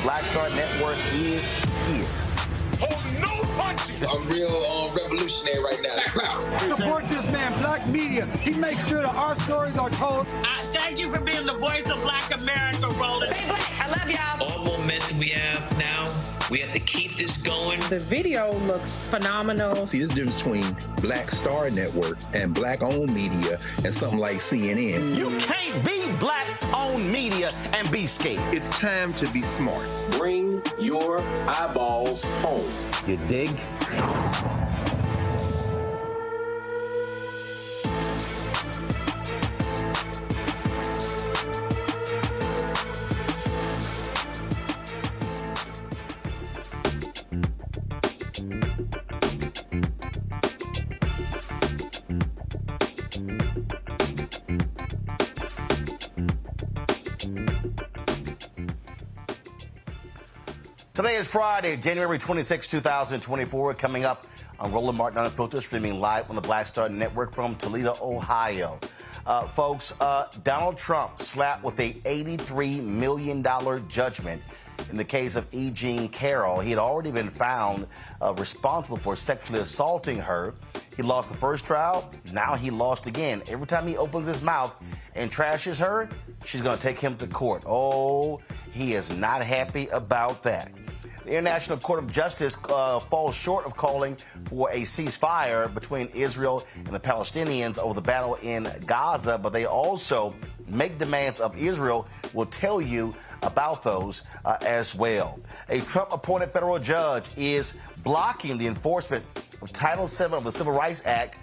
Black Star Network is here. Hold no punches. I'm real revolutionary right now. Support this man, Black Media. He makes sure that our stories are told. Thank you for being the voice of Black America, Roland. Stay black. I love y'all. All momentum we have now, we have to keep this going. The video looks phenomenal. See, there's a difference between Black Star Network and Black-owned media and something like CNN. You can't be Black-owned media and be scared. It's time to be smart. Bring your eyeballs home. You dig? Today is Friday, January 26, 2024. Coming up on Roland Martin Unfiltered, streaming live on the Black Star Network from Toledo, Ohio. Folks, Donald Trump slapped with a $83 million judgment in the case of E. Jean Carroll. He had already been found responsible for sexually assaulting her. He lost the first trial. Now he lost again. Every time he opens his mouth and trashes her, she's going to take him to court. Oh, he is not happy about that. The International Court of Justice falls short of calling for a ceasefire between Israel and the Palestinians over the battle in Gaza, but they also make demands of Israel. We'll tell you about those as well. A Trump-appointed federal judge is blocking the enforcement of Title VII of the Civil Rights Act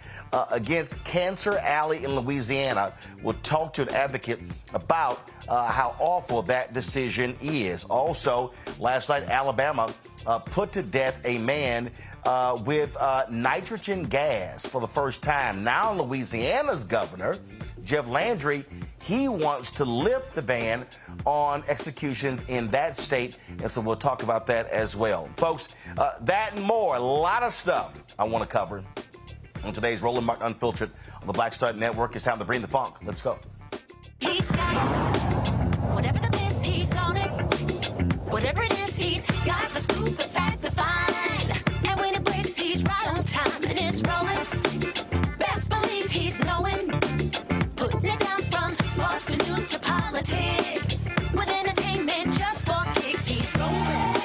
against Cancer Alley in Louisiana. We'll talk to an advocate about how awful that decision is. Also, last night, Alabama put to death a man with nitrogen gas for the first time. Now, Louisiana's governor, Jeff Landry, he wants to lift the ban on executions in that state, and so we'll talk about that as well. Folks, that and more, a lot of stuff I want to cover on today's Roland Martin Unfiltered on the Black Star Network. It's time to bring the funk. Let's go. He's got it. Whatever the miss, he's on it. Whatever it is, he's got the scoop, the fact, the find. And when it breaks, he's right on time and it's rolling. Best believe he's knowing. Putting it down from sports to news to politics. With entertainment just for kicks, he's rolling.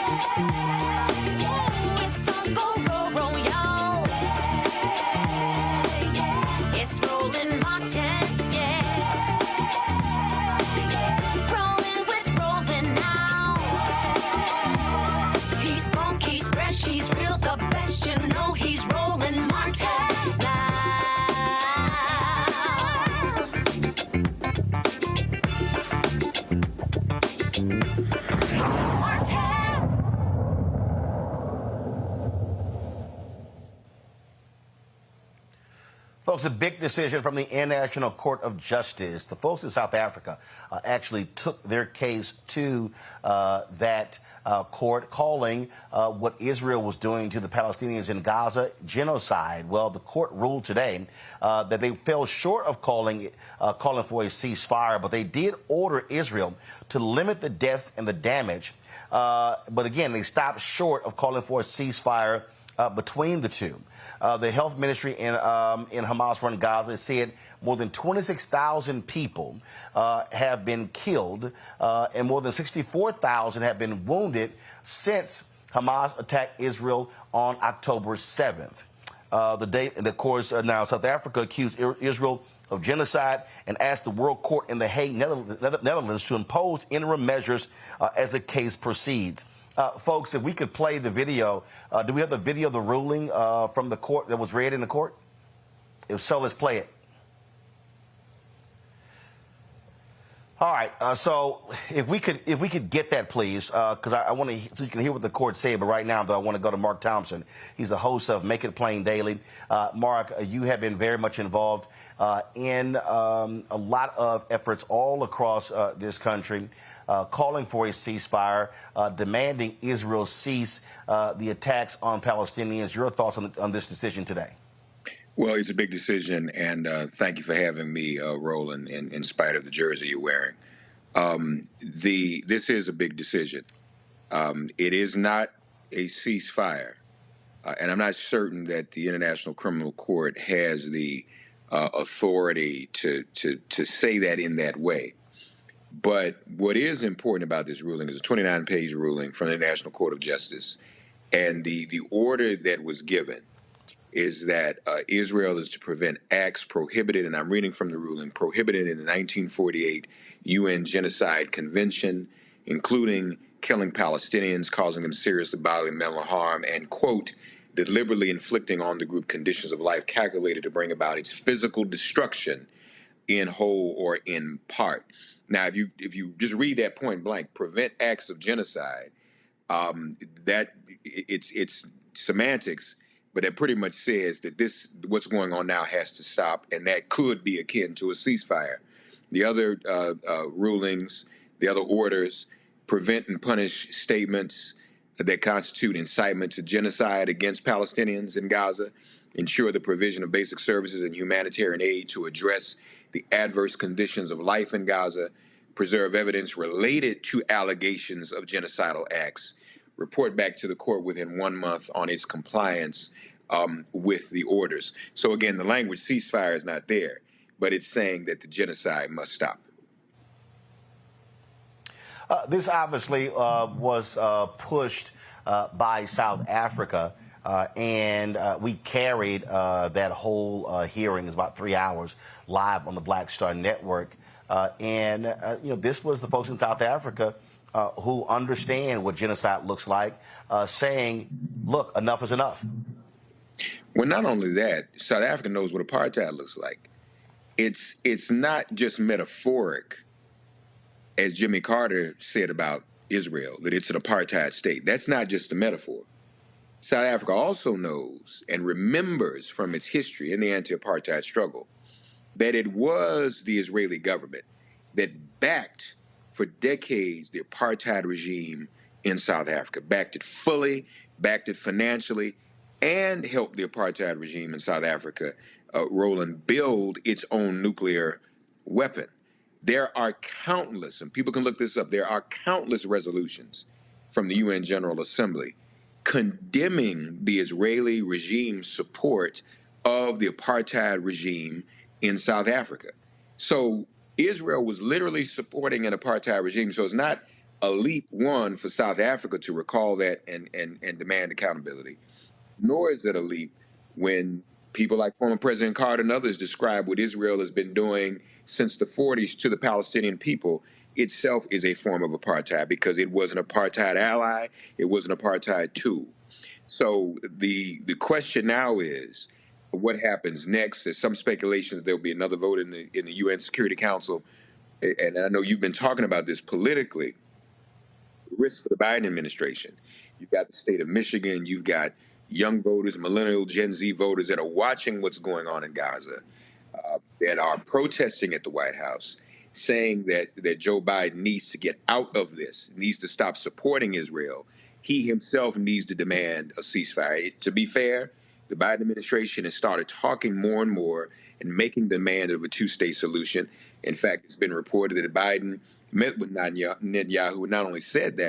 It's on go, roll, roll, y'all. It's Roland Martin, yeah. Rolling with Roland now. He's funk, he's fresh, he's real, the best, you know he's Roland Martin now. Folks, a big decision from the International Court of Justice. The folks in South Africa actually took their case to that court, calling what Israel was doing to the Palestinians in Gaza genocide. Well, the court ruled today that they fell short of calling for a ceasefire, but they did order Israel to limit the deaths and the damage. But again, they stopped short of calling for a ceasefire between the two. The health ministry in Hamas-run Gaza said more than 26,000 people have been killed and more than 64,000 have been wounded since Hamas attacked Israel on October 7th. And of course, now South Africa accused Israel of genocide and asked the World Court in The Hague, Netherlands, to impose interim measures as the case proceeds. Folks, if we could play the video, do we have the video of the ruling from the court that was read in the court? If so, let's play it. All right. So if we could get that, please, because I want to, so you can hear what the court said. But right now, though, I want to go to Mark Thompson. He's the host of Make It Plain Daily. Mark, you have been very much involved in a lot of efforts all across this country, calling for a ceasefire, demanding Israel cease the attacks on Palestinians. Your thoughts on this decision today? Well, it's a big decision, and thank you for having me, Roland, in spite of the jersey you're wearing. This is a big decision. It is not a ceasefire, and I'm not certain that the International Criminal Court has the authority to say that in that way. But what is important about this ruling is a 29-page ruling from the International Court of Justice, and the order that was given is that Israel is to prevent acts prohibited, and I'm reading from the ruling, prohibited in the 1948 UN Genocide Convention, including killing Palestinians, causing them serious bodily and mental harm, and, quote, deliberately inflicting on the group conditions of life calculated to bring about its physical destruction in whole or in part. Now, if you just read that point blank, prevent acts of genocide, that it's semantics, but that pretty much says that what's going on now has to stop, and that could be akin to a ceasefire. The other rulings, the other orders, prevent and punish statements, that constitute incitement to genocide against Palestinians in Gaza, ensure the provision of basic services and humanitarian aid to address the adverse conditions of life in Gaza, preserve evidence related to allegations of genocidal acts, report back to the court within 1 month on its compliance with the orders. So again, the language ceasefire is not there, but it's saying that the genocide must stop. This obviously was pushed by South Africa, and we carried that whole hearing. It was about 3 hours live on the Black Star Network. This was the folks in South Africa who understand what genocide looks like, saying, look, enough is enough. Well, not only that, South Africa knows what apartheid looks like. It's not just metaphoric, as Jimmy Carter said about Israel, that it's an apartheid state. That's not just a metaphor. South Africa also knows and remembers from its history in the anti-apartheid struggle that it was the Israeli government that backed for decades the apartheid regime in South Africa, backed it fully, backed it financially, and helped the apartheid regime in South Africa, Roland, build its own nuclear weapon. There are countless, and people can look this up, there are countless resolutions from the UN General Assembly condemning the Israeli regime's support of the apartheid regime in South Africa. So Israel was literally supporting an apartheid regime. So it's not a leap, one, for South Africa to recall that and demand accountability, nor is it a leap when people like former President Carter and others describe what Israel has been doing since the 40s to the Palestinian people itself is a form of apartheid, because it was an apartheid ally, it was an apartheid tool. So the question now is, what happens next? There's some speculation that there'll be another vote in the UN Security Council, and I know you've been talking about this politically. The risk for the Biden administration. You've got the state of Michigan, you've got young voters, millennial Gen Z voters that are watching what's going on in Gaza, that are protesting at the White House, saying that Joe Biden needs to get out of this, needs to stop supporting Israel. He himself needs to demand a ceasefire. To be fair, the Biden administration has started talking more and more and making demand of a two-state solution. In fact, it's been reported that Biden met with Netanyahu, who not only said,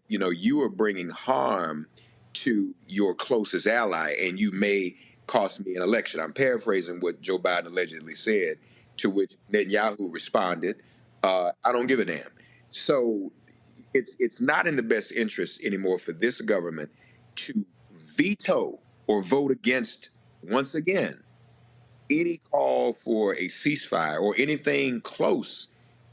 you are bringing harm to your closest ally, and you may cost me an election. I'm paraphrasing what Joe Biden allegedly said, to which Netanyahu responded, I don't give a damn. So it's not in the best interest anymore for this government to veto or vote against, once again, any call for a ceasefire or anything close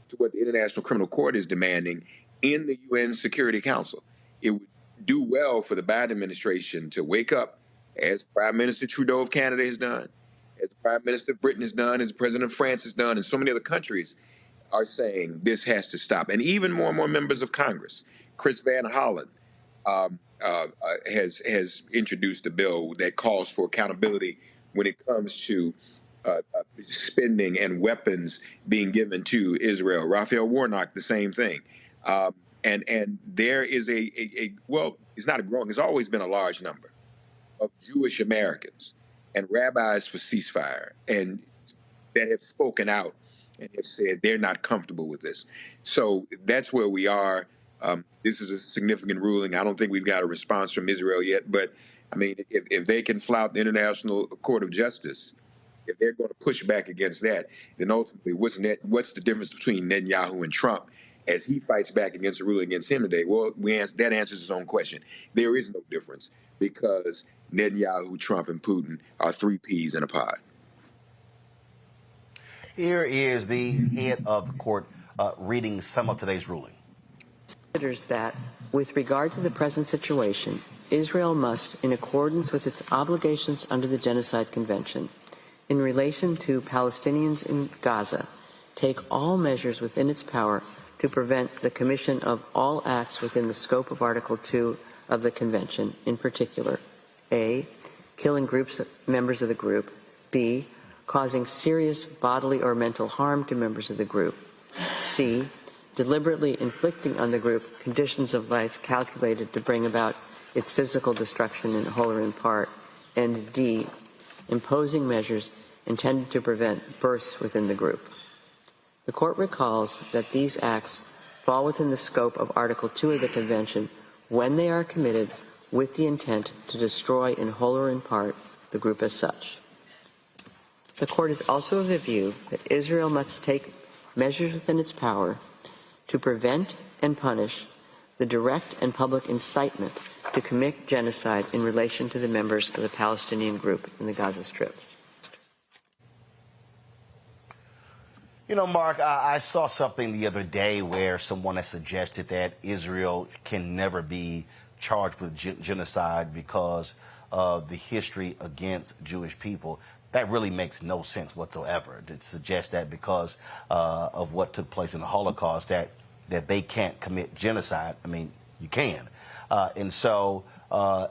to what the International Criminal Court is demanding in the UN Security Council. It would do well for the Biden administration to wake up, as Prime Minister Trudeau of Canada has done, as the Prime Minister of Britain has done, as the President of France has done, and so many other countries are saying this has to stop. And even more and more members of Congress. Chris Van Hollen has introduced a bill that calls for accountability when it comes to spending and weapons being given to Israel. Raphael Warnock, the same thing. And there is it's not a growing, it's always been a large number of Jewish Americans and rabbis for ceasefire, and that have spoken out and have said they're not comfortable with this. So that's where we are. This is a significant ruling. I don't think we've got a response from Israel yet, but I mean, if they can flout the International Court of Justice, if they're going to push back against that, then ultimately what's the difference between Netanyahu and Trump as he fights back against the ruling against him today? Well, that answers his own question. There is no difference, because Netanyahu, Trump, and Putin are three peas in a pod. Here is the head of the court reading some of today's ruling. Considers that, with regard to the present situation, Israel must, in accordance with its obligations under the Genocide Convention, in relation to Palestinians in Gaza, take all measures within its power to prevent the commission of all acts within the scope of Article 2 of the Convention, in particular, A, killing members of the group, B, causing serious bodily or mental harm to members of the group, C, deliberately inflicting on the group conditions of life calculated to bring about its physical destruction in whole or in part, and D, imposing measures intended to prevent births within the group. The Court recalls that these acts fall within the scope of Article 2 of the Convention when they are committed with the intent to destroy in whole or in part the group as such. The Court is also of the view that Israel must take measures within its power to prevent and punish the direct and public incitement to commit genocide in relation to the members of the Palestinian group in the Gaza Strip. You know, Mark, I saw something the other day where someone has suggested that Israel can never be charged with genocide because of the history against Jewish people. That really makes no sense whatsoever to suggest that because of what took place in the Holocaust that they can't commit genocide. I mean, you can. And so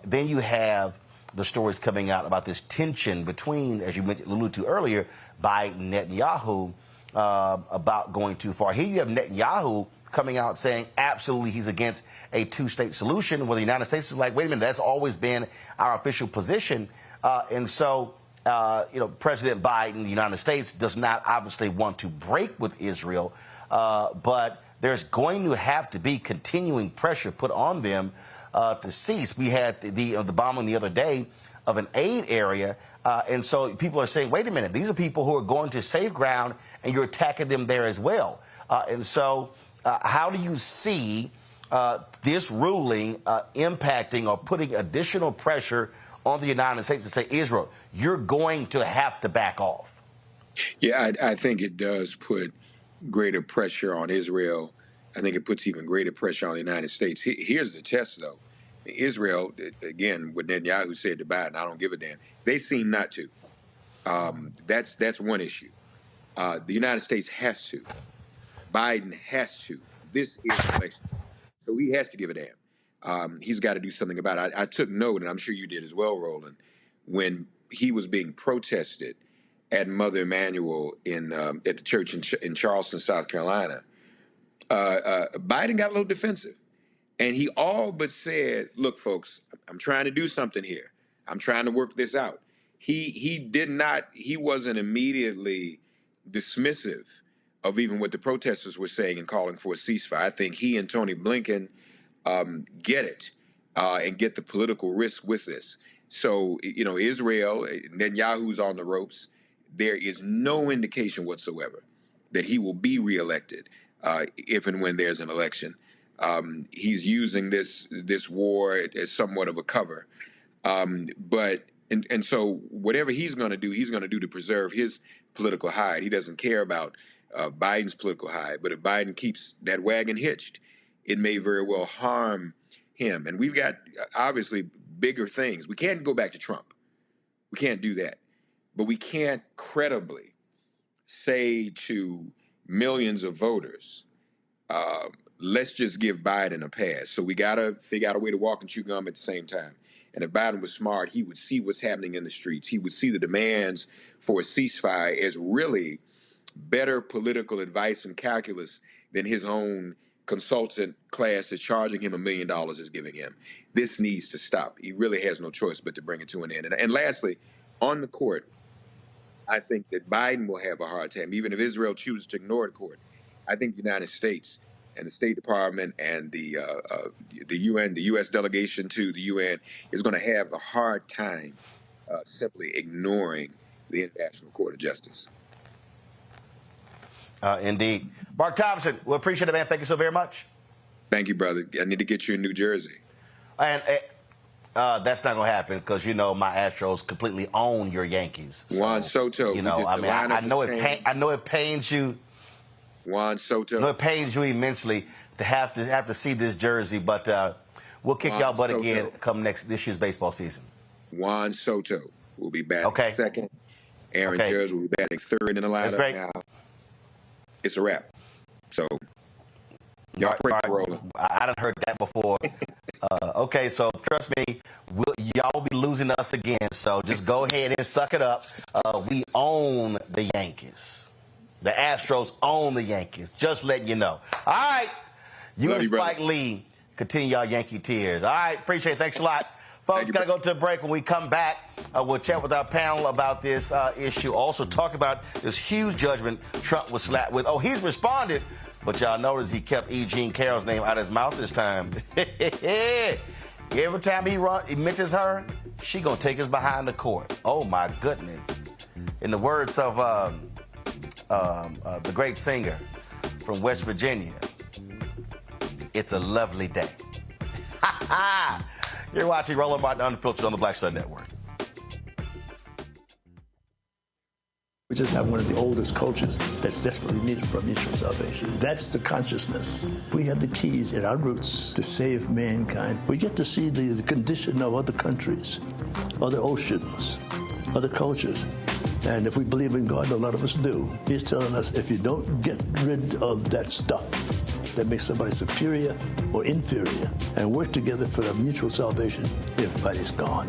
then you have the stories coming out about this tension between, as you alluded to earlier, Biden and Netanyahu about going too far. Here you have Netanyahu coming out saying absolutely he's against a two-state solution, where the United States is like, wait a minute, that's always been our official position. And so, you know, President Biden, the United States, does not obviously want to break with Israel, but there's going to have to be continuing pressure put on them to cease. We had the bombing the other day of an aid area, and so people are saying, wait a minute, these are people who are going to safe ground, and you're attacking them there as well. And so how do you see this ruling impacting or putting additional pressure on the United States to say, Israel, you're going to have to back off? Yeah, I think it does put greater pressure on Israel. I think it puts even greater pressure on the United States. Here's the test, though. Israel, again, what Netanyahu said to Biden, I don't give a damn. They seem not to. That's one issue. The United States has to. Biden has to. This is an election. So he has to give a damn. He's got to do something about it. I took note, and I'm sure you did as well, Roland, when he was being protested at Mother Emanuel at the church in Charleston, South Carolina. Biden got a little defensive. And he all but said, look, folks, I'm trying to do something here. I'm trying to work this out. He wasn't immediately dismissive of even what the protesters were saying and calling for a ceasefire. I think he and Tony Blinken get it and get the political risk with this. So, you know, Israel, Netanyahu's on the ropes. There is no indication whatsoever that he will be reelected if and when there's an election. He's using this war as somewhat of a cover. But so whatever he's going to do to preserve his political hide. He doesn't care about Biden's political hide. But if Biden keeps that wagon hitched, it may very well harm him. And we've got, obviously, bigger things. We can't go back to Trump. We can't do that. But we can't credibly say to millions of voters, let's just give Biden a pass. So we got to figure out a way to walk and chew gum at the same time. And if Biden was smart, he would see what's happening in the streets. He would see the demands for a ceasefire as really better political advice and calculus than his own consultant class is charging him $1 million is giving him. This needs to stop. He really has no choice but to bring it to an end. And lastly, on the court, I think that Biden will have a hard time, even if Israel chooses to ignore the court. I think the United States and the State Department and the UN, the U.S. delegation to the UN, is going to have a hard time simply ignoring the International Court of Justice. Indeed. Mark Thompson, we appreciate it, man. Thank you so very much. Thank you, brother. I need to get you in New Jersey. And that's not going to happen because, you know, my Astros completely own your Yankees. So, Juan Soto. You know, I mean, I know it pains you. Juan Soto. No, it pains you immensely to have to see this jersey, but we'll kick y'all butt again come this year's baseball season. Juan Soto will be batting second. Aaron Judge will be batting third in the lineup now. It's a wrap. So y'all pray for Roland. I done heard that before. Okay, so trust me, y'all be losing us again. So just go ahead and suck it up. We own the Yankees. The Astros own the Yankees. Just letting you know. All right. You Love and you, Spike brother. Lee continue y'all Yankee tears. All right. Appreciate it. Thanks a lot. Folks, got to go to a break. When we come back, we'll chat with our panel about this issue. Also talk about this huge judgment Trump was slapped with. Oh, he's responded, but y'all notice he kept E. Jean Carroll's name out of his mouth this time. Every time he mentions her, she gonna take us behind the court. Oh my goodness! In the words of the great singer from West Virginia, it's a lovely day. You're watching Roland Martin Unfiltered on the Black Star Network. We just have one of the oldest cultures that's desperately needed for mutual salvation. That's the consciousness. We have the keys in our roots to save mankind. We get to see the condition of other countries, other oceans, other cultures. And if we believe in God, a lot of us do, He's telling us if you don't get rid of that stuff that makes somebody superior or inferior and work together for the mutual salvation, everybody's gone.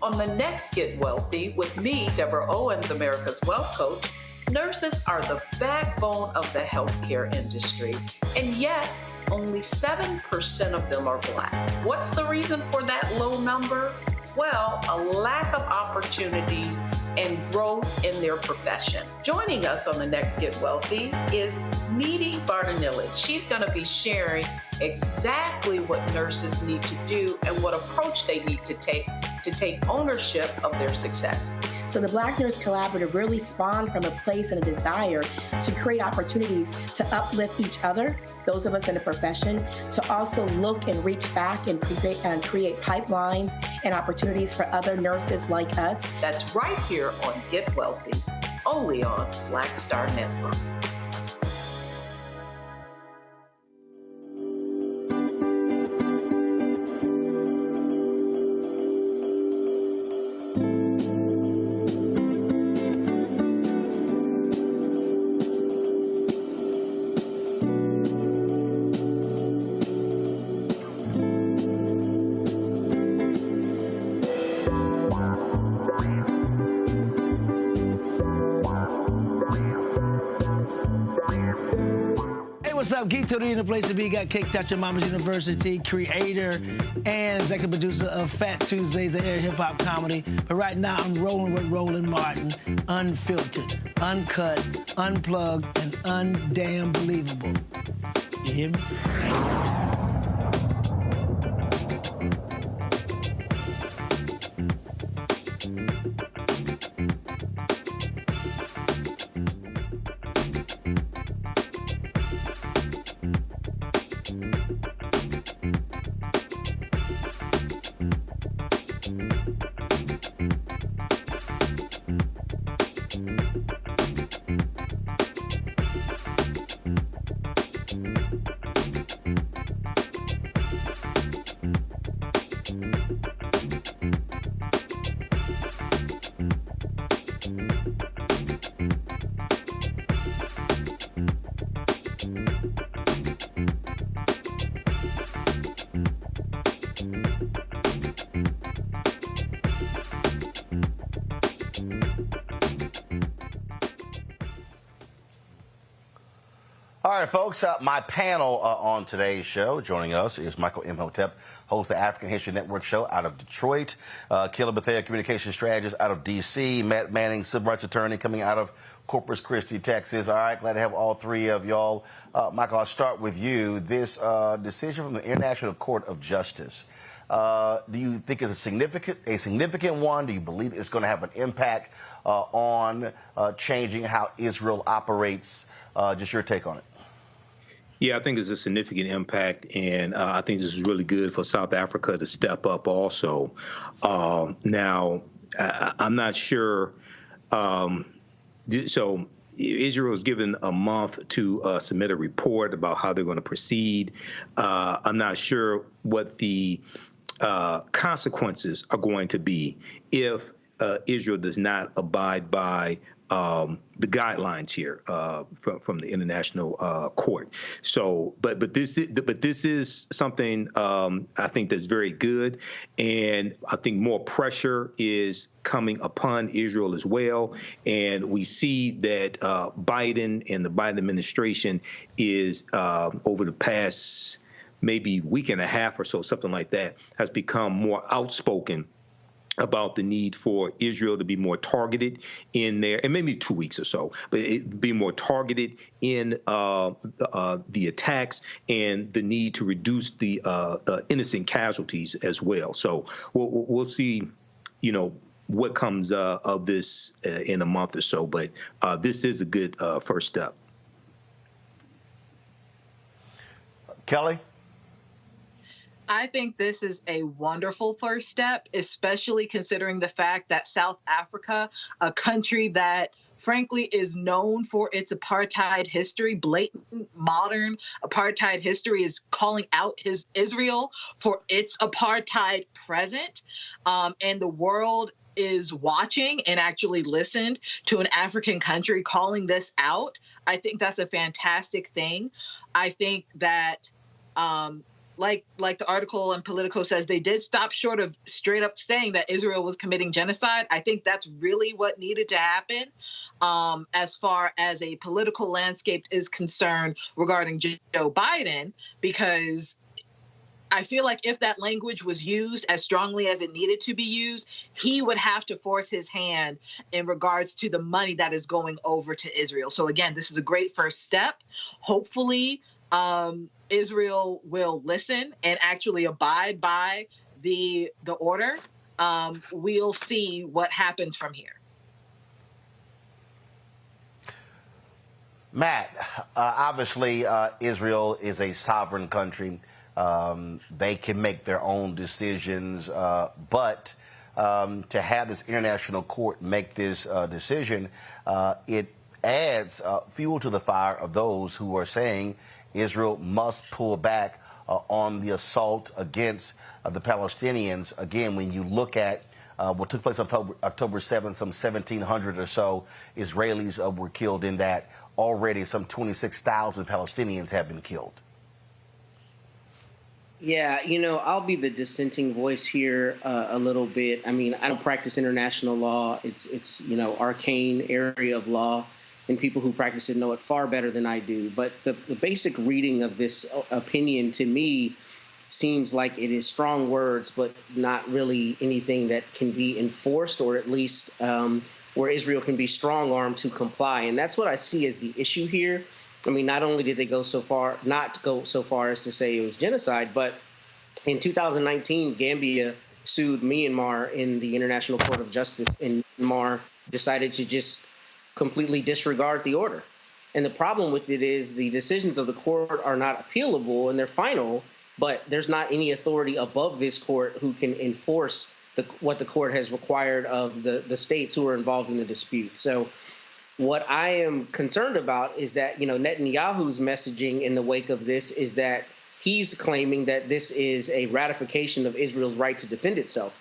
On the next Get Wealthy, with me, Deborah Owens, America's Wealth Coach, nurses are the backbone of the healthcare industry, and yet only 7% of them are Black. What's the reason for that low number? Well, a lack of opportunities and growth in their profession. Joining us on the next Get Wealthy is Needy Bartanilli. She's going to be sharing exactly what nurses need to do and what approach they need to take ownership of their success. So the Black Nurse Collaborative really spawned from a place and a desire to create opportunities to uplift each other, those of us in the profession, to also look and reach back and create pipelines and opportunities for other nurses like us. That's right here on Get Wealthy, only on Black Star Network. What's up? Geek Toledo, the place to be. Got kicked out your mama's university, creator and executive producer of Fat Tuesdays, the air hip-hop comedy. But right now, I'm rolling with Roland Martin, unfiltered, uncut, unplugged, and undamn believable. You hear me? All right, folks, my panel on today's show, joining us is Michael Imhotep, host of the African History Network show out of Detroit, Kayla Bethea, communication strategist out of D.C., Matt Manning, civil rights attorney coming out of Corpus Christi, Texas. All right, glad to have all three of y'all. Michael, I'll start with you. This decision from the International Court of Justice, do you think it's a significant one? Do you believe it's going to have an impact on changing how Israel operates? Just your take on it. Yeah, I think it's a significant impact, and I think this is really good for South Africa to step up also. Now, I'm not sure. So Israel is given a month to submit a report about how they're going to proceed. I'm not sure what the consequences are going to be if Israel does not abide by the guidelines here from the International Court. So, but this is something I think that's very good, and I think more pressure is coming upon Israel as well. And we see that Biden and the Biden administration is over the past maybe week and a half or so, something like that, has become more outspoken about the need for Israel to be more targeted in there, and maybe 2 weeks or so, but it be more targeted in the attacks and the need to reduce the innocent casualties as well. So we'll see, what comes of this in a month or so, but this is a good first step. Kelly? I think this is a wonderful first step, especially considering the fact that South Africa, a country that frankly is known for its apartheid history, blatant modern apartheid history, is calling out Israel for its apartheid present. And the world is watching and actually listened to an African country calling this out. I think that's a fantastic thing. I think that like the article in Politico says, they did stop short of straight up saying that Israel was committing genocide. I think that's really what needed to happen as far as a political landscape is concerned regarding Joe Biden, because I feel like if that language was used as strongly as it needed to be used, he would have to force his hand in regards to the money that is going over to Israel. So again, this is a great first step. Hopefully, Israel will listen and actually abide by the order. We'll see what happens from here. Matt, obviously Israel is a sovereign country. They can make their own decisions, but to have this international court make this decision, it adds fuel to the fire of those who are saying Israel must pull back on the assault against the Palestinians. Again, when you look at what took place October 7th, some 1,700 or so Israelis were killed in that. Already some 26,000 Palestinians have been killed. Yeah, I'll be the dissenting voice here a little bit. I mean, I don't practice international law. It's arcane area of law, and people who practice it know it far better than I do. But the basic reading of this opinion to me seems like it is strong words, but not really anything that can be enforced, or at least where Israel can be strong-armed to comply. And that's what I see as the issue here. I mean, not only did they not go so far as to say it was genocide, but in 2019, Gambia sued Myanmar in the International Court of Justice, and Myanmar decided to just completely disregard the order. And the problem with it is the decisions of the court are not appealable and they're final, but there's not any authority above this court who can enforce what the court has required of the states who are involved in the dispute. So what I am concerned about is that, Netanyahu's messaging in the wake of this is that he's claiming that this is a ratification of Israel's right to defend itself.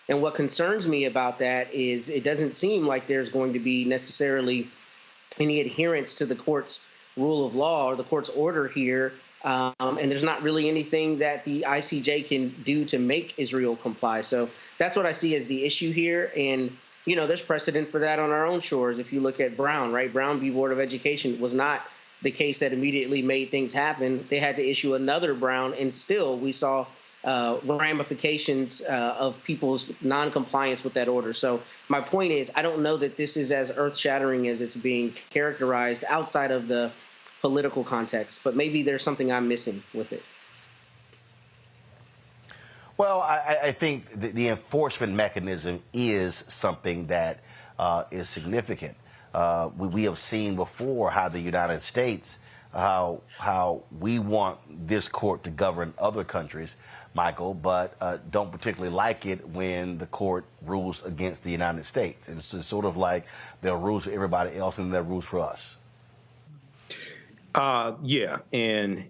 And what concerns me about that is it doesn't seem like there's going to be necessarily any adherence to the court's rule of law or the court's order here. And there's not really anything that the ICJ can do to make Israel comply. So that's what I see as the issue here. And, there's precedent for that on our own shores. If you look at Brown, right? Brown v. Board of Education was not the case that immediately made things happen. They had to issue another Brown, and still we saw ramifications of people's noncompliance with that order. So my point is, I don't know that this is as earth-shattering as it's being characterized outside of the political context, but maybe there's something I'm missing with it. Well, I think the enforcement mechanism is something that is significant. We have seen before how the United States, how we want this court to govern other countries, Michael, but don't particularly like it when the court rules against the United States. And it's sort of like there are rules for everybody else and there are rules for us. Yeah. And,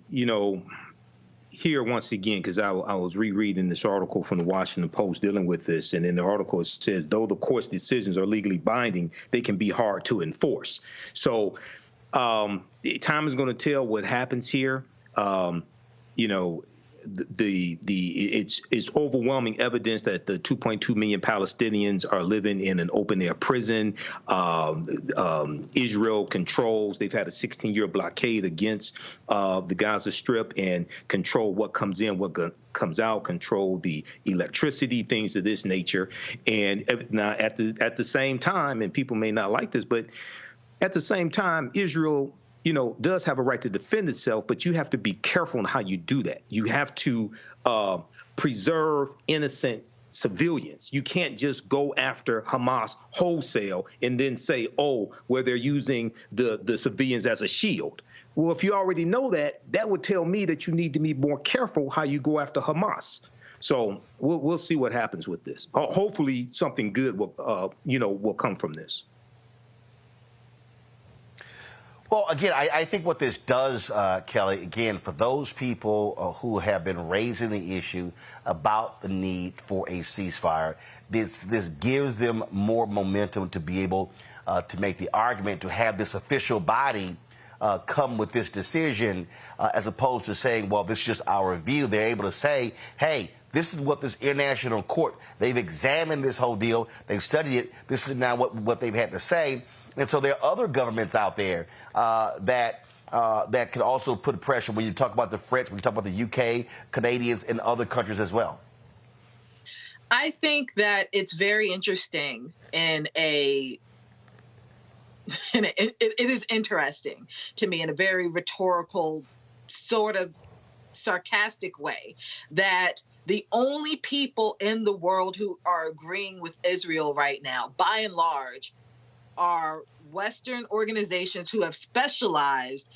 here once again, because I was rereading this article from the Washington Post dealing with this, and in the article it says, though the court's decisions are legally binding, they can be hard to enforce. So time is going to tell what happens here. You know, it's overwhelming evidence that the 2.2 million Palestinians are living in an open-air prison. Israel controls. They've had a 16-year blockade against the Gaza Strip and control what comes in, what comes out, control the electricity, things of this nature. And now at the same time, and people may not like this, but at the same time, Israel, you know, does have a right to defend itself, but you have to be careful on how you do that. You have to preserve innocent civilians. You can't just go after Hamas wholesale and then say, oh, well, they're using the civilians as a shield. Well, if you already know that, that would tell me that you need to be more careful how you go after Hamas. So we'll see what happens with this. Hopefully something good will come from this. Well, again, I think what this does, Kelly, again, for those people who have been raising the issue about the need for a ceasefire, this gives them more momentum to be able to make the argument, to have this official body come with this decision, as opposed to saying, well, this is just our view. They're able to say, hey, this is what this international court, they've examined this whole deal, they've studied it, this is now what they've had to say. And so there are other governments out there that could also put pressure when you talk about the French, when you talk about the UK, Canadians, and other countries as well. I think that it's very interesting it is interesting to me in a very rhetorical, sort of sarcastic way, that the only people in the world who are agreeing with Israel right now, by and large, are Western organizations who have specialized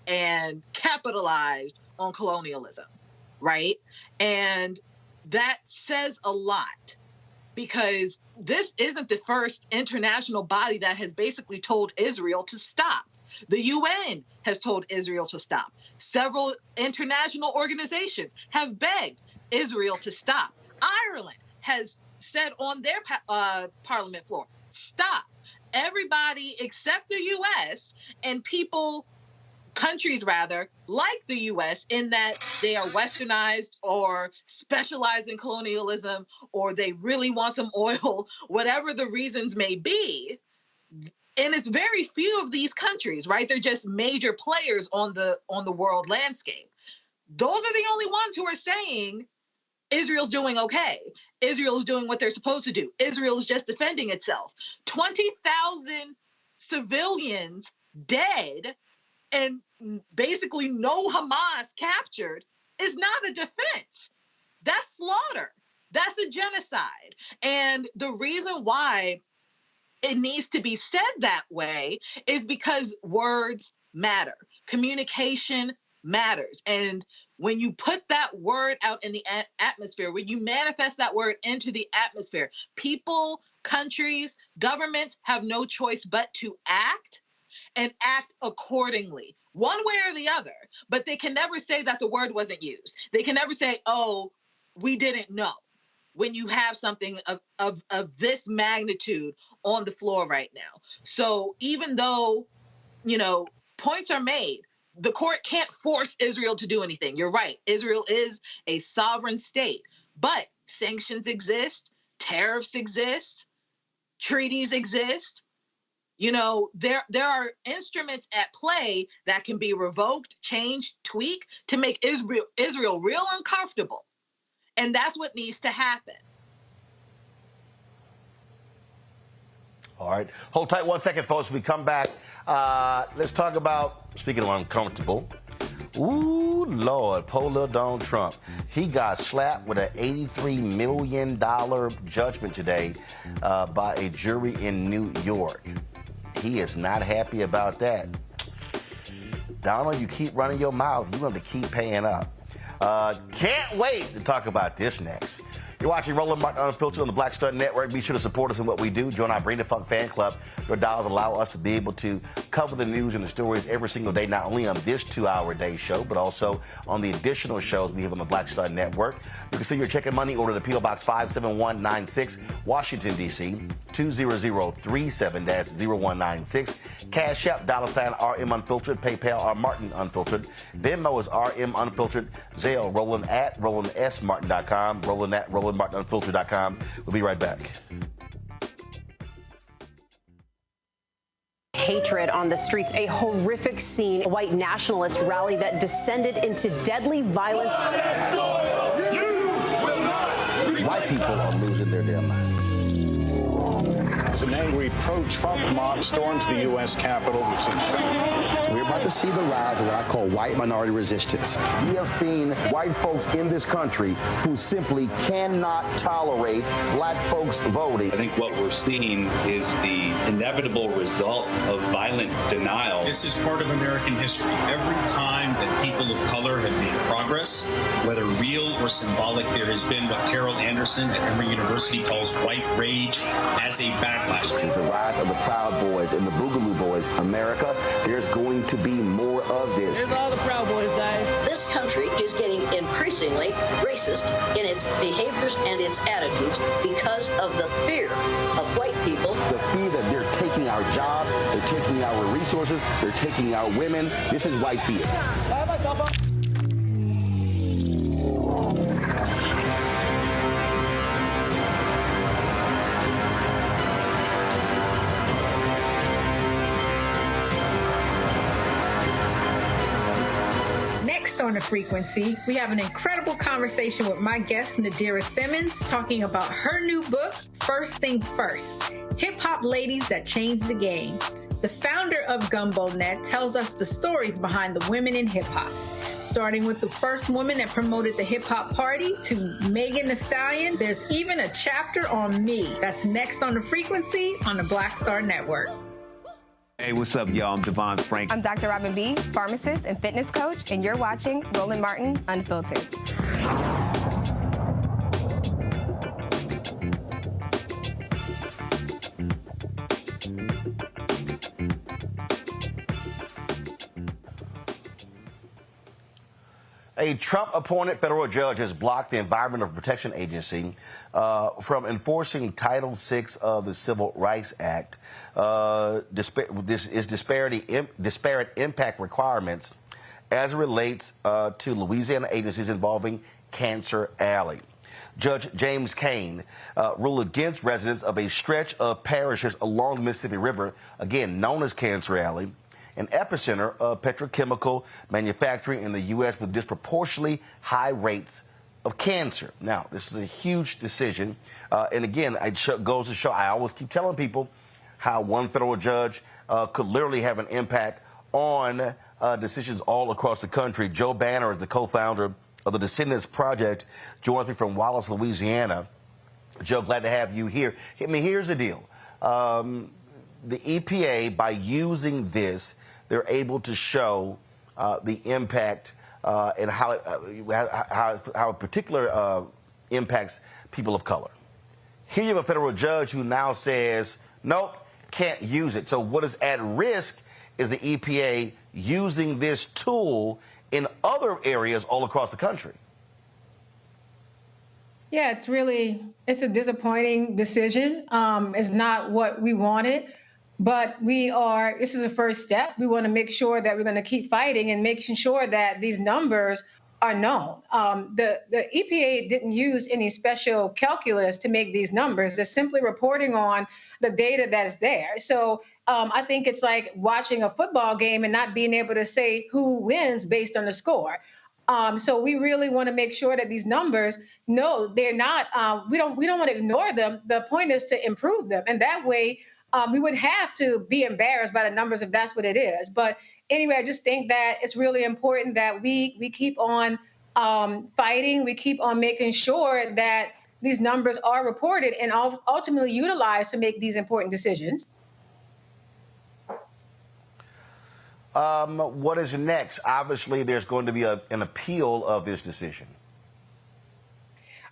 and capitalized on colonialism, right? And that says a lot, because this isn't the first international body that has basically told Israel to stop. The UN has told Israel to stop. Several international organizations have begged Israel to stop. Ireland has said on their parliament floor, stop. Everybody except the U.S. and countries rather, like the U.S. in that they are westernized or specialize in colonialism, or they really want some oil, whatever the reasons may be. And it's very few of these countries, right? They're just major players on the world landscape. Those are the only ones who are saying Israel's doing okay. Israel's doing what they're supposed to do. Israel's just defending itself. 20,000 civilians dead and basically no Hamas captured is not a defense. That's slaughter. That's a genocide. And the reason why it needs to be said that way is because words matter. Communication matters. And when you put that word out in the atmosphere, when you manifest that word into the atmosphere, people, countries, governments have no choice but to act and act accordingly, one way or the other. But they can never say that the word wasn't used. They can never say, oh, we didn't know, when you have something of this magnitude on the floor right now. So even though, points are made, the court can't force Israel to do anything. You're right. Israel is a sovereign state, but sanctions exist, tariffs exist, treaties exist. There are instruments at play that can be revoked, changed, tweaked to make Israel real uncomfortable. And that's what needs to happen. All right. Hold tight 1 second, folks. When we come back, let's talk about, speaking of uncomfortable, ooh, Lord, poor little Donald Trump. He got slapped with an $83 million judgment today by a jury in New York. He is not happy about that. Donald, you keep running your mouth. You're going to keep paying up. Can't wait to talk about this next. You're watching Roland Martin Unfiltered on the Black Star Network. Be sure to support us in what we do. Join our Bring the Funk fan club. Your dollars allow us to be able to cover the news and the stories every single day, not only on this 2-hour day show, but also on the additional shows we have on the Black Star Network. You can send your check and money order to P.O. Box 57196, Washington, D.C., 20037, that's 0196. Cash App, $RM Unfiltered. PayPal, R Martin Unfiltered. Venmo is RM Unfiltered. Zelle, Roland at RolandSMartin.com. Roland at RolandMartinUnfiltered.com. We'll be right back. Hatred on the streets, a horrific scene, a white nationalist rally that descended into deadly violence. White people are losing their damn minds. As an angry pro-Trump mob storms the U.S. Capitol, we're about to see the rise of what I call white minority resistance. We have seen white folks in this country who simply cannot tolerate black folks voting. I think what we're seeing is the inevitable result of violent denial. This is part of American history. Every time that people of color have made progress, whether real or symbolic, there has been what Carol Anderson at Emory University calls white rage as a backlash. This is the rise of the Proud Boys and the Boogaloo Boys. America, there's going to be more of this. Here's all the Proud Boys, guys. This country is getting increasingly racist in its behaviors and its attitudes because of the fear of white people. The fear that they're taking our jobs, they're taking our resources, they're taking our women. This is white fear. On the frequency, we have an incredible conversation with my guest Nadira Simmons talking about her new book, First Thing First, Hip-Hop Ladies That Changed the Game. The founder of Gumbo Net tells us the stories behind the women in hip-hop, starting with the first woman that promoted the hip-hop party to Megan Thee Stallion. There's even a chapter on me. That's next on the frequency on the Black Star Network. Hey, what's up, y'all? I'm Devon Frank. I'm Dr. Robin B., pharmacist and fitness coach, and you're watching Roland Martin Unfiltered. A Trump-appointed federal judge has blocked the Environmental Protection Agency from enforcing Title VI of the Civil Rights Act. This is disparate impact requirements as it relates to Louisiana agencies involving Cancer Alley. Judge James Kane ruled against residents of a stretch of parishes along the Mississippi River, again known as Cancer Alley, an epicenter of petrochemical manufacturing in the U.S. with disproportionately high rates of cancer. Now, this is a huge decision. And again, it goes to show, I always keep telling people how one federal judge could literally have an impact on decisions all across the country. Joe Banner is the co-founder of the Descendants Project, joins me from Wallace, Louisiana. Joe, glad to have you here. I mean, here's the deal. The EPA, by using this, they're able to show the impact and how it particular impacts people of color. Here you have a federal judge who now says, nope, can't use it. So what is at risk is the EPA using this tool in other areas all across the country. Yeah, it's a disappointing decision. It's not what we wanted. But this is a first step. We want to make sure that we're going to keep fighting and making sure that these numbers are known. The EPA didn't use any special calculus to make these numbers. They're simply reporting on the data that is there. So I think it's like watching a football game and not being able to say who wins based on the score. So we really want to make sure that these numbers, no, they're not, we don't want to ignore them. The point is to improve them. And that way, we wouldn't have to be embarrassed by the numbers if that's what it is. But anyway, I just think that it's really important that we keep on fighting. We keep on making sure that these numbers are reported and ultimately utilized to make these important decisions. What is next? Obviously, there's going to be an appeal of this decision.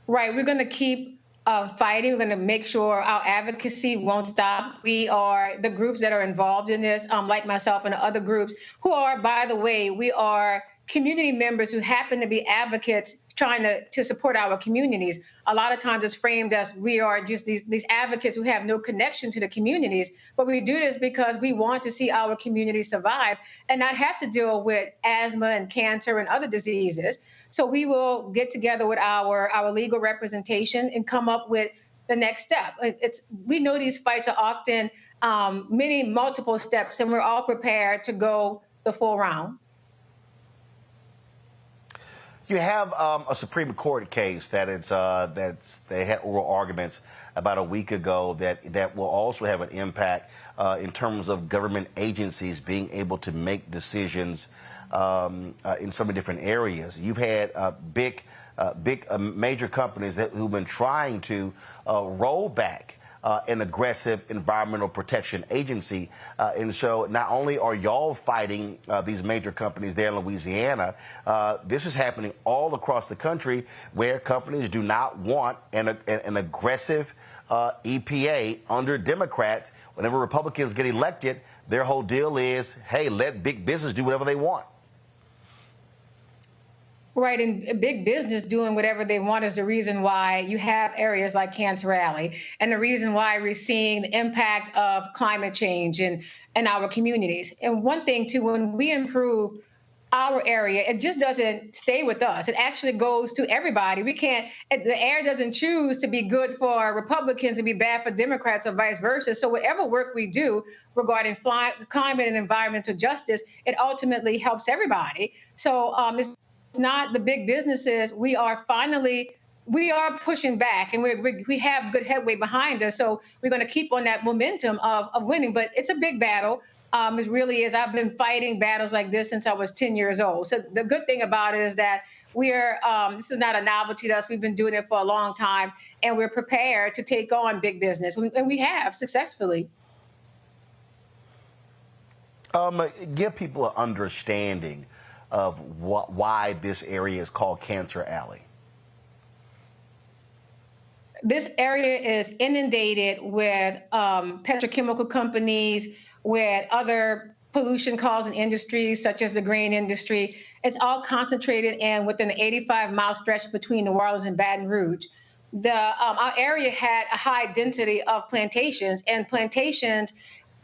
Right. We're going to keep fighting. We're going to make sure our advocacy won't stop. We are the groups that are involved in this, like myself and other groups who are, by the way, we are community members who happen to be advocates trying to support our communities. A lot of times it's framed as we are just these advocates who have no connection to the communities, but we do this because we want to see our communities survive and not have to deal with asthma and cancer and other diseases. So we will get together with our legal representation and come up with the next step. We know these fights are often multiple steps, and we're all prepared to go the full round. You have a Supreme Court case that they had oral arguments about a week ago that will also have an impact in terms of government agencies being able to make decisions in so many different areas. You've had big major companies who've been trying to roll back an aggressive environmental protection agency. And so not only are y'all fighting these major companies there in Louisiana, this is happening all across the country where companies do not want an aggressive EPA under Democrats. Whenever Republicans get elected, their whole deal is, hey, let big business do whatever they want. Right, and big business doing whatever they want is the reason why you have areas like Cancer Alley, and the reason why we're seeing the impact of climate change in our communities. And one thing, too, when we improve our area, it just doesn't stay with us. It actually goes to everybody. The air doesn't choose to be good for Republicans and be bad for Democrats or vice versa. So whatever work we do regarding climate and environmental justice, it ultimately helps everybody. So it's not the big businesses. We are pushing back, and we have good headway behind us. So we're going to keep on that momentum of winning. But it's a big battle. It really is. I've been fighting battles like this since I was 10 years old. So the good thing about it is that this is not a novelty to us. We've been doing it for a long time, and we're prepared to take on big business, and we have successfully. Give people an understanding of why this area is called Cancer Alley. This area is inundated with petrochemical companies, with other pollution-causing industries, such as the grain industry. It's all concentrated within an 85-mile stretch between New Orleans and Baton Rouge. Our area had a high density of plantations, and plantations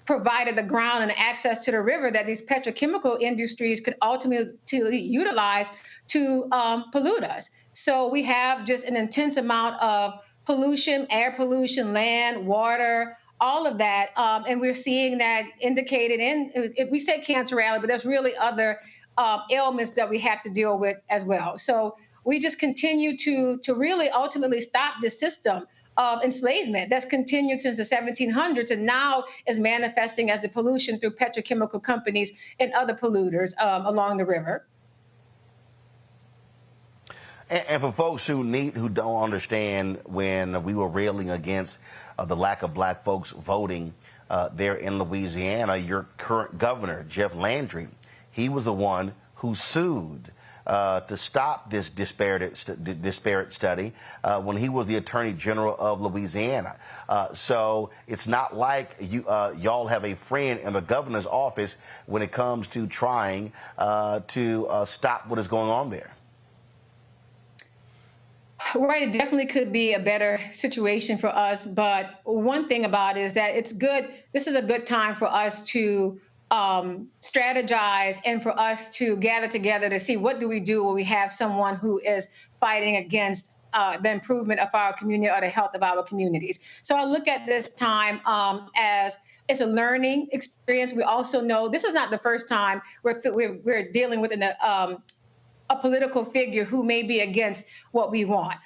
provided the ground and access to the river that these petrochemical industries could ultimately utilize to pollute us. So we have just an intense amount of pollution, air pollution, land, water, all of that. And we're seeing that indicated we say Cancer Alley, but there's really other ailments that we have to deal with as well. So we just continue to really ultimately stop this system of enslavement that's continued since the 1700s and now is manifesting as the pollution through petrochemical companies and other polluters along the river. And for folks who don't understand, when we were railing against the lack of black folks voting there in Louisiana, your current governor, Jeff Landry, he was the one who sued to stop this disparate study when he was the Attorney General of Louisiana. So it's not like y'all have a friend in the governor's office when it comes to trying to stop what is going on there. Right, it definitely could be a better situation for us. But one thing about it is that it's good. This is a good time for us to strategize and for us to gather together to see what do we do when we have someone who is fighting against the improvement of our community or the health of our communities. So I look at this time as it's a learning experience. We also know this is not the first time we're dealing with a political figure who may be against what we want.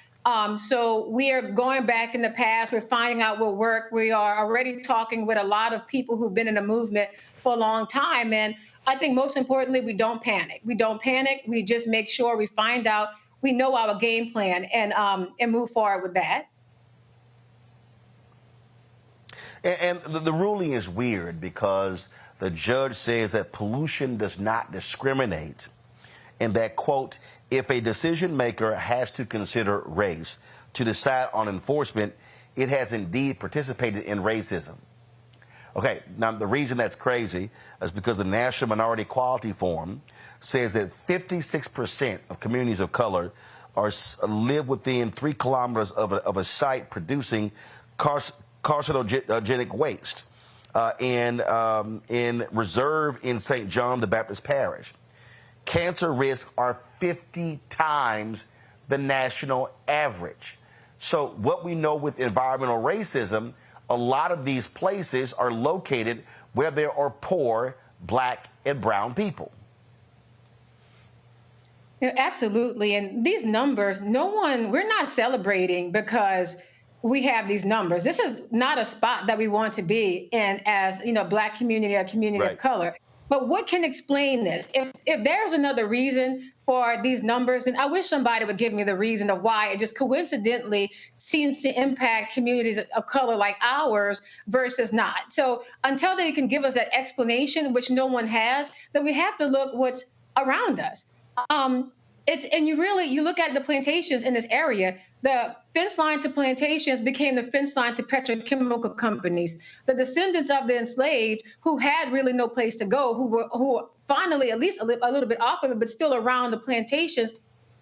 So we are going back in the past. We're finding out what worked. We are already talking with a lot of people who've been in the movement for a long time. And I think most importantly, we don't panic. We don't panic. We just make sure we find out, we know our game plan and move forward with that. And the ruling is weird because the judge says that pollution does not discriminate, and that, quote, if a decision maker has to consider race to decide on enforcement, it has indeed participated in racism. Okay, now the reason that's crazy is because the National Minority Equality Forum says that 56% of communities of color live within 3 kilometers of a site producing carcinogenic waste in reserve in St. John the Baptist Parish. Cancer risks are 50 times the national average. So what we know with environmental racism, a lot of these places are located where there are poor Black and brown people. Yeah, absolutely. And these numbers, we're not celebrating because we have these numbers. This is not a spot that we want to be in as, Black community or community of color. But what can explain this? If there's another reason for these numbers, and I wish somebody would give me the reason of why it just coincidentally seems to impact communities of color like ours versus not. So until they can give us that explanation, which no one has, then we have to look what's around us. You look at the plantations in this area, the fence line to plantations became the fence line to petrochemical companies. The descendants of the enslaved who had really no place to go, who finally at least a little bit off of it, but still around the plantations,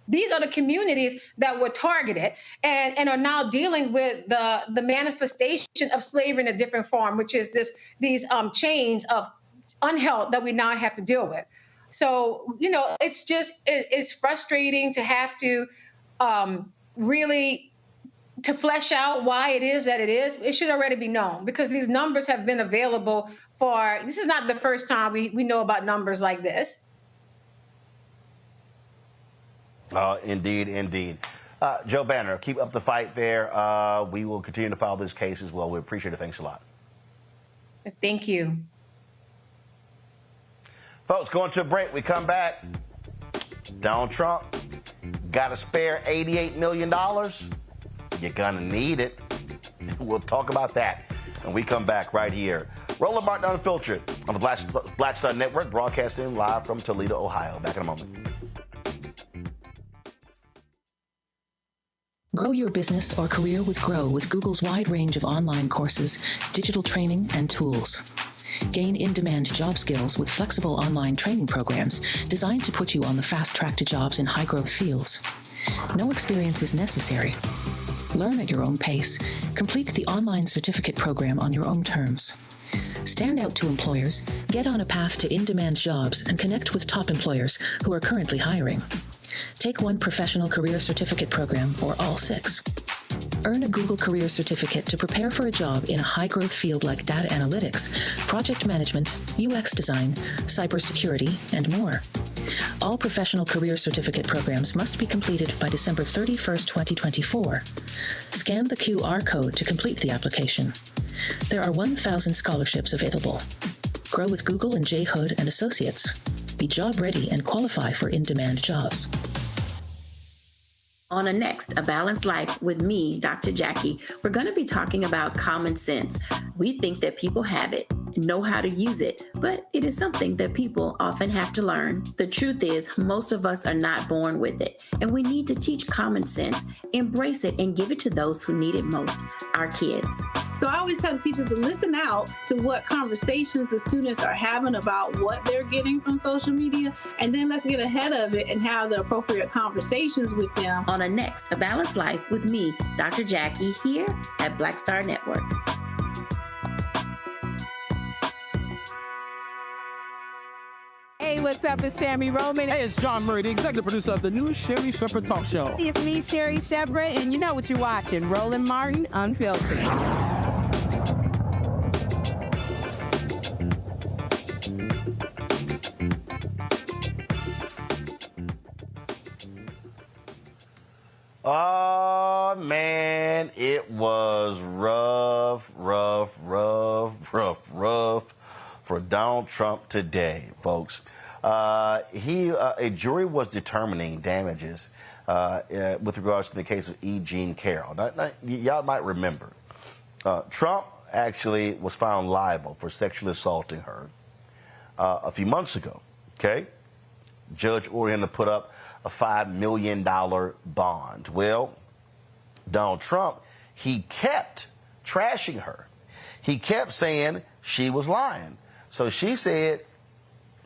these are the communities that were targeted and are now dealing with the manifestation of slavery in a different form, which is these chains of unhealth that we now have to deal with. So, it's frustrating to have to really to flesh out why it is that it is. It should already be known because these numbers have been available this is not the first time we know about numbers like this. Indeed. Joe Banner, keep up the fight there. We will continue to follow this case as well. We appreciate it. Thanks a lot. Thank you. Folks, going to a break. We come back. Donald Trump got to spare $88 million. You're going to need it. We'll talk about that when we come back right here. Roland Martin Unfiltered on the Black Star Network, broadcasting live from Toledo, Ohio. Back in a moment. Grow your business or career with Grow with Google's wide range of online courses, digital training, and tools. Gain in-demand job skills with flexible online training programs designed to put you on the fast track to jobs in high-growth fields. No experience is necessary. Learn at your own pace. Complete the online certificate program on your own terms. Stand out to employers, get on a path to in-demand jobs, and connect with top employers who are currently hiring. Take one professional career certificate program or all 6. Earn a Google Career Certificate to prepare for a job in a high-growth field like data analytics, project management, UX design, cybersecurity, and more. All professional career certificate programs must be completed by December 31st, 2024. Scan the QR code to complete the application. There are 1,000 scholarships available. Grow with Google and J. Hood and Associates. Be job ready and qualify for in-demand jobs. On a next, A Balanced Life with me, Dr. Jackie, we're going to be talking about common sense. We think that people have it, know how to use it, but it is something that people often have to learn. The truth is, most of us are not born with it, and we need to teach common sense, embrace it, and give it to those who need it most, our kids. So I always tell teachers to listen out to what conversations the students are having about what they're getting from social media, and then let's get ahead of it and have the appropriate conversations with them. On a next, A Balanced Life with me, Dr. Jackie, here at Black Star Network. Hey, what's up? It's Sammy Roman. Hey, it's John Murray, the executive producer of the new Sherry Shepherd Talk Show. It's me, Sherry Shepherd, and you know what you're watching, Roland Martin Unfiltered. Oh, man, it was rough for Donald Trump today, folks. A jury was determining damages with regards to the case of E. Jean Carroll. Now, y'all might remember, Trump actually was found liable for sexually assaulting her a few months ago, okay? Judge ordered him to put up a $5 million bond. Well, Donald Trump, he kept trashing her. He kept saying she was lying. So she said,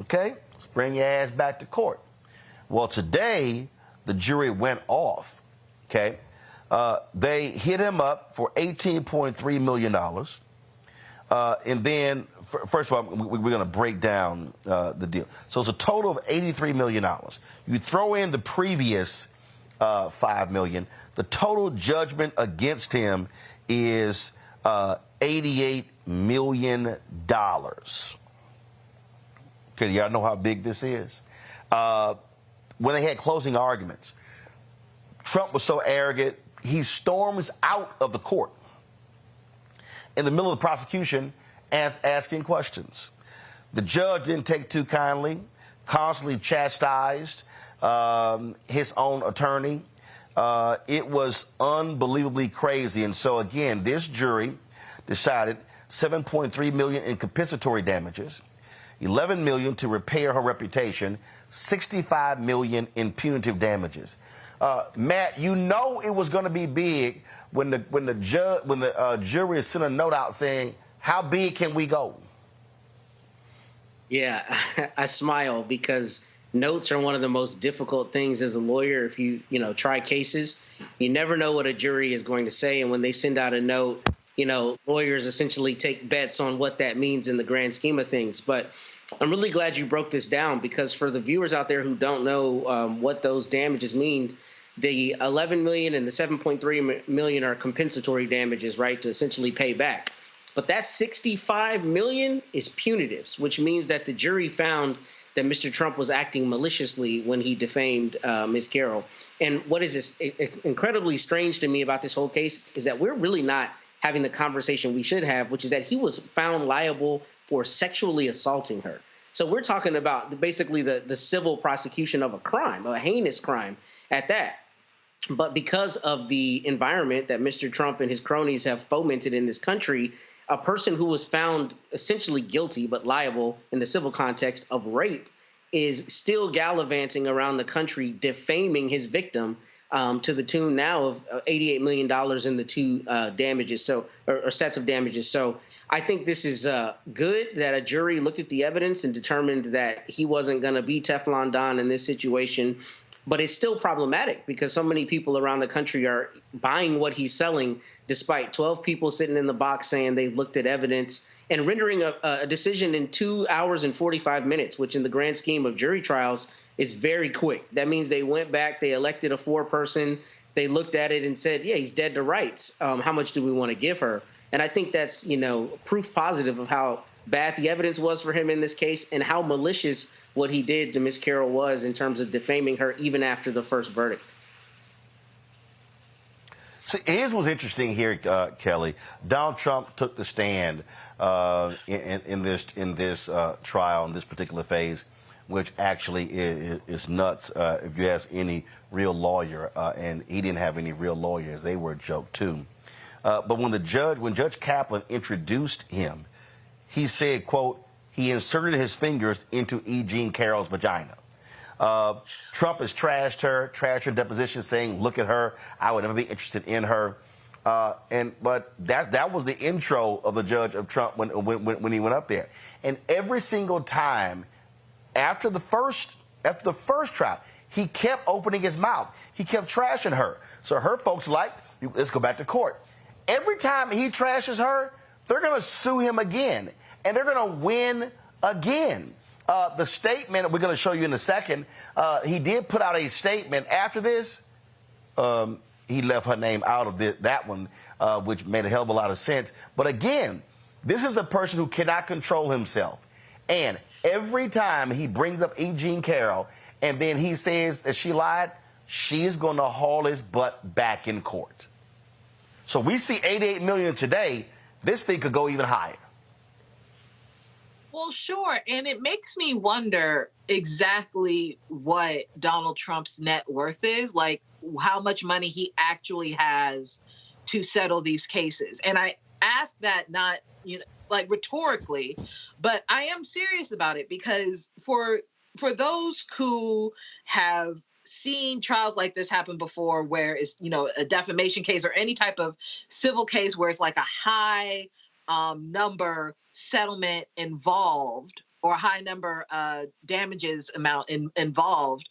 okay, let's bring your ass back to court. Well, today, the jury went off, okay? They hit him up for $18.3 million. And then, first of all, we're going to break down the deal. So it's a total of $83 million. You throw in the previous $5 million, the total judgment against him is $88 million. Okay, y'all know how big this is? When they had closing arguments, Trump was so arrogant, he storms out of the court in the middle of the prosecution asking questions. The judge didn't take too kindly, constantly chastised his own attorney. It was unbelievably crazy. And so, again, this jury decided $7.3 million in compensatory damages, $11 million to repair her reputation, $65 million in punitive damages. Matt, you know it was going to be big when the jury sent a note out saying, "How big can we go?" Yeah, I smile because notes are one of the most difficult things as a lawyer. If you try cases, you never know what a jury is going to say, and when they send out a note, lawyers essentially take bets on what that means in the grand scheme of things. But I'm really glad you broke this down, because for the viewers out there who don't know what those damages mean, the $11 million and the $7.3 million are compensatory damages, right, to essentially pay back. But that $65 million is punitives, which means that the jury found that Mr. Trump was acting maliciously when he defamed Ms. Carroll. And what is incredibly strange to me about this whole case is that we're really not having the conversation we should have, which is that he was found liable for sexually assaulting her. So we're talking about basically the civil prosecution of a crime, a heinous crime at that. But because of the environment that Mr. Trump and his cronies have fomented in this country, a person who was found essentially guilty but liable in the civil context of rape is still gallivanting around the country defaming his victim to the tune now of $88 million in the two damages, or sets of damages. So I think this is good that a jury looked at the evidence and determined that he wasn't going to be Teflon Don in this situation. But it's still problematic because so many people around the country are buying what he's selling, despite 12 people sitting in the box saying they've looked at evidence and rendering a decision in 2 hours and 45 minutes, which in the grand scheme of jury trials is very quick. That means they went back, they elected a 4-person, they looked at it and said, yeah, he's dead to rights. How much do we want to give her? And I think that's, proof positive of how bad the evidence was for him in this case and how malicious what he did to Ms. Carroll was in terms of defaming her even after the first verdict. See, here's what's interesting here, Kelly. Donald Trump took the stand in this trial, in this particular phase, which actually is nuts if you ask any real lawyer, and he didn't have any real lawyers. They were a joke, too. But when Judge Kaplan introduced him, he said, quote, he inserted his fingers into E. Jean Carroll's vagina. Trump has trashed her deposition, saying, look at her, I would never be interested in her. But that was the intro of the judge of Trump when he went up there. And every single time after the first trial, he kept opening his mouth. He kept trashing her. So her folks like, let's go back to court. Every time he trashes her, they're going to sue him again. And they're going to win again. The statement we're going to show you in a second, he did put out a statement after this. He left her name out of that one, which made a hell of a lot of sense. But again, this is a person who cannot control himself. And every time he brings up E. Jean Carroll and then he says that she lied, she is going to haul his butt back in court. So we see $88 million today. This thing could go even higher. Well, sure. And it makes me wonder exactly what Donald Trump's net worth is, like how much money he actually has to settle these cases. And I ask that not, like rhetorically, but I am serious about it because for those who have seen trials like this happen before where it's, a defamation case or any type of civil case where it's like a high number settlement involved or a high number damages amount involved.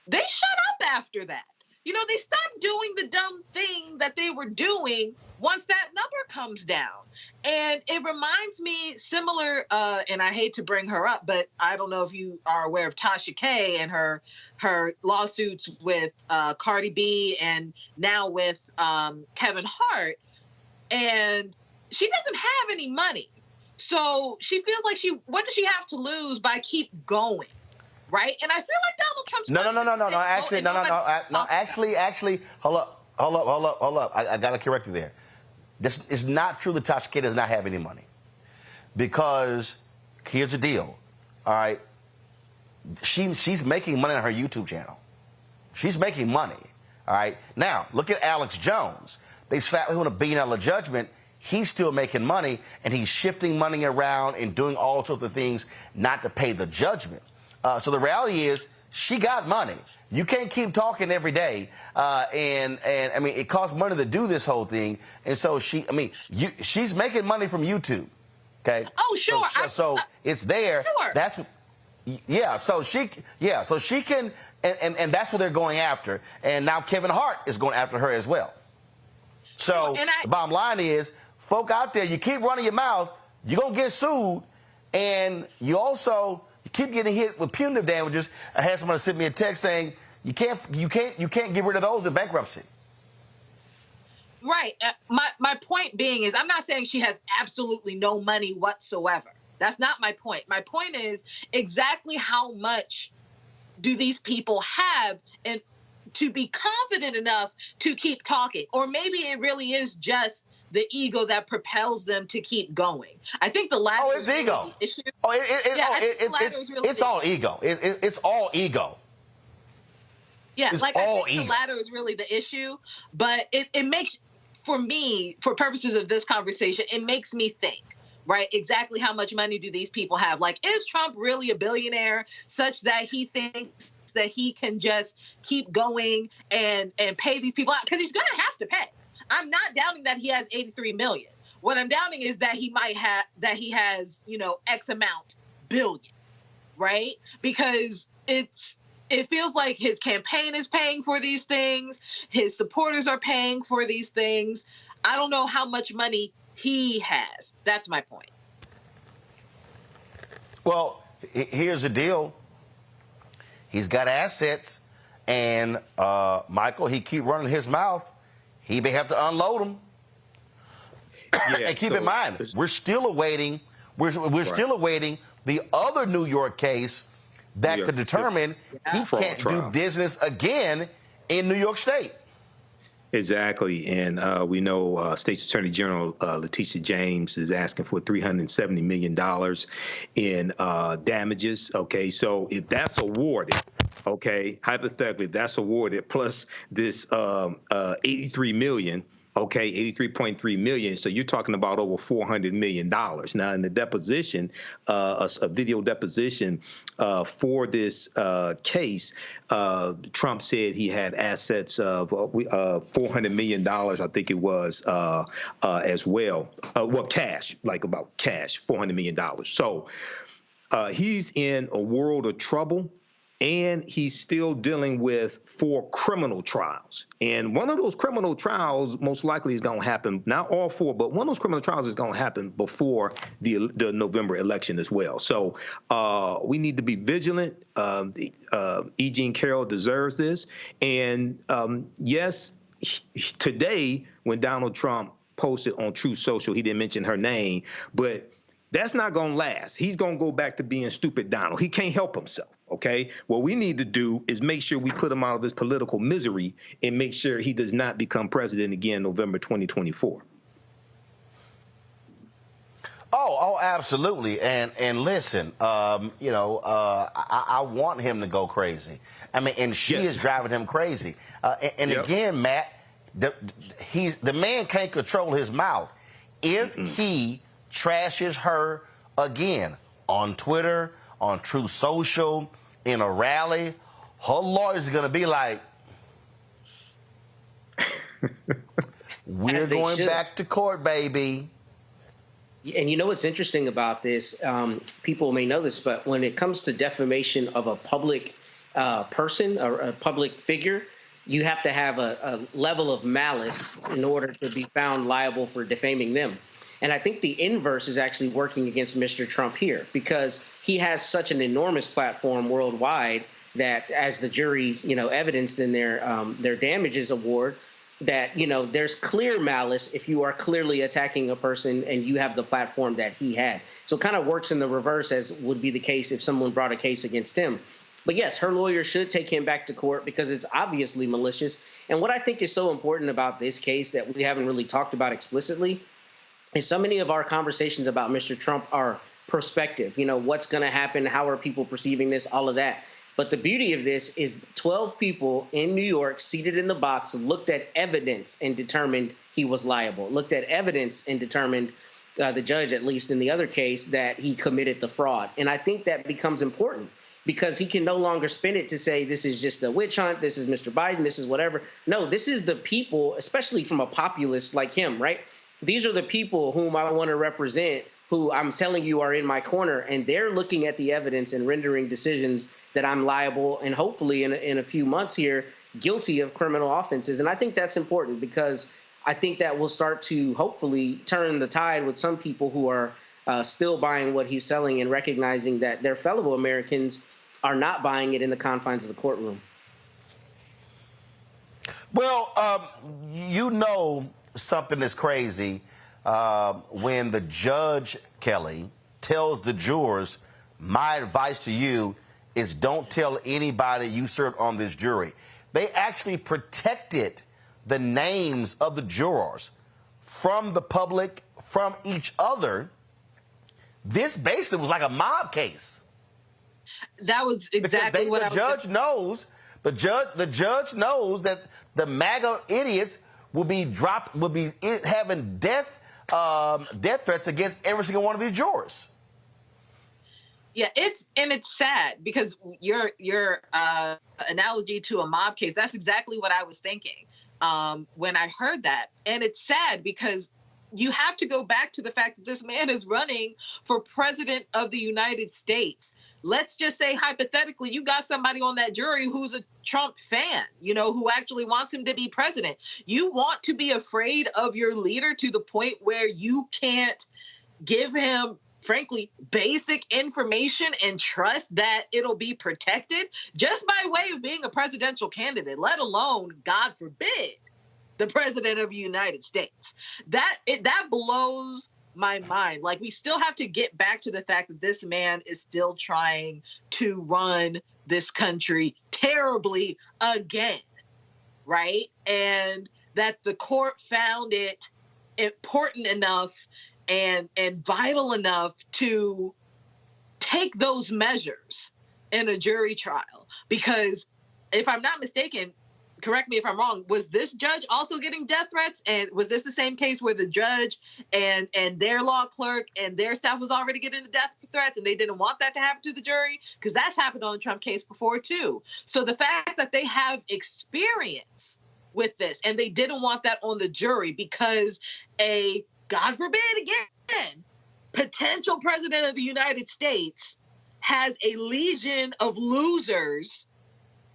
They shut up after that. They stopped doing the dumb thing that they were doing once that number comes down. And it reminds me similar, and I hate to bring her up, but I don't know if you are aware of Tasha K and her lawsuits with Cardi B and now with Kevin Hart. And she doesn't have any money. So she feels like what does she have to lose by keep going? Right? And I feel like Donald Trump's Actually, hold up. I got to correct you there. This is not true that Tasha K does not have any money. Because here's the deal, all right? She's making money on her YouTube channel. She's making money, all right? Now, look at Alex Jones. They slapped him with $1 billion judgment. He's still making money, and he's shifting money around and doing all sorts of things not to pay the judgment. So the reality is, she got money. You can't keep talking every day, and I mean, it costs money to do this whole thing, and so she's making money from YouTube. Okay. Oh, sure. So it's there. Sure. So she can, and that's what they're going after. And now Kevin Hart is going after her as well. So the bottom line is, folk out there, you keep running your mouth, you're gonna get sued, and you keep getting hit with punitive damages. I had somebody send me a text saying you can't get rid of those in bankruptcy. Right. My point being is, I'm not saying she has absolutely no money whatsoever. That's not my point. My point is exactly how much do these people have and to be confident enough to keep talking, or maybe it really is just the ego that propels them to keep going. I think the latter. Oh, it's ego. It's all ego. It's all ego. Yeah, I think the latter is really the issue. But it makes, for me, for purposes of this conversation, it makes me think, right? Exactly how much money do these people have? Like, is Trump really a billionaire such that he thinks that he can just keep going and pay these people out? Because he's going to have to pay. I'm not doubting that he has 83 million. What I'm doubting is that he has, X amount billion, right? Because it feels like his campaign is paying for these things. His supporters are paying for these things. I don't know how much money he has. That's my point. Well, here's the deal. He's got assets, and Michael, he keep running his mouth. He may have to unload them. Yeah, and keep in mind, we're still awaiting. We're still awaiting the other New York case that could determine he can't do business again in New York State. Exactly. And we know State's Attorney General Letitia James is asking for $370 million in damages. OK, so if that's awarded, OK, hypothetically, if that's awarded, plus this 83 million. Okay, 83.3 million. So you're talking about over $400 million. Now, in the deposition, a video deposition for this case, Trump said he had assets of $400 million, I think it was, as well. Cash, about cash, $400 million. So he's in a world of trouble. And he's still dealing with 4 criminal trials. And one of those criminal trials most likely is going to happen, not all 4, but one of those criminal trials is going to happen before the November election as well. So we need to be vigilant. E. Jean Carroll deserves this. And yes, today when Donald Trump posted on Truth Social, he didn't mention her name, but that's not going to last. He's going to go back to being stupid Donald. He can't help himself. OK, what we need to do is make sure we put him out of his political misery and make sure he does not become president again November 2024. Oh, absolutely. And listen, I want him to go crazy. I mean, and she is driving him crazy. Again, Matt, the man can't control his mouth. If he trashes her again on Twitter, on Truth Social, in a rally, her lawyers are going to be like, we're going back to court, baby. And you know what's interesting about this? People may know this, but when it comes to defamation of a public person or a public figure, you have to have a level of malice in order to be found liable for defaming them. And I think the inverse is actually working against Mr. Trump here, because he has such an enormous platform worldwide that, as the jury's, evidenced in their damages award, that, there's clear malice if you are clearly attacking a person and you have the platform that he had. So it kind of works in the reverse, as would be the case if someone brought a case against him. But yes, her lawyer should take him back to court because it's obviously malicious. And what I think is so important about this case that we haven't really talked about explicitly is so many of our conversations about Mr. Trump are prospective. What's going to happen? How are people perceiving this? All of that. But the beauty of this is 12 people in New York seated in the box looked at evidence and determined he was liable, looked at evidence and determined, the judge, at least in the other case, that he committed the fraud. And I think that becomes important because he can no longer spin it to say this is just a witch hunt, this is Mr. Biden, this is whatever. No, this is the people, especially from a populist like him, right? These are the people whom I want to represent, who I'm telling you are in my corner, and they're looking at the evidence and rendering decisions that I'm liable and hopefully in a few months here guilty of criminal offenses. And I think that's important because I think that will start to hopefully turn the tide with some people who are still buying what he's selling and recognizing that their fellow Americans are not buying it in the confines of the courtroom. Well, something is crazy when the judge, Kelly, tells the jurors, my advice to you is don't tell anybody you served on this jury. They actually protected the names of the jurors from the public, from each other. This basically was like a mob case. That was exactly what the judge knows. The judge knows that the MAGA idiots will be having death threats against every single one of these jurors. Yeah, it's sad because your analogy to a mob case, that's exactly what I was thinking when I heard that. And it's sad because you have to go back to the fact that this man is running for president of the United States. Let's just say, hypothetically, you got somebody on that jury who's a Trump fan, who actually wants him to be president. You want to be afraid of your leader to the point where you can't give him, frankly, basic information and trust that it'll be protected just by way of being a presidential candidate, let alone, God forbid, the president of the United States. That blows my mind. Like, we still have to get back to the fact that this man is still trying to run this country terribly again, right? And that the court found it important enough and vital enough to take those measures in a jury trial. Because if I'm not mistaken, correct me if I'm wrong, was this judge also getting death threats? And was this the same case where the judge and their law clerk and their staff was already getting the death threats and they didn't want that to happen to the jury? Because that's happened on the Trump case before too. So the fact that they have experience with this and they didn't want that on the jury because God forbid again, potential president of the United States has a legion of losers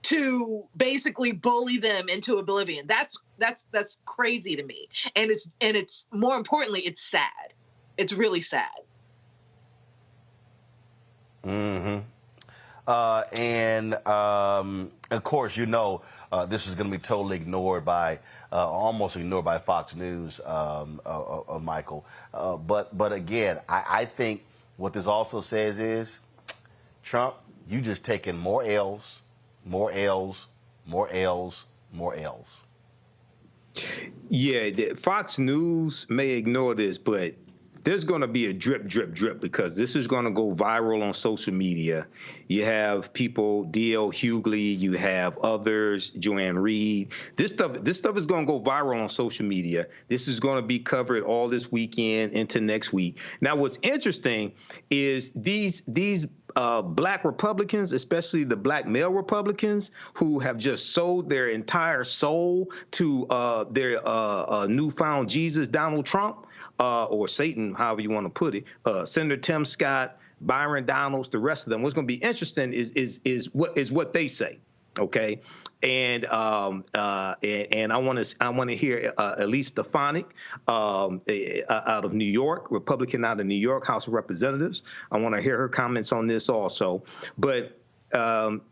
to basically bully them into oblivion. That's crazy to me. And it's more importantly, it's sad. It's really sad. Mm-hmm. And of course, this is going to be totally ignored by, almost ignored by Fox News, Michael. But again, I think what this also says is, Trump, you just taking more L's, more L's, more L's, more L's. Yeah, Fox News may ignore this, but there's going to be a drip, drip, drip because this is going to go viral on social media. You have people, D.L. Hughley, you have others, Joanne Reed. This stuff is going to go viral on social media. This is going to be covered all this weekend into next week. Now, what's interesting is these black Republicans, especially the black male Republicans, who have just sold their entire soul to their newfound Jesus, Donald Trump, or Satan, however you want to put it, Senator Tim Scott, Byron Donalds, the rest of them. What's going to be interesting is what they say. Okay, and I want to hear Elise Stefanik out of New York, Republican out of New York, House of Representatives. I want to hear her comments on this also. But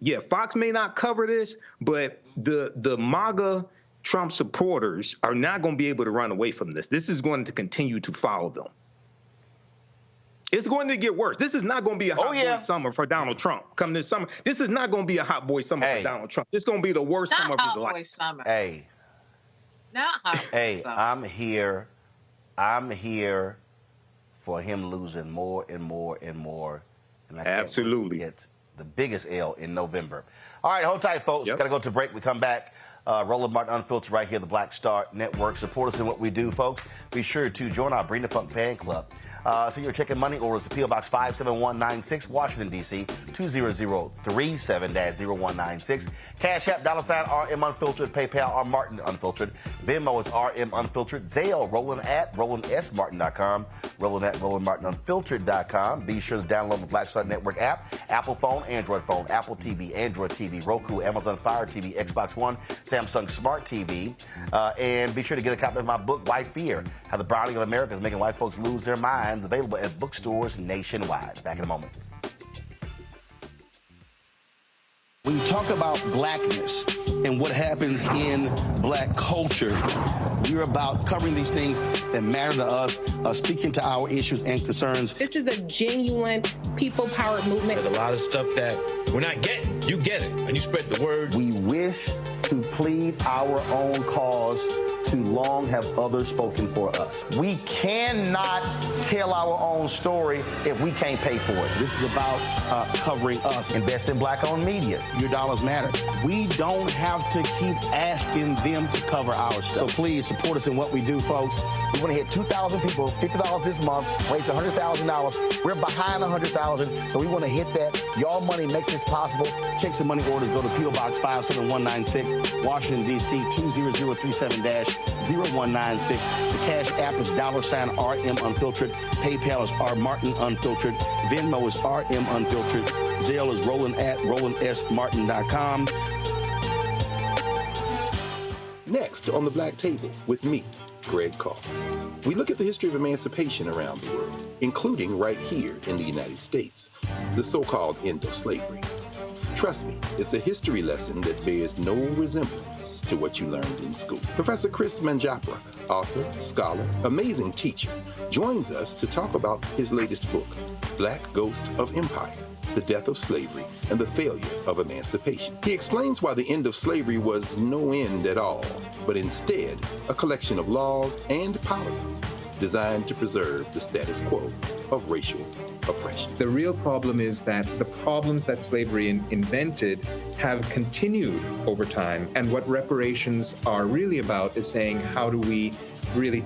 yeah, Fox may not cover this, but the MAGA Trump supporters are not going to be able to run away from this. This is going to continue to follow them. It's going to get worse. This is not going to be a hot boy summer for Donald Trump come this summer. This is not going to be a hot boy summer for Donald Trump. This is going to be the worst summer of his life. Summer. Hey. Not hot boy summer. I'm here for him losing more and more and more. And I Absolutely. It's the biggest L in November. All right, hold tight, folks. Got to go to break. We come back. Roland Martin Unfiltered right here, the Black Star Network. Support us in what we do, folks. Be sure to join our Bring the Funk fan club. Send your check and money orders to P.O. Box 57196, Washington, D.C., 20037-0196. Cash App, $RM Unfiltered. PayPal, R Martin Unfiltered. Venmo is RM Unfiltered. Zelle, Roland at RolandSMartin.com. Roland at RolandMartinUnfiltered.com. Be sure to download the Black Star Network app. Apple phone, Apple TV, Android TV, Roku, Amazon Fire TV, Xbox One, Samsung Smart TV. And be sure to get a copy of my book, White Fear, How the Browning of America is Making White Folks Lose Their Minds. Available at bookstores nationwide. Back in a moment. When you talk about blackness and what happens in black culture, we're about covering these things that matter to us, speaking to our issues and concerns. This is a genuine people-powered movement. There's a lot of stuff that we're not getting. You get it, and you spread the word. We wish to plead our own cause. Too long have others spoken for us. We cannot tell our own story if we can't pay for it. This is about covering us. Invest in black-owned media. Your dollars matter. We don't have to keep asking them to cover our stuff. So please support us in what we do, folks. We want to hit 2,000 people, $50 this month, raise $100,000. We're behind $100,000, so we want to hit that. Y'all money makes this possible. Checks and money orders go to P.O. Box 57196, Washington, D.C., 20037-0196. The Cash App is $RM Unfiltered. PayPal is R Martin Unfiltered. Venmo is RM Unfiltered. Zelle is Roland at RolandSMartin.com. Next on the Black Table with me, Greg Carr. We look at the history of emancipation around the world, including right here in the United States, the so-called end of slavery. Trust me, it's a history lesson that bears no resemblance to what you learned in school. Professor Chris Manjapra, author, scholar, amazing teacher, joins us to talk about his latest book, Black Ghost of Empire, The Death of Slavery and the Failure of Emancipation. He explains why the end of slavery was no end at all, but instead a collection of laws and policies designed to preserve the status quo of racial oppression. The real problem is that the problems that slavery invented have continued over time. And what reparations are really about is saying, how do we really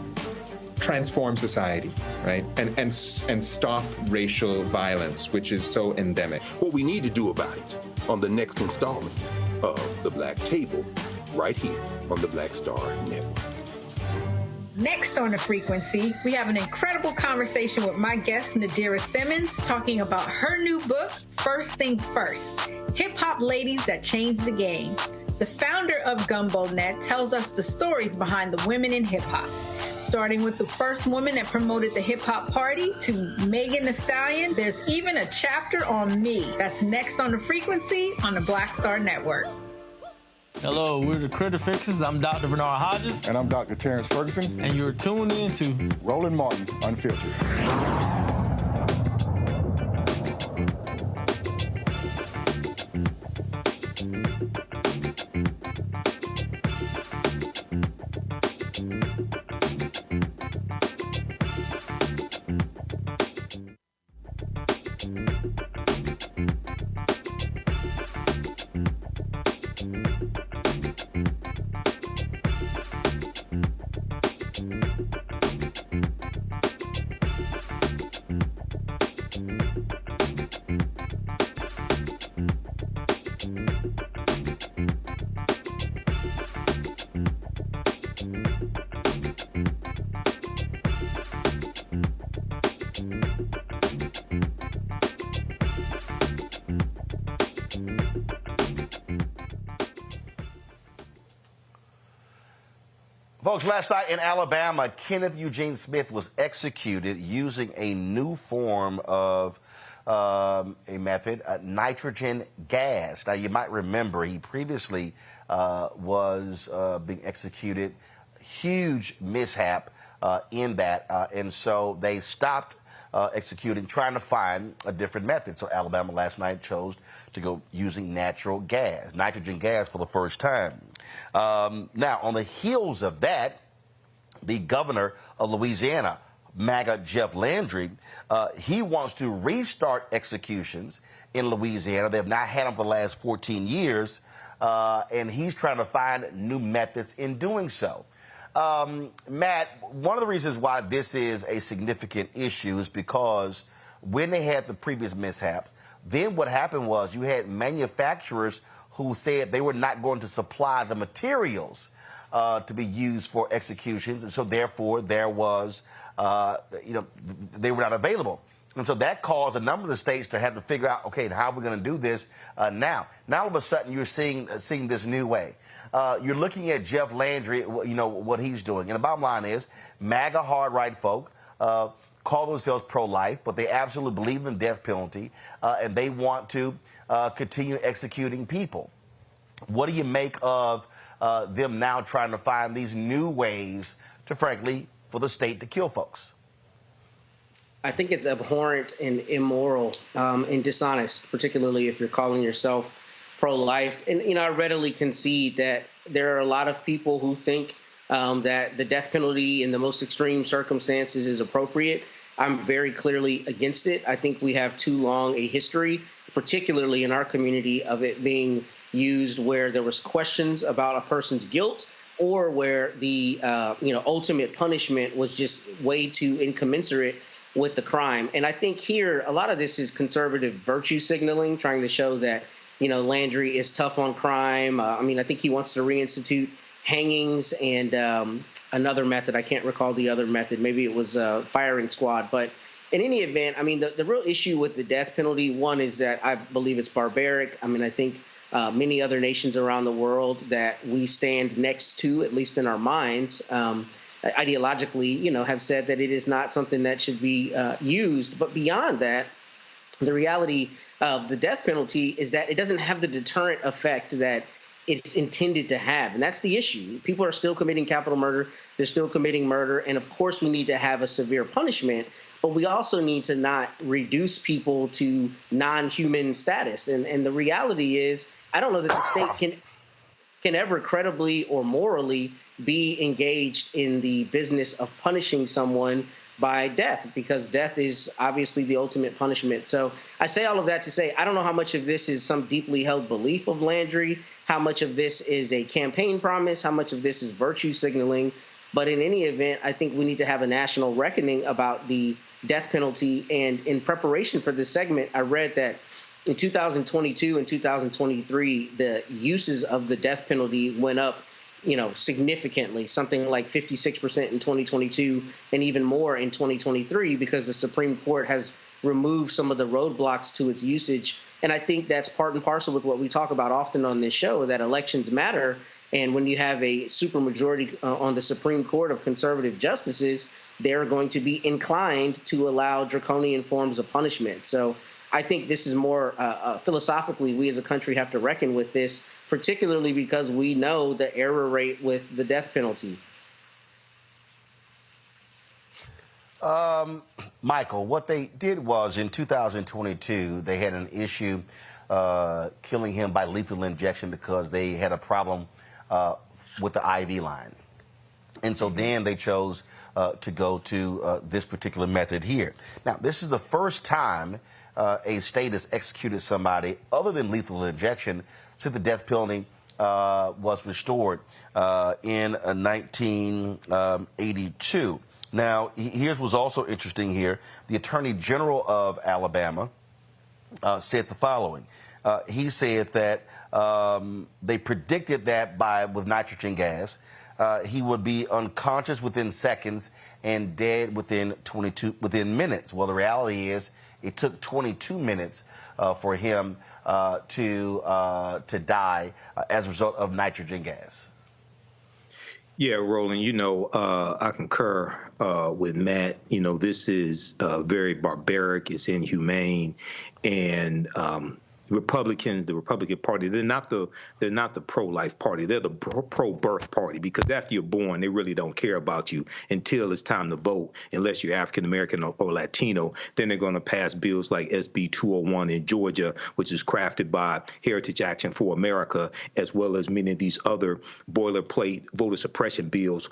transform society, right? And stop racial violence, which is so endemic. What we need to do about it on the next installment of The Black Table, right here on the Black Star Network. Next on The Frequency, we have an incredible conversation with my guest, Nadira Simmons, talking about her new book, First Thing First, Hip-Hop Ladies That Changed the Game. The founder of GumboNet tells us the stories behind the women in hip-hop, starting with the first woman that promoted the hip-hop party to Megan Thee Stallion. There's even a chapter on me. That's next on The Frequency on the Black Star Network. Hello, we're the Critter Fixers. I'm Dr. Bernard Hodges. And I'm Dr. Terrence Ferguson. And you're tuned in to Roland Martin Unfiltered. Folks, last night in Alabama, Kenneth Eugene Smith was executed using a new form of a method, nitrogen gas. Now, you might remember he previously was being executed. Huge mishap in that. And so they stopped executing, trying to find a different method. So Alabama last night chose to go using natural gas, nitrogen gas for the first time. Now, on the heels of that, the governor of Louisiana, MAGA Jeff Landry, he wants to restart executions in Louisiana. They have not had them for the last 14 years, and he's trying to find new methods in doing so. Matt, one of the reasons why this is a significant issue is because when they had the previous mishaps, then what happened was you had manufacturers who said they were not going to supply the materials to be used for executions, and so therefore there was, they were not available. And so that caused a number of the states to have to figure out, okay, how are we going to do this now? Now all of a sudden you're seeing this new way. You're looking at Jeff Landry, what he's doing. And the bottom line is MAGA hard-right folk call themselves pro-life, but they absolutely believe in the death penalty, and they want to continue executing people. What do you make of them now trying to find these new ways to, frankly, for the state to kill folks? I think it's abhorrent and immoral and dishonest, particularly if you're calling yourself pro-life. And, I readily concede that there are a lot of people who think that the death penalty in the most extreme circumstances is appropriate. I'm very clearly against it. I think we have too long a history, particularly in our community, of it being used where there was questions about a person's guilt or where the ultimate punishment was just way too incommensurate with the crime. And I think here a lot of this is conservative virtue signaling, trying to show that Landry is tough on crime. I think he wants to reinstitute hangings and another method. I can't recall the other method. Maybe it was firing squad. But in any event, the real issue with the death penalty, one, is that I believe it's barbaric. I think many other nations around the world that we stand next to, at least in our minds, ideologically, have said that it is not something that should be used. But beyond that, the reality of the death penalty is that it doesn't have the deterrent effect that it's intended to have. And that's the issue. People are still committing capital murder. They're still committing murder. And of course, we need to have a severe punishment, but we also need to not reduce people to non-human status. And the reality is, I don't know that the state can ever credibly or morally be engaged in the business of punishing someone by death, because death is obviously the ultimate punishment. So I say all of that to say, I don't know how much of this is some deeply held belief of Landry, how much of this is a campaign promise, how much of this is virtue signaling. But in any event, I think we need to have a national reckoning about the death penalty. And in preparation for this segment, I read that in 2022 and 2023, the uses of the death penalty went up significantly, something like 56% in 2022 and even more in 2023, because the Supreme Court has removed some of the roadblocks to its usage. And I think that's part and parcel with what we talk about often on this show, that elections matter. And when you have a supermajority on the Supreme Court of conservative justices, they're going to be inclined to allow draconian forms of punishment. So I think this is more philosophically, we as a country have to reckon with this, particularly because we know the error rate with the death penalty. Michael, what they did was in 2022, they had an issue killing him by lethal injection because they had a problem with the IV line. And so then they chose to go to this particular method here. Now, this is the first time a state has executed somebody other than lethal injection since the death penalty was restored in 1982. Now, here's what's also interesting here. The Attorney General of Alabama said the following. He said that they predicted that with nitrogen gas, he would be unconscious within seconds and dead within minutes. Well, the reality is it took 22 minutes for him to die as a result of nitrogen gas. Yeah, Roland, I concur with Matt. This is very barbaric. It's inhumane. And the Republican Party, they're not the pro-life party. They're the pro-birth party, because after you're born, they really don't care about you until it's time to vote, unless you're African American or Latino. Then they're going to pass bills like SB 201 in Georgia, which is crafted by Heritage Action for America, as well as many of these other boilerplate voter suppression bills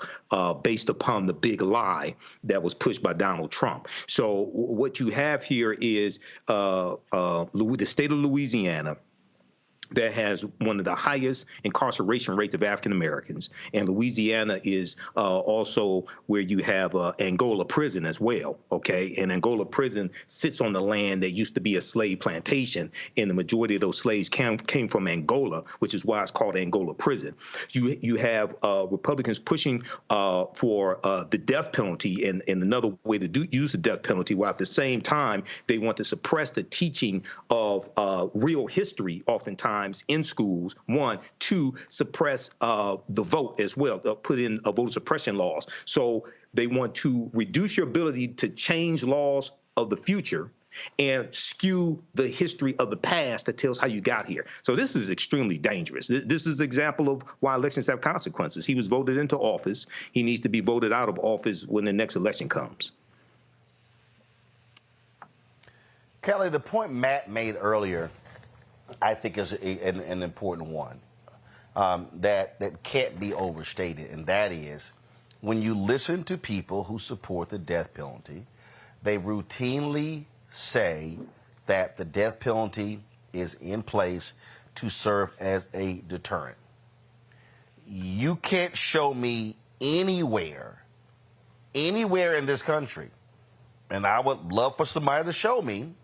based upon the big lie that was pushed by Donald Trump. So what you have here is the state of Louisiana that has one of the highest incarceration rates of African Americans. And Louisiana is also where you have Angola prison as well, okay? And Angola prison sits on the land that used to be a slave plantation, and the majority of those slaves came from Angola, which is why it's called Angola prison. You have Republicans pushing for the death penalty and another way to use the death penalty, while at the same time they want to suppress the teaching of real history oftentimes in schools. 1, 2, suppress the vote as well, put in voter suppression laws. So they want to reduce your ability to change laws of the future and skew the history of the past that tells how you got here. So this is extremely dangerous. This is an example of why elections have consequences. He was voted into office. He needs to be voted out of office when the next election comes. Kelly, the point Matt made earlier, I think, is an important one that can't be overstated, and that is, when you listen to people who support the death penalty, they routinely say that the death penalty is in place to serve as a deterrent. You can't show me anywhere in this country, and I would love for somebody to show me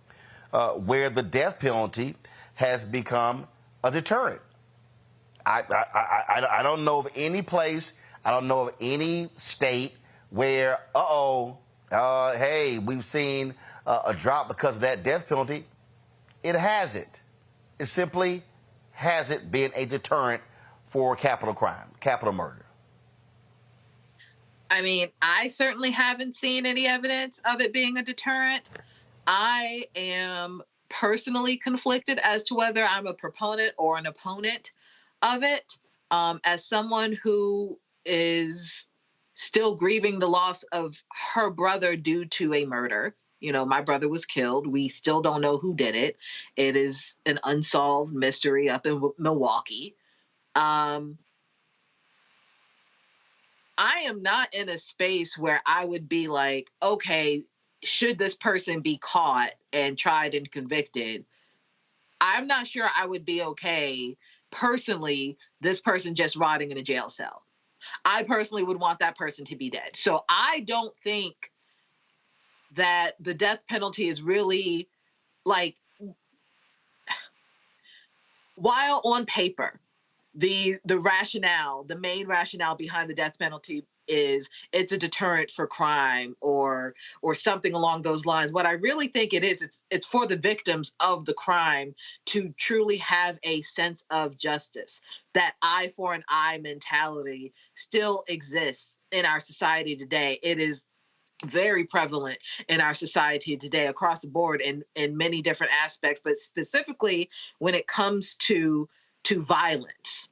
where the death penalty has become a deterrent. I don't know of any place, I don't know of any state where, hey, we've seen a drop because of that death penalty. It hasn't. It simply hasn't been a deterrent for capital crime, capital murder. I mean, I certainly haven't seen any evidence of it being a deterrent. I am personally conflicted as to whether I'm a proponent or an opponent of it. As someone who is still grieving the loss of her brother due to a murder, my brother was killed. We still don't know who did it. It is an unsolved mystery up in Milwaukee. I am not in a space where I would be like, okay, should this person be caught and tried and convicted? I'm not sure I would be okay, personally, this person just rotting in a jail cell. I personally would want that person to be dead. So I don't think that the death penalty is really, like, while on paper, the rationale, the main rationale behind the death penalty is it's a deterrent for crime or something along those lines. What I really think it is, it's for the victims of the crime to truly have a sense of justice. That eye for an eye mentality still exists in our society today. It is very prevalent in our society today across the board in many different aspects, but specifically when it comes to violence.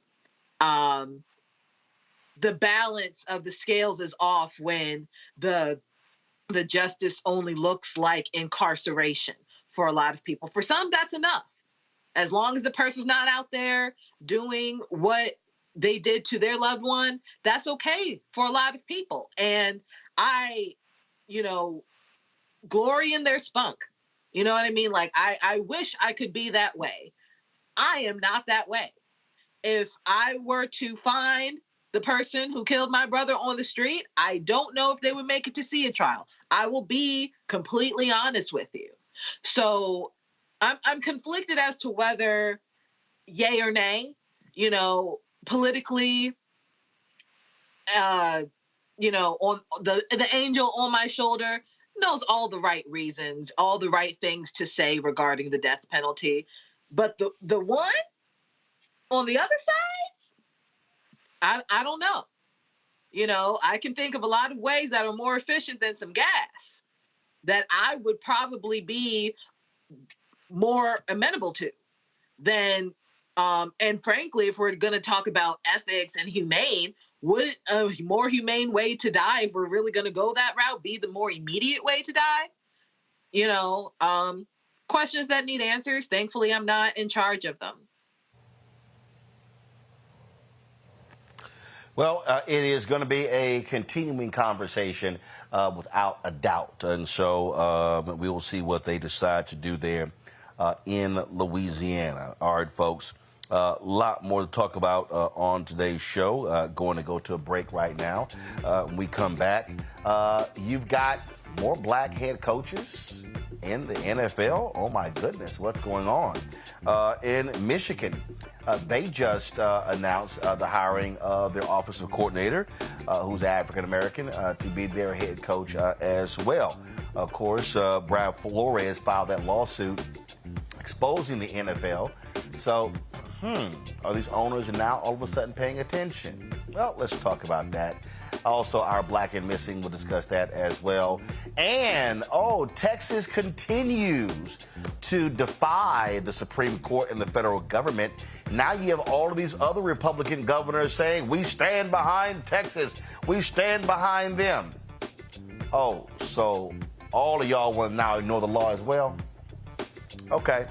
The balance of the scales is off when the justice only looks like incarceration for a lot of people. For some, that's enough. As long as the person's not out there doing what they did to their loved one, that's okay for a lot of people. And I, glory in their spunk. You know what I mean? Like, I wish I could be that way. I am not that way. If I were to find the person who killed my brother on the street, I don't know if they would make it to see a trial. I will be completely honest with you. So I'm conflicted as to whether yay or nay, politically, on the angel on my shoulder knows all the right reasons, all the right things to say regarding the death penalty. But the one on the other side, I don't know. You know, I can think of a lot of ways that are more efficient than some gas that I would probably be more amenable to than, and frankly, if we're going to talk about ethics and humane, wouldn't a more humane way to die, if we're really going to go that route, be the more immediate way to die? You know, questions that need answers. Thankfully, I'm not in charge of them. Well, it is going to be a continuing conversation without a doubt. And so we will see what they decide to do there in Louisiana. All right, folks, a lot more to talk about on today's show. Going to go to a break right now. When we come back, you've got more black head coaches in the NFL. Oh, my goodness, what's going on? In Michigan, they just announced the hiring of their offensive coordinator, who's African-American, to be their head coach as well. Of course, Brian Flores filed that lawsuit exposing the NFL. So, are these owners now all of a sudden paying attention? Well, let's talk about that. Also, our Black and Missing, we'll discuss that as well. And, Texas continues to defy the Supreme Court and the federal government. Now you have all of these other Republican governors saying, we stand behind Texas. We stand behind them. Oh, so all of y'all want to now ignore the law as well? Okay,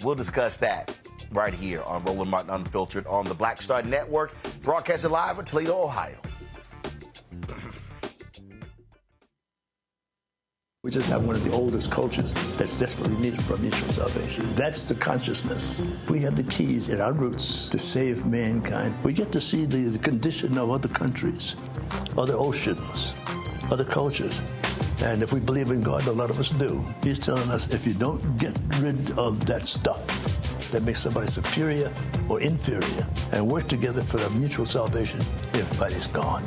we'll discuss that right here on Roland Martin Unfiltered on the Black Star Network, broadcasted live in Toledo, Ohio. We just have one of the oldest cultures that's desperately needed for mutual salvation. That's the consciousness. We have the keys in our roots to save mankind. We get to see the condition of other countries, other oceans, other cultures. And if we believe in God, a lot of us do, he's telling us if you don't get rid of that stuff that makes somebody superior or inferior and work together for the mutual salvation, everybody's gone.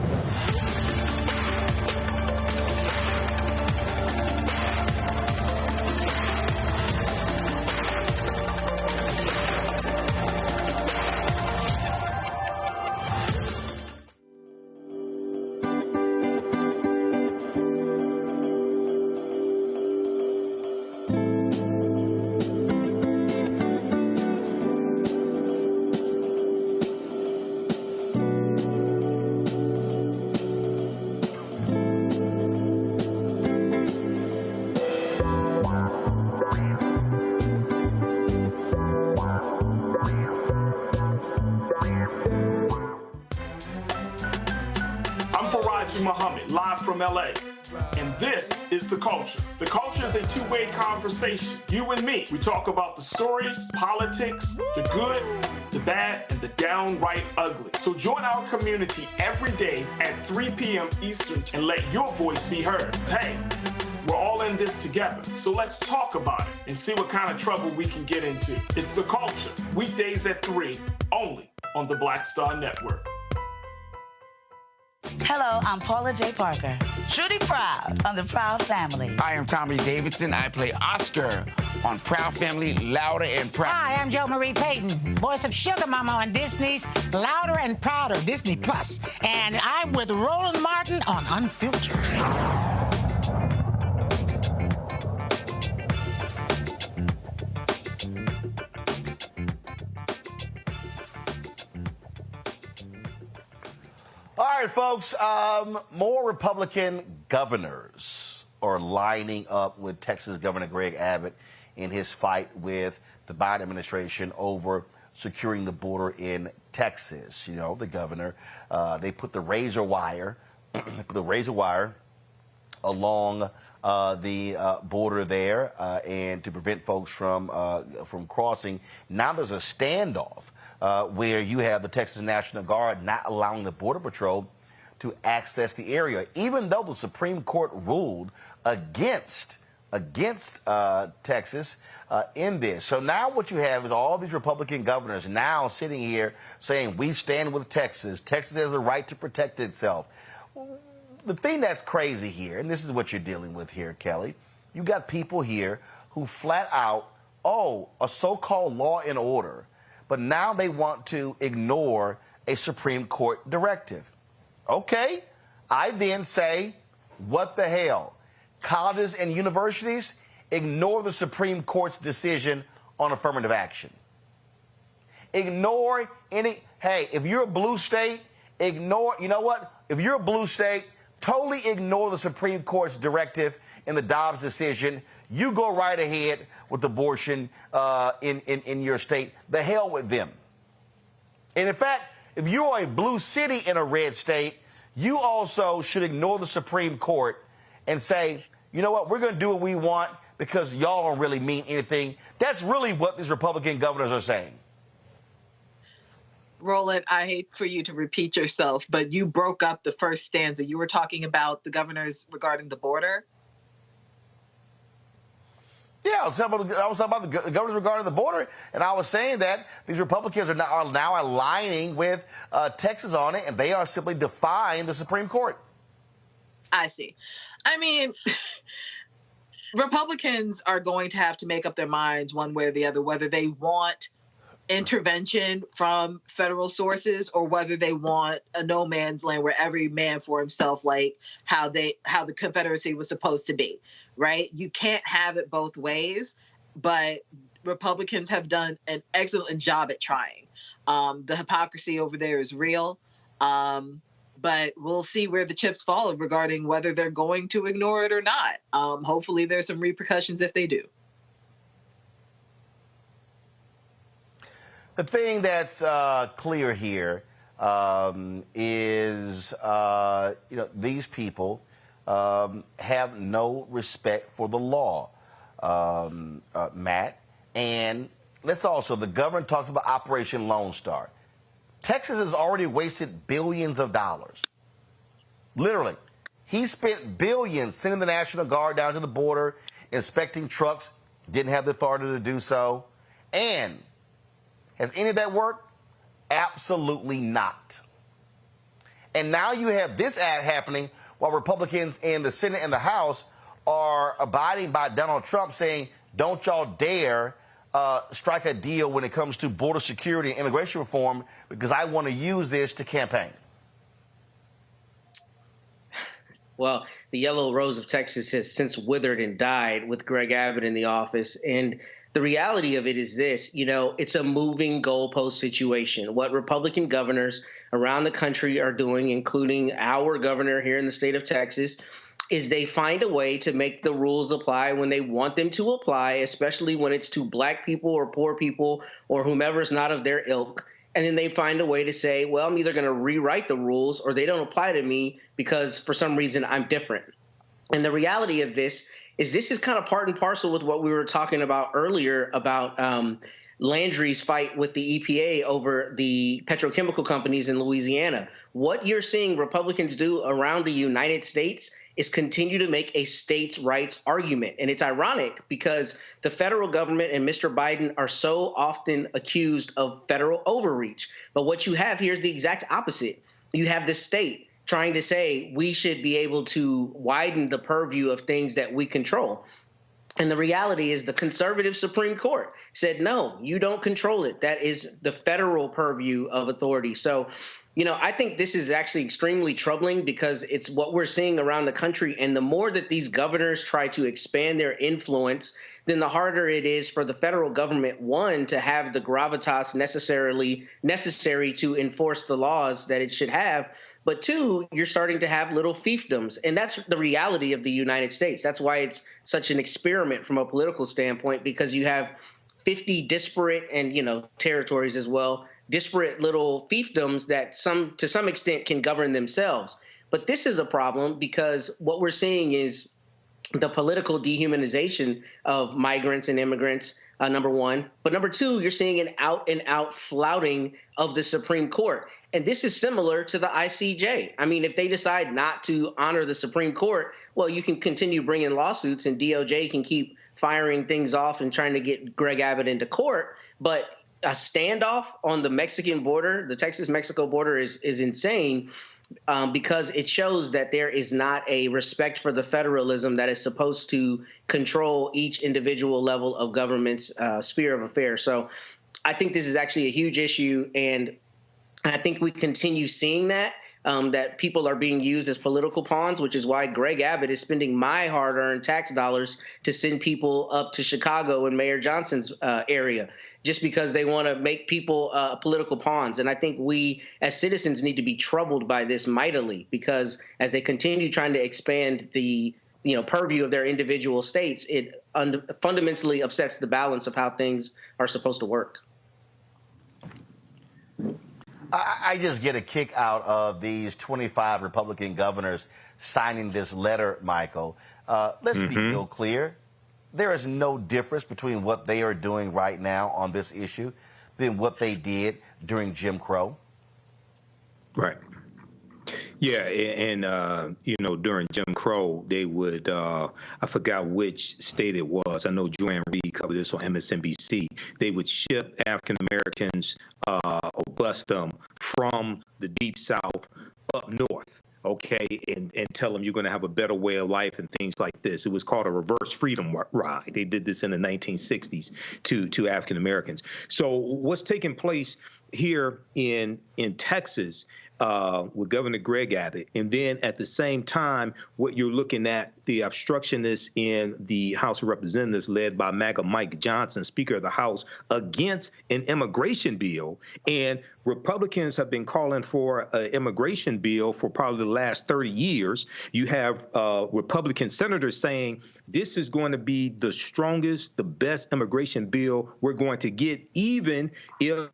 Live from LA. And this is The Culture. The Culture is a two-way conversation. You and me. We talk about the stories, politics, the good, the bad, and the downright ugly. So join our community every day at 3 p.m. Eastern and let your voice be heard. Hey, we're all in this together. So let's talk about it and see what kind of trouble we can get into. It's The Culture. Weekdays at 3, only on the Black Star Network. Hello, I'm Paula J. Parker. Truly proud on the Proud Family. I am Tommy Davidson. I play Oscar on Proud Family, Louder and Proud. Hi, I'm Jo Marie Payton, voice of Sugar Mama on Disney's Louder and Prouder, Disney Plus. And I'm with Roland Martin on Unfiltered. All right, folks, more Republican governors are lining up with Texas Governor Greg Abbott in his fight with the Biden administration over securing the border in Texas. You know, the governor, they put the razor wire, along the border there, and to prevent folks from crossing. Now there's a standoff where you have the Texas National Guard not allowing the Border Patrol to access the area, even though the Supreme Court ruled against Texas in this. So now what you have is all these Republican governors now sitting here saying, we stand with Texas. Texas has the right to protect itself. The thing that's crazy here, and this is what you're dealing with here, Kelly, you got people here who flat out, a so-called law and order, but now they want to ignore a Supreme Court directive. Okay, I then say, what the hell? Colleges and universities, ignore the Supreme Court's decision on affirmative action. Ignore any, hey, if you're a blue state, ignore, you know what? If you're a blue state, totally ignore the Supreme Court's directive in the Dobbs decision. You go right ahead with abortion in your state. The hell with them. And in fact, if you are a blue city in a red state, you also should ignore the Supreme Court and say, you know what, we're going to do what we want because y'all don't really mean anything. That's really what these Republican governors are saying. Roland, I hate for you to repeat yourself, but you broke up the first stanza. You were talking about the governors regarding the border. Yeah, I was talking about the governors regarding the border, and I was saying that these Republicans are now aligning with Texas on it, and they are simply defying the Supreme Court. I see. I mean, Republicans are going to have to make up their minds one way or the other, whether they want intervention from federal sources or whether they want a no man's land where every man for himself, like how the Confederacy was supposed to be, right? You can't have it both ways, but Republicans have done an excellent job at trying. The hypocrisy over there is real, but we'll see where the chips fall regarding whether they're going to ignore it or not. Hopefully there's some repercussions if they do. The thing that's clear here is, these people have no respect for the law, Matt. And let's also, the governor talks about Operation Lone Star. Texas has already wasted billions of dollars. Literally. He spent billions sending the National Guard down to the border, inspecting trucks, didn't have the authority to do so. And has any of that worked? Absolutely not. And now you have this ad happening while Republicans in the Senate and the House are abiding by Donald Trump saying, don't y'all dare strike a deal when it comes to border security and immigration reform because I want to use this to campaign. Well, the yellow rose of Texas has since withered and died with Greg Abbott in the office. And the reality of it is this, it's a moving goalpost situation. What Republican governors around the country are doing, including our governor here in the state of Texas, is they find a way to make the rules apply when they want them to apply, especially when it's to black people or poor people or whomever's not of their ilk. And then they find a way to say, well, I'm either going to rewrite the rules or they don't apply to me because for some reason I'm different. And the reality of this is kind of part and parcel with what we were talking about earlier about Landry's fight with the EPA over the petrochemical companies in Louisiana. What you're seeing Republicans do around the United States is continue to make a states' rights argument. And it's ironic because the federal government and Mr. Biden are so often accused of federal overreach. But what you have here is the exact opposite. You have the state trying to say we should be able to widen the purview of things that we control. And the reality is the conservative Supreme Court said, no, you don't control it. That is the federal purview of authority. So, I think this is actually extremely troubling because it's what we're seeing around the country. And the more that these governors try to expand their influence, then the harder it is for the federal government, one, to have the gravitas necessary to enforce the laws that it should have. But two, you're starting to have little fiefdoms. And that's the reality of the United States. That's why it's such an experiment from a political standpoint, because you have 50 disparate and, territories as well, disparate little fiefdoms that to some extent can govern themselves. But this is a problem because what we're seeing is the political dehumanization of migrants and immigrants, number one. But number two, you're seeing an out-and-out flouting of the Supreme Court. And this is similar to the ICJ. I mean, if they decide not to honor the Supreme Court, well, you can continue bringing lawsuits and DOJ can keep firing things off and trying to get Greg Abbott into court. But a standoff on the Mexican border, the Texas-Mexico border is insane because it shows that there is not a respect for the federalism that is supposed to control each individual level of government's sphere of affairs. So I think this is actually a huge issue. And I think we continue seeing that people are being used as political pawns, which is why Greg Abbott is spending my hard-earned tax dollars to send people up to Chicago and Mayor Johnson's area, just because they want to make people political pawns. And I think we as citizens need to be troubled by this mightily, because as they continue trying to expand the purview of their individual states, it fundamentally upsets the balance of how things are supposed to work. I just get a kick out of these 25 Republican governors signing this letter, Michael. Let's be real clear. There is no difference between what they are doing right now on this issue than what they did during Jim Crow. Right. Yeah, and during Jim Crow, they would, I forgot which state it was. I know Joanne Reed covered this on MSNBC. They would ship African Americans or bus them from the Deep South up north, okay, and tell them you're going to have a better way of life and things like this. It was called a reverse freedom ride. They did this in the 1960s to African Americans. So what's taking place here in Texas with Governor Greg Abbott, and then at the same time, what you're looking at, the obstructionists in the House of Representatives led by MAGA Mike Johnson, Speaker of the House, against an immigration bill. And Republicans have been calling for an immigration bill for probably the last 30 years. You have Republican senators saying this is going to be the strongest, the best immigration bill we're going to get, even if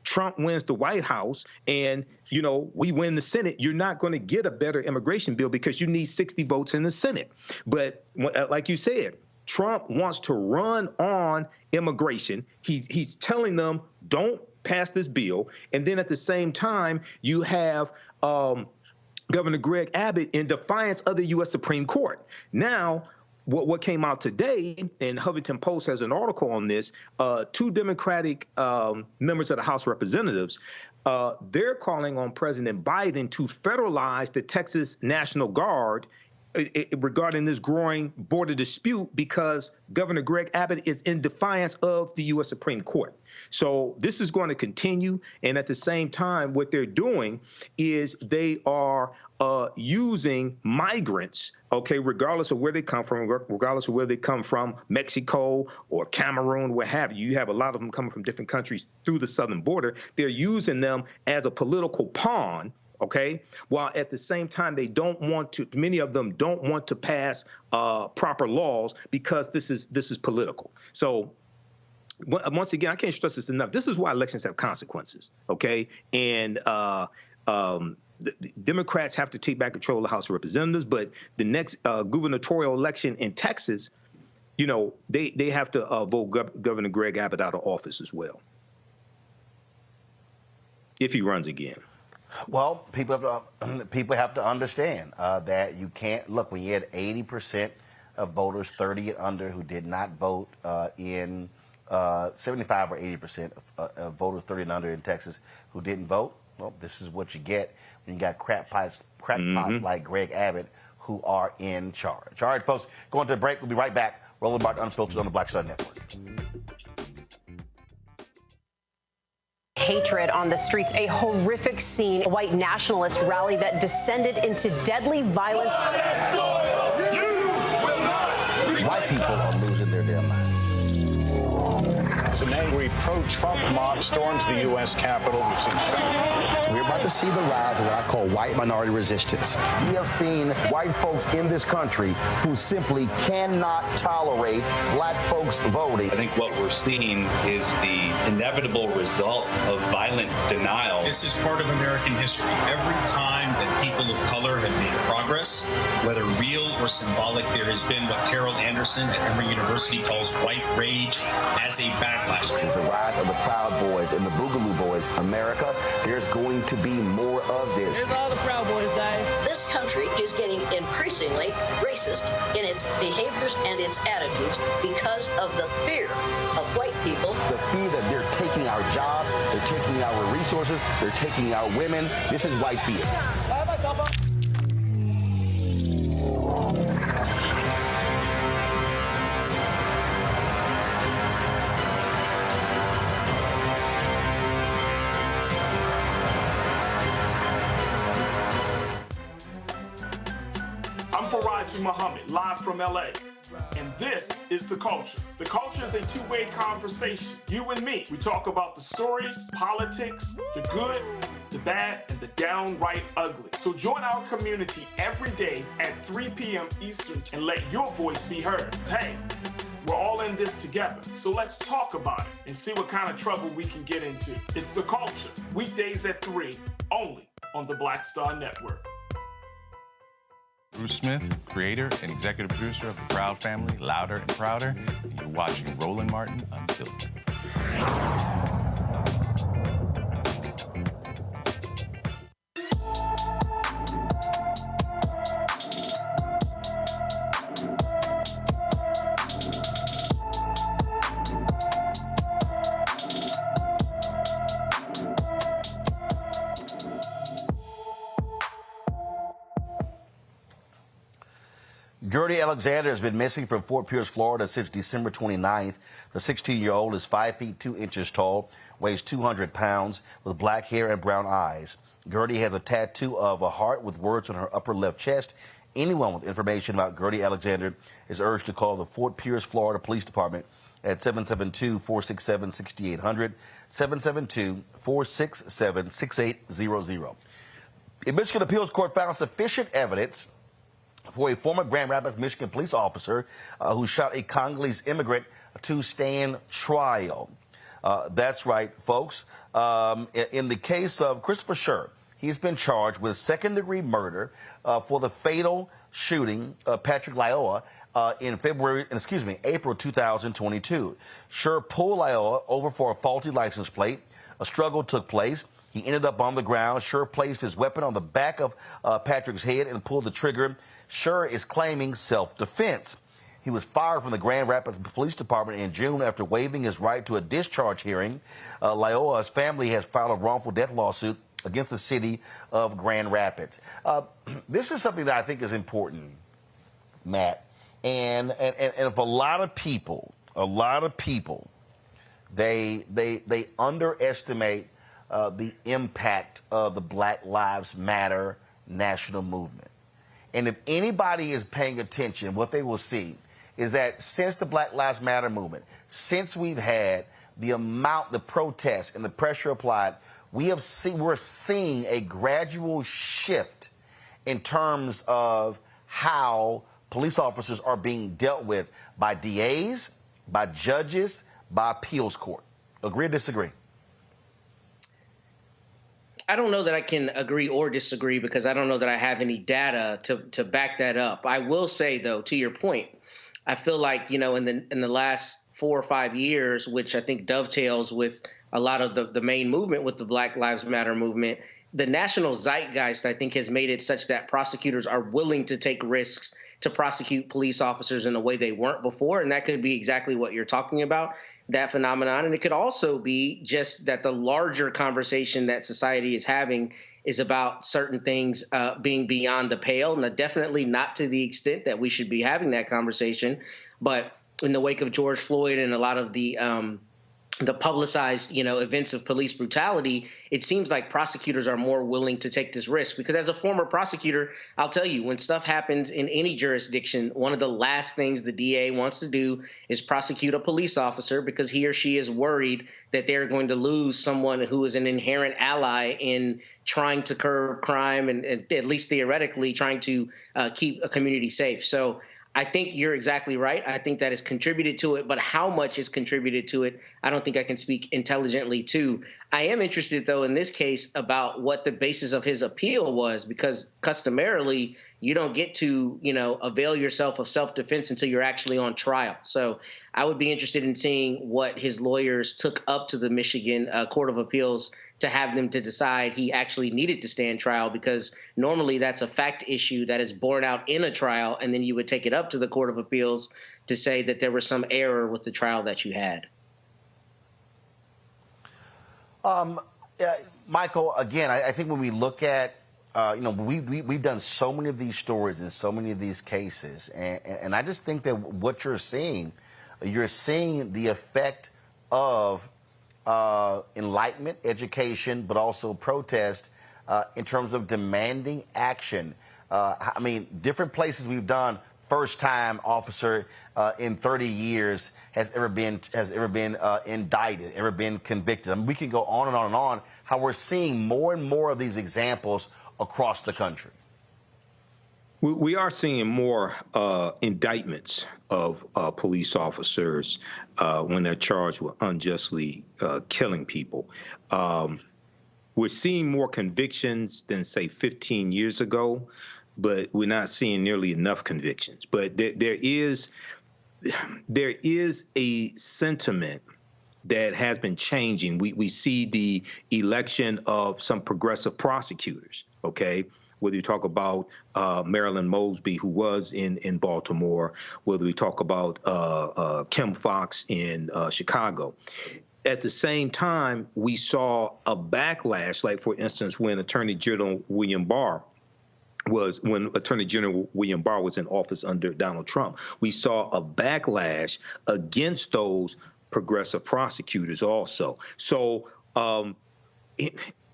Trump wins the White House and, we win the Senate. You're not going to get a better immigration bill because you need 60 votes in the Senate. But like you said, Trump wants to run on immigration. He's telling them, don't pass this bill. And then at the same time, you have Governor Greg Abbott in defiance of the U.S. Supreme Court. Now, what came out today, and Huffington Post has an article on this, two Democratic members of the House of Representatives, they're calling on President Biden to federalize the Texas National Guard regarding this growing border dispute because Governor Greg Abbott is in defiance of the U.S. Supreme Court. So this is going to continue. And at the same time, what they're doing is they are using migrants, okay, regardless of where they come from, regardless of where they come from, Mexico or Cameroon, what have you. You have a lot of them coming from different countries through the southern border. They're using them as a political pawn, okay, while at the same time they don't want to, many of them don't want to pass proper laws because this is political. So once again, I can't stress this enough. This is why elections have consequences, okay? And the Democrats have to take back control of the House of Representatives, but the next gubernatorial election in Texas, they have to vote Governor Greg Abbott out of office as well, if he runs again. Well, people have to understand that you can't look when you had 80% of voters 30 and under who did not vote in 75 or 80% of voters 30 and under in Texas who didn't vote. Well, this is what you get when you got crackpots like Greg Abbott who are in charge. All right, folks, going to the break. We'll be right back. Roland Martin Unfiltered on the Black Star Network. Hatred on the streets, a horrific scene, a white nationalist rally that descended into deadly violence. White people are losing their damn minds. As an angry pro-Trump mob storms the U.S. Capitol, we're about to see the rise of what I call white minority resistance. We have seen white folks in this country who simply cannot tolerate black folks voting. I think what we're seeing is the inevitable result of violent denial. This is part of American history. Every time that people of color have made progress, whether real or symbolic, there has been what Carol Anderson at Emory University calls white rage as a backlash. This is the rise of the Proud Boys and the Boogaloo Boys. America, there's going to be more of this. Here's all the Proud Boys, guys. This country is getting increasingly racist in its behaviors and its attitudes because of the fear of white people. The fear that they're taking our jobs, they're taking our resources, they're taking our women. This is white fear. I'm Faraji Muhammad, live from LA. And this is The Culture. The Culture is a two-way conversation. You and me. We talk about the stories, politics, the good, the bad, and the downright ugly. So join our community every day at 3 p.m. Eastern and let your voice be heard. Hey, we're all in this together. So let's talk about it and see what kind of trouble we can get into. It's The Culture, weekdays at 3, only on the Black Star Network. Bruce Smith, creator and executive producer of The Proud Family, Louder and Prouder, and you're watching Roland Martin Unfiltered. Gertie Alexander has been missing from Fort Pierce, Florida since December 29th. The 16-year-old is 5 feet 2 inches tall, weighs 200 pounds, with black hair and brown eyes. Gertie has a tattoo of a heart with words on her upper left chest. Anyone with information about Gertie Alexander is urged to call the Fort Pierce, Florida Police Department at 772-467-6800, 772-467-6800. A Michigan Appeals Court found sufficient evidence for a former Grand Rapids, Michigan police officer who shot a Congolese immigrant to stand trial. That's right, folks. In the case of Christopher Scher, he's been charged with second-degree murder for the fatal shooting of Patrick Lyoa in April 2022. Scher pulled Lyoa over for a faulty license plate. A struggle took place. He ended up on the ground. Scher placed his weapon on the back of Patrick's head and pulled the trigger. Scher is claiming self-defense. He was fired from the Grand Rapids Police Department in June after waiving his right to a discharge hearing. Lyoa's family has filed a wrongful death lawsuit against the city of Grand Rapids. This is something that I think is important, Matt. And if a lot of people, they underestimate the impact of the Black Lives Matter national movement. And if anybody is paying attention, what they will see is that since the Black Lives Matter movement, since we've had the protests and the pressure applied, we're seeing a gradual shift in terms of how police officers are being dealt with by DAs, by judges, by appeals court. Agree or disagree? I don't know that I can agree or disagree because I don't know that I have any data to back that up. I will say, though, to your point, I feel like, in the last 4 or 5 years, which I think dovetails with a lot of the main movement with the Black Lives Matter movement, the national zeitgeist, I think, has made it such that prosecutors are willing to take risks to prosecute police officers in a way they weren't before. And that could be exactly what you're talking about, that phenomenon. And it could also be just that the larger conversation that society is having is about certain things being beyond the pale. And definitely not to the extent that we should be having that conversation. But in the wake of George Floyd and a lot of the publicized, events of police brutality, it seems like prosecutors are more willing to take this risk. Because as a former prosecutor, I'll tell you, when stuff happens in any jurisdiction, one of the last things the DA wants to do is prosecute a police officer because he or she is worried that they're going to lose someone who is an inherent ally in trying to curb crime and at least theoretically trying to keep a community safe. So I think you're exactly right. I think that has contributed to it, but how much is contributed to it, I don't think I can speak intelligently to. I am interested, though, in this case about what the basis of his appeal was, because customarily you don't get to, avail yourself of self-defense until you're actually on trial. So I would be interested in seeing what his lawyers took up to the Michigan Court of Appeals to have them to decide he actually needed to stand trial, because normally that's a fact issue that is borne out in a trial, and then you would take it up to the Court of Appeals to say that there was some error with the trial that you had. Michael, again, I think when we look at, we've done so many of these stories and so many of these cases, and I just think that what you're seeing the effect of enlightenment, education, but also protest in terms of demanding action. I mean, different places we've done first-time officer in 30 years has ever been indicted, ever been convicted. I mean, we can go on and on and on. How we're seeing more and more of these examples across the country. We are seeing more indictments of police officers when they're charged with unjustly killing people. We're seeing more convictions than, say, 15 years ago, but we're not seeing nearly enough convictions. But there is a sentiment that has been changing. We see the election of some progressive prosecutors, okay? Whether you talk about Marilyn Mosby, who was in Baltimore, whether we talk about Kim Foxx in Chicago. At the same time, we saw a backlash, like, for instance, when Attorney General William Barr was in office under Donald Trump. We saw a backlash against those progressive prosecutors also. So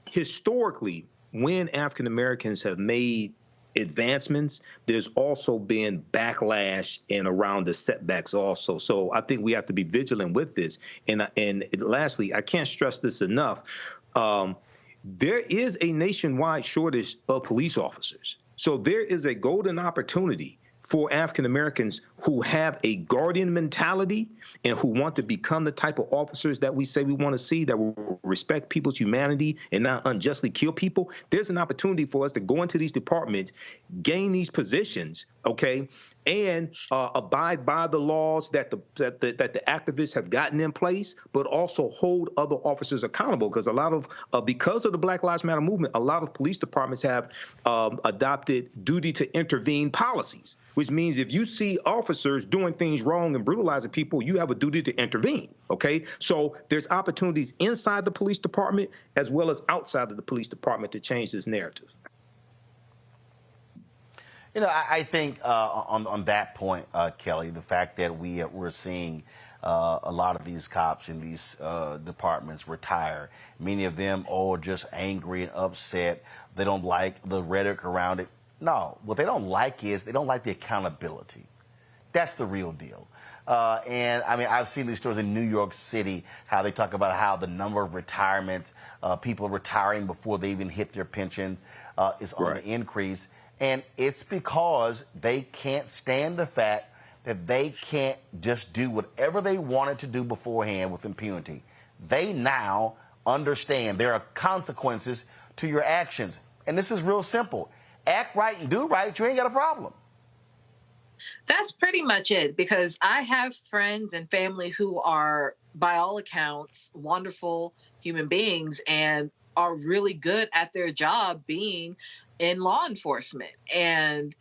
historically, when African Americans have made advancements, there's also been backlash and around the setbacks also. So I think we have to be vigilant with this. And lastly, I can't stress this enough. There is a nationwide shortage of police officers. So there is a golden opportunity for African Americans who have a guardian mentality and who want to become the type of officers that we say we want to see, that will respect people's humanity and not unjustly kill people. There's an opportunity for us to go into these departments, gain these positions, okay, and abide by the laws that the activists have gotten in place, but also hold other officers accountable. Because because of the Black Lives Matter movement, a lot of police departments have adopted duty to intervene policies, which means if you see officers doing things wrong and brutalizing people, you have a duty to intervene, okay? So there's opportunities inside the police department as well as outside of the police department to change this narrative. You know, I think on that point, Kelly, the fact that we're seeing a lot of these cops in these departments retire, many of them are just angry and upset. They don't like the rhetoric around it. No, what they don't like is they don't like the accountability. That's the real deal. And, I mean, I've seen these stories in New York City, how they talk about how the number of retirements, people retiring before they even hit their pensions, is on the increase. And it's because they can't stand the fact that they can't just do whatever they wanted to do beforehand with impunity. They now understand there are consequences to your actions. And this is real simple. Act right and do right, you ain't got a problem. That's pretty much it, because I have friends and family who are, by all accounts, wonderful human beings and are really good at their job being in law enforcement. And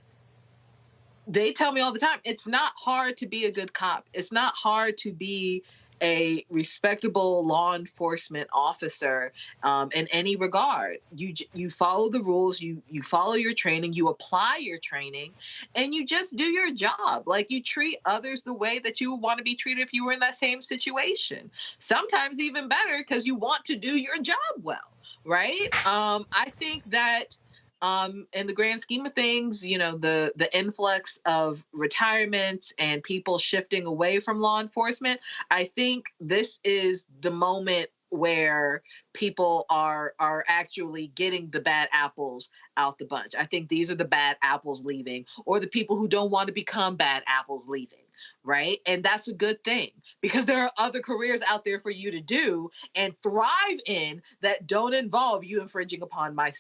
they tell me all the time, it's not hard to be a good cop. It's not hard to be a respectable law enforcement officer in any regard. You follow the rules, you follow your training, you apply your training, and you just do your job. Like, you treat others the way that you would want to be treated if you were in that same situation. Sometimes even better, because you want to do your job well, right? I think that in the grand scheme of things, you know, the influx of retirements and people shifting away from law enforcement, I think this is the moment where people are actually getting the bad apples out the bunch. I think these are the bad apples leaving, or the people who don't want to become bad apples leaving. Right. And that's a good thing, because there are other careers out there for you to do and thrive in that don't involve you infringing upon my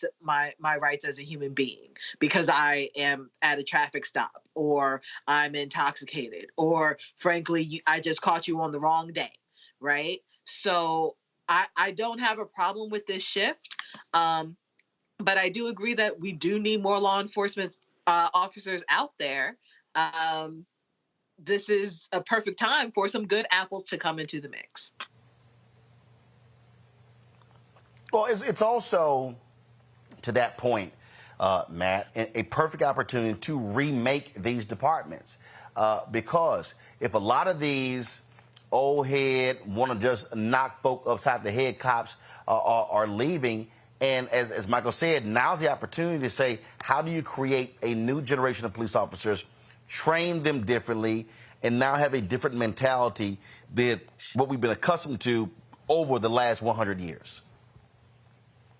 rights as a human being because I am at a traffic stop, or I'm intoxicated, or frankly, I just caught you on the wrong day. Right. So I don't have a problem with this shift. But I do agree that we do need more law enforcement officers out there. This is a perfect time for some good apples to come into the mix. Well, it's also, to that point, Matt, a perfect opportunity to remake these departments. Because if a lot of these old head, want to just knock folk upside the head cops are leaving, And as Michael said, now's the opportunity to say, how do you create a new generation of police officers, train them differently, and now have a different mentality than what we've been accustomed to over the last 100 years?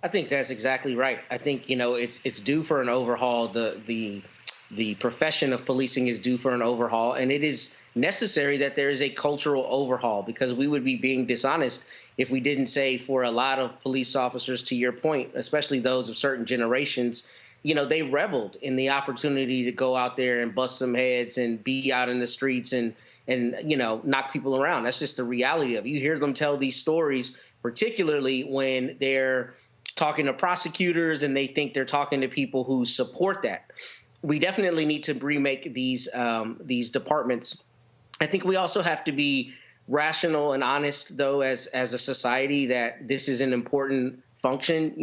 I think that's exactly right. I think, it's due for an overhaul. The profession of policing is due for an overhaul, and it is necessary that there is a cultural overhaul, because we would be being dishonest if we didn't say, for a lot of police officers, to your point, especially those of certain generations, they reveled in the opportunity to go out there and bust some heads and be out in the streets and knock people around. That's just the reality of it. You hear them tell these stories, particularly when they're talking to prosecutors and they think they're talking to people who support that. We definitely need to remake these departments. I think we also have to be rational and honest, though, as a society, that this is an important function.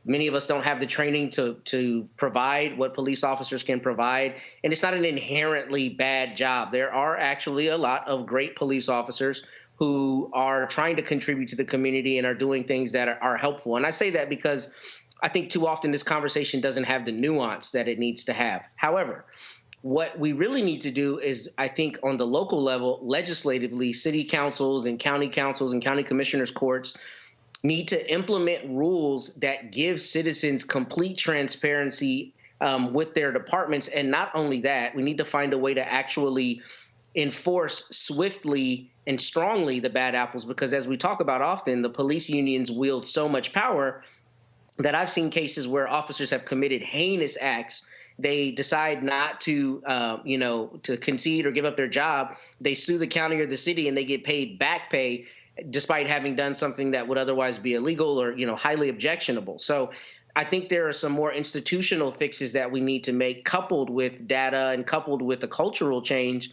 Many of us don't have the training to provide what police officers can provide, and it's not an inherently bad job. There are actually a lot of great police officers who are trying to contribute to the community and are doing things that are helpful. And I say that because I think too often this conversation doesn't have the nuance that it needs to have. However, what we really need to do is, I think, on the local level, legislatively, city councils and county commissioners' courts need to implement rules that give citizens complete transparency with their departments. And not only that, we need to find a way to actually enforce swiftly and strongly the bad apples, because as we talk about often, the police unions wield so much power that I've seen cases where officers have committed heinous acts. They decide not to, to concede or give up their job. They sue the county or the city, and they get paid back pay despite having done something that would otherwise be illegal or, highly objectionable. So I think there are some more institutional fixes that we need to make, coupled with data and coupled with a cultural change,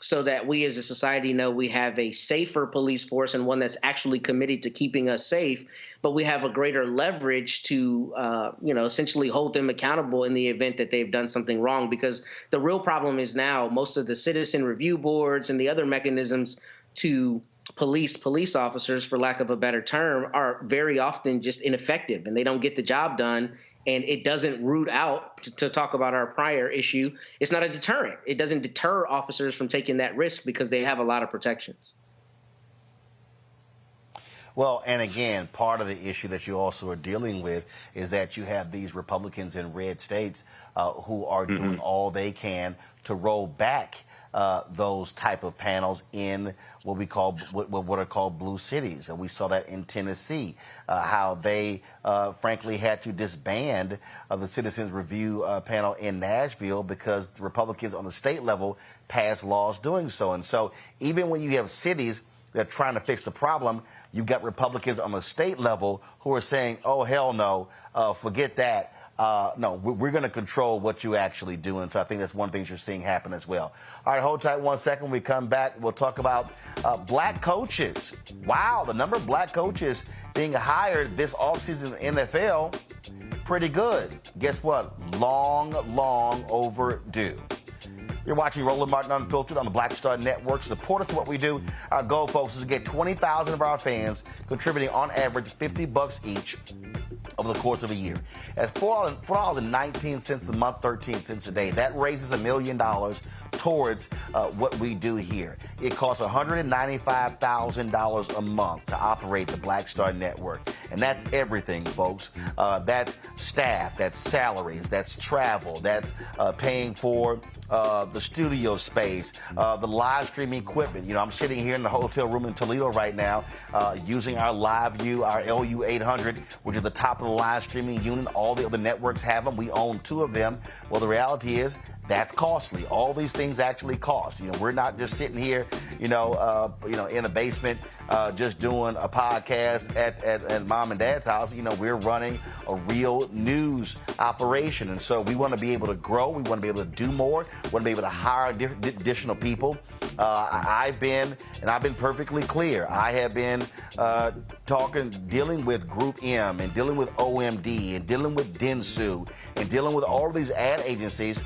so that we as a society know we have a safer police force and one that's actually committed to keeping us safe, but we have a greater leverage to, essentially hold them accountable in the event that they've done something wrong. Because the real problem is now most of the citizen review boards and the other mechanisms to police officers, for lack of a better term, are very often just ineffective, and they don't get the job done. And it doesn't root out, to talk about our prior issue, it's not a deterrent. It doesn't deter officers from taking that risk because they have a lot of protections. Well, and again, part of the issue that you also are dealing with is that you have these Republicans in red states who are doing all they can to roll back those type of panels in what we call what are called blue cities. And we saw that in Tennessee, how they frankly had to disband the Citizens Review panel in Nashville because the Republicans on the state level passed laws doing so. And so even when you have cities that are trying to fix the problem, you've got Republicans on the state level who are saying, oh, hell no, forget that. No, we're going to control what you actually do. And so I think that's one of the things you're seeing happen as well. All right, hold tight 1 second. When we come back, we'll talk about black coaches. Wow, the number of black coaches being hired this offseason in the NFL, pretty good. Guess what? Long overdue. You're watching Roland Martin Unfiltered on the Black Star Network. Support us in what we do. Our goal, folks, is to get 20,000 of our fans contributing on average $50 each over the course of a year. At $4.19 a month, 13 cents a day, that raises $1 million towards what we do here. It costs $195,000 a month to operate the Black Star Network. And that's everything, folks. That's staff, that's salaries, that's travel, that's paying for the studio space, the live streaming equipment. I'm sitting here in the hotel room in Toledo right now using our live view, our LU800, which is the top of the live streaming unit. All the other networks have them. We own 2 of them. Well, the reality is that's costly. All these things actually cost. We're not just sitting here, in a basement just doing a podcast at mom and dad's house. We're running a real news operation. And so we want to be able to grow. We want to be able to do more. We want to be able to hire additional people. I've been perfectly clear. I have been dealing with Group M and dealing with OMD and dealing with Dentsu and dealing with all of these ad agencies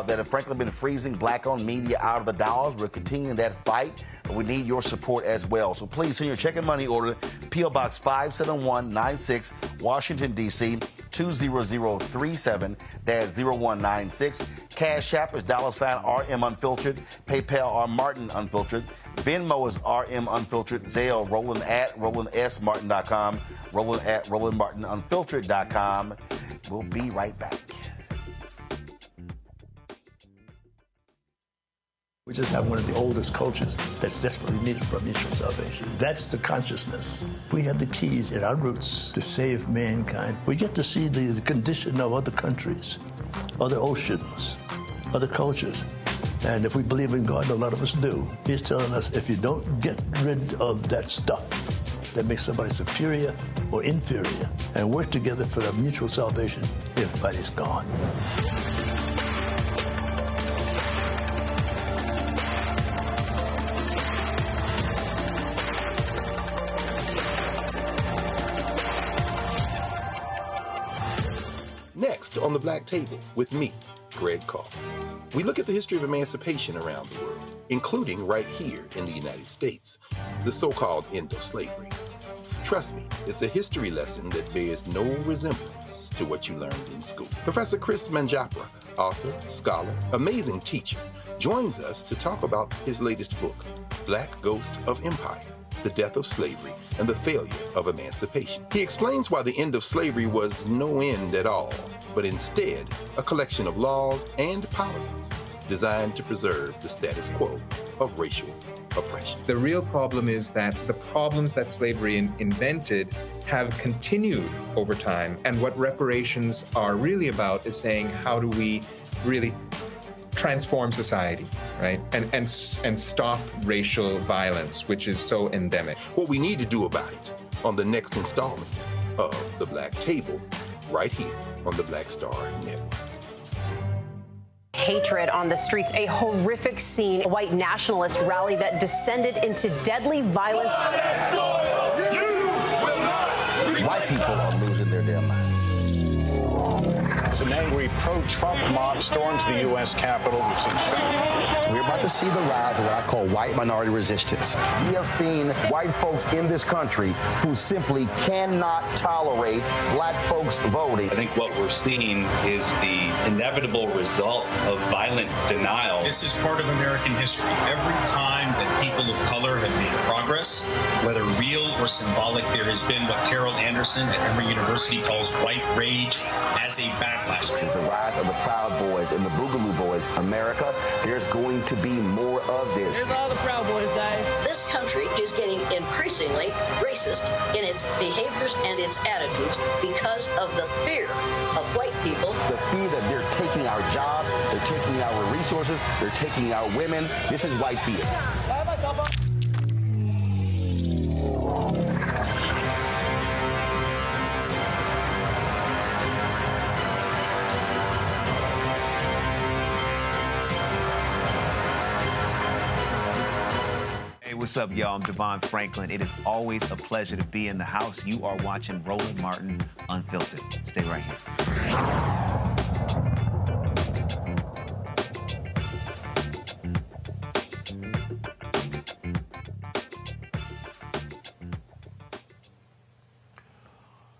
that have frankly been freezing black-owned media out of the dollars. We're continuing that fight, but we need your support as well. So please please send your check and money order, P.O. Box 57196, Washington, D.C., 20037, that's 0196. Cash App is $RM Unfiltered. PayPal R Martin Unfiltered. Venmo is RM Unfiltered. Zelle Roland at RolandSMartin.com. Roland at RolandMartinUnfiltered.com. We'll be right back. We just have one of the oldest cultures that's desperately needed for mutual salvation. That's the consciousness. We have the keys in our roots to save mankind. We get to see the condition of other countries, other oceans, other cultures. And if we believe in God, a lot of us do, He's telling us if you don't get rid of that stuff that makes somebody superior or inferior and work together for the mutual salvation, everybody's gone. Next on the Black Table with me, Greg Carr. We look at the history of emancipation around the world, including right here in the United States, the so-called end of slavery. Trust me, it's a history lesson that bears no resemblance to what you learned in school. Professor Chris Manjapra, author, scholar, amazing teacher, joins us to talk about his latest book, Black Ghost of Empire: The Death of Slavery and the Failure of Emancipation. He explains why the end of slavery was no end at all, but instead a collection of laws and policies designed to preserve the status quo of racial oppression. The real problem is that the problems that slavery invented have continued over time. And what reparations are really about is saying, how do we really transform society, right? And stop racial violence, which is so endemic. What we need to do about it on the next installment of The Black Table, right here on the Black Star Network. Hatred on the streets, a horrific scene, a white nationalist rally that descended into deadly violence. White people are losing their damn minds. As an angry pro-Trump mob storms the U.S. Capitol, we're about to see the rise of what I call white minority resistance. We have seen white folks in this country who simply cannot tolerate black folks voting. I think what we're seeing is the inevitable result of violent denial. This is part of American history. Every time that people of color have made progress, whether real or symbolic, there has been what Carol Anderson at Emory University calls white rage as a backlash. This is the rise of the Proud Boys and the Boogaloo Boys. America, there's going to be more of this. Here's all the Proud Boys, Dave. This country is getting increasingly racist in its behaviors and its attitudes because of the fear of white people. The fear that they're taking our jobs, they're taking our resources, they're taking our women. This is white fear. What's up, y'all? I'm Devon Franklin. It is always a pleasure to be in the house. You are watching Roland Martin Unfiltered. Stay right here.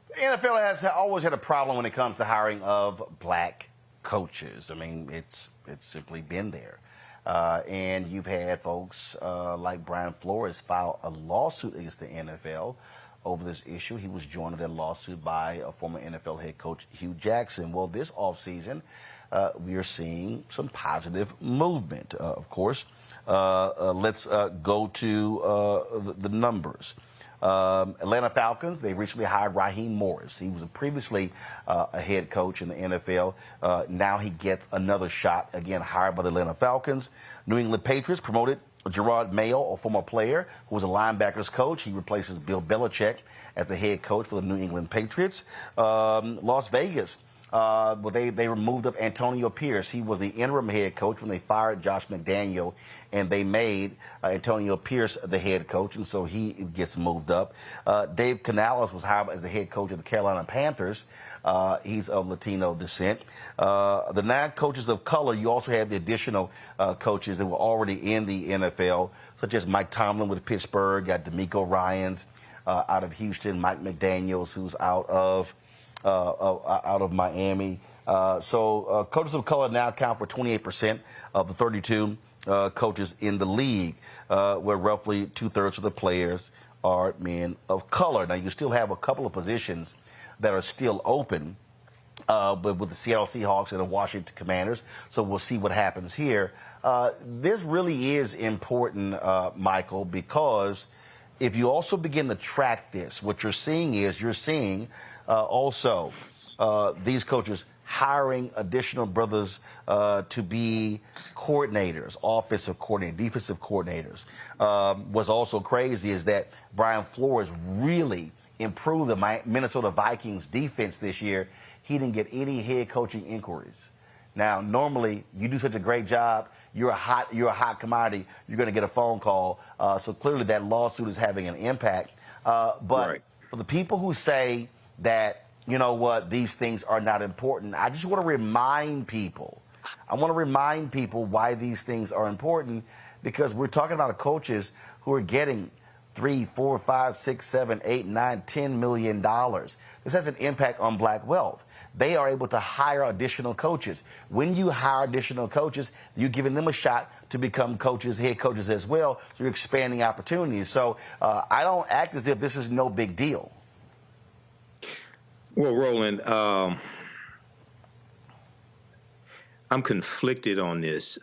The NFL has always had a problem when it comes to hiring of black coaches. I mean, it's simply been there. And you've had folks like Brian Flores file a lawsuit against the NFL over this issue. He was joined in that lawsuit by a former NFL head coach, Hugh Jackson. Well, this offseason, we are seeing some positive movement, of course. Let's go to the numbers. Atlanta Falcons, they recently hired Raheem Morris. He was previously a head coach in the NFL. Now he gets another shot, again, hired by the Atlanta Falcons. New England Patriots promoted Gerard Mayo, a former player who was a linebackers coach. He replaces Bill Belichick as the head coach for the New England Patriots. Las Vegas Well, they removed up Antonio Pierce. He was the interim head coach when they fired Josh McDaniel, and they made Antonio Pierce the head coach, and so he gets moved up. Dave Canales was hired as the head coach of the Carolina Panthers. He's of Latino descent. The 9 coaches of color, you also have the additional coaches that were already in the NFL, such as Mike Tomlin with Pittsburgh, got D'Amico Ryans out of Houston, Mike McDaniels, who's out of Miami. So coaches of color now account for 28% of the 32 coaches in the league, where roughly 2/3 of the players are men of color. Now, you still have a couple of positions that are still open, but with the Seattle Seahawks and the Washington Commanders, so we'll see what happens here. This really is important, Michael, because if you also begin to track this, what you're seeing is also these coaches hiring additional brothers to be coordinators, offensive coordinators, defensive coordinators. What's also crazy is that Brian Flores really improved the Minnesota Vikings defense this year. He didn't get any head coaching inquiries. Now, normally, you do such a great job, you're a hot commodity, you're going to get a phone call. So clearly that lawsuit is having an impact. But for the people who say that, you know what, these things are not important, I just want to remind people. I want to remind people why these things are important, because we're talking about coaches who are getting $3, $4, $5, $6, $7, $8, $9, $10 million. This has an impact on black wealth. They are able to hire additional coaches. When you hire additional coaches, you're giving them a shot to become coaches, head coaches as well, so you're expanding opportunities. So I don't act as if this is no big deal. Well, Roland, I'm conflicted on this.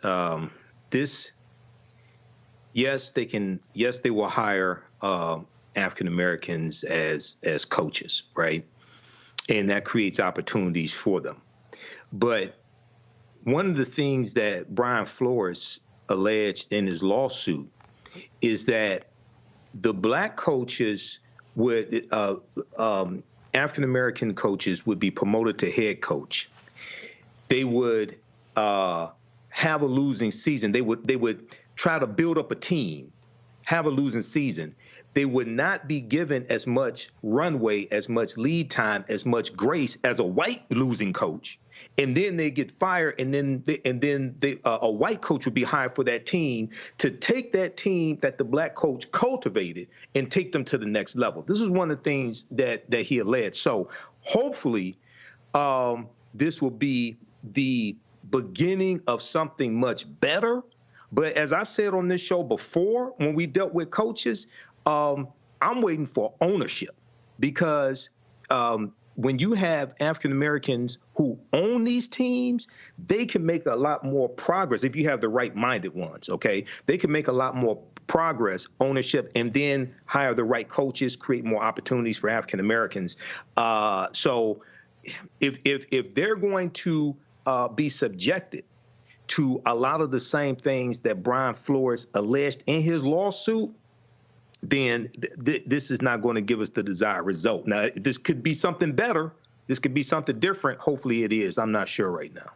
Yes, they will hire African Americans as coaches, right? And that creates opportunities for them. But one of the things that Brian Flores alleged in his lawsuit is that the black coaches would, African American coaches would be promoted to head coach. They would have a losing season. They would try to build up a team, have a losing season. They would not be given as much runway, as much lead time, as much grace as a white losing coach. And then they get fired, and then a white coach would be hired for that team to take that team that the black coach cultivated and take them to the next level. This is one of the things that he alleged. So hopefully this will be the beginning of something much better. But as I've said on this show before, when we dealt with coaches, I'm waiting for ownership, because when you have African Americans who own these teams, they can make a lot more progress if you have the right-minded ones, okay? They can make a lot more progress, ownership, and then hire the right coaches, create more opportunities for African Americans. So if they're going to be subjected to a lot of the same things that Brian Flores alleged in his lawsuit, then this is not going to give us the desired result. Now, this could be something better. This could be something different. Hopefully it is. I'm not sure right now.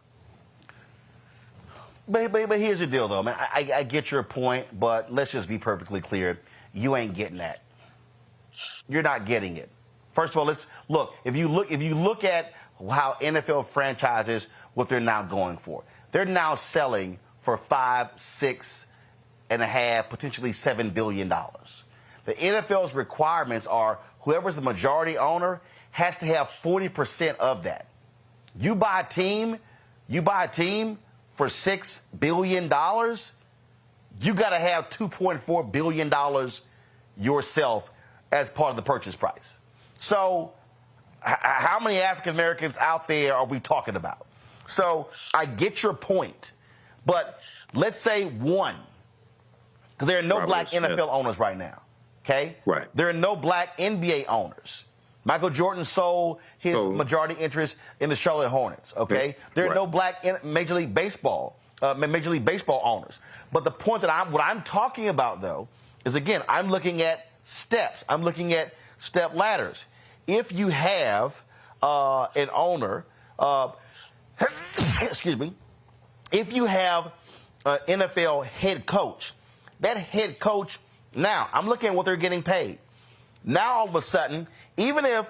But here's the deal, though, man. I get your point, but let's just be perfectly clear. You ain't getting that. You're not getting it. First of all, let's look. If you look at how NFL franchises, what they're now going for, they're now selling for $5, $6.5, potentially $7 billion. The NFL's requirements are whoever's the majority owner has to have 40% of that. You buy a team for $6 billion, you got to have $2.4 billion yourself as part of the purchase price. So how many African Americans out there are we talking about? So I get your point, but let's say one, because there are no black NFL owners right now. Okay? Right. There are no black NBA owners. Michael Jordan sold his majority interest in the Charlotte Hornets. Okay? There are no black Major League Baseball owners. But the point that what I'm talking about, though, is, again, I'm looking at steps. I'm looking at step ladders. If you have an owner excuse me, if you have an NFL head coach, that head coach, now I'm looking at what they're getting paid. Now all of a sudden, even if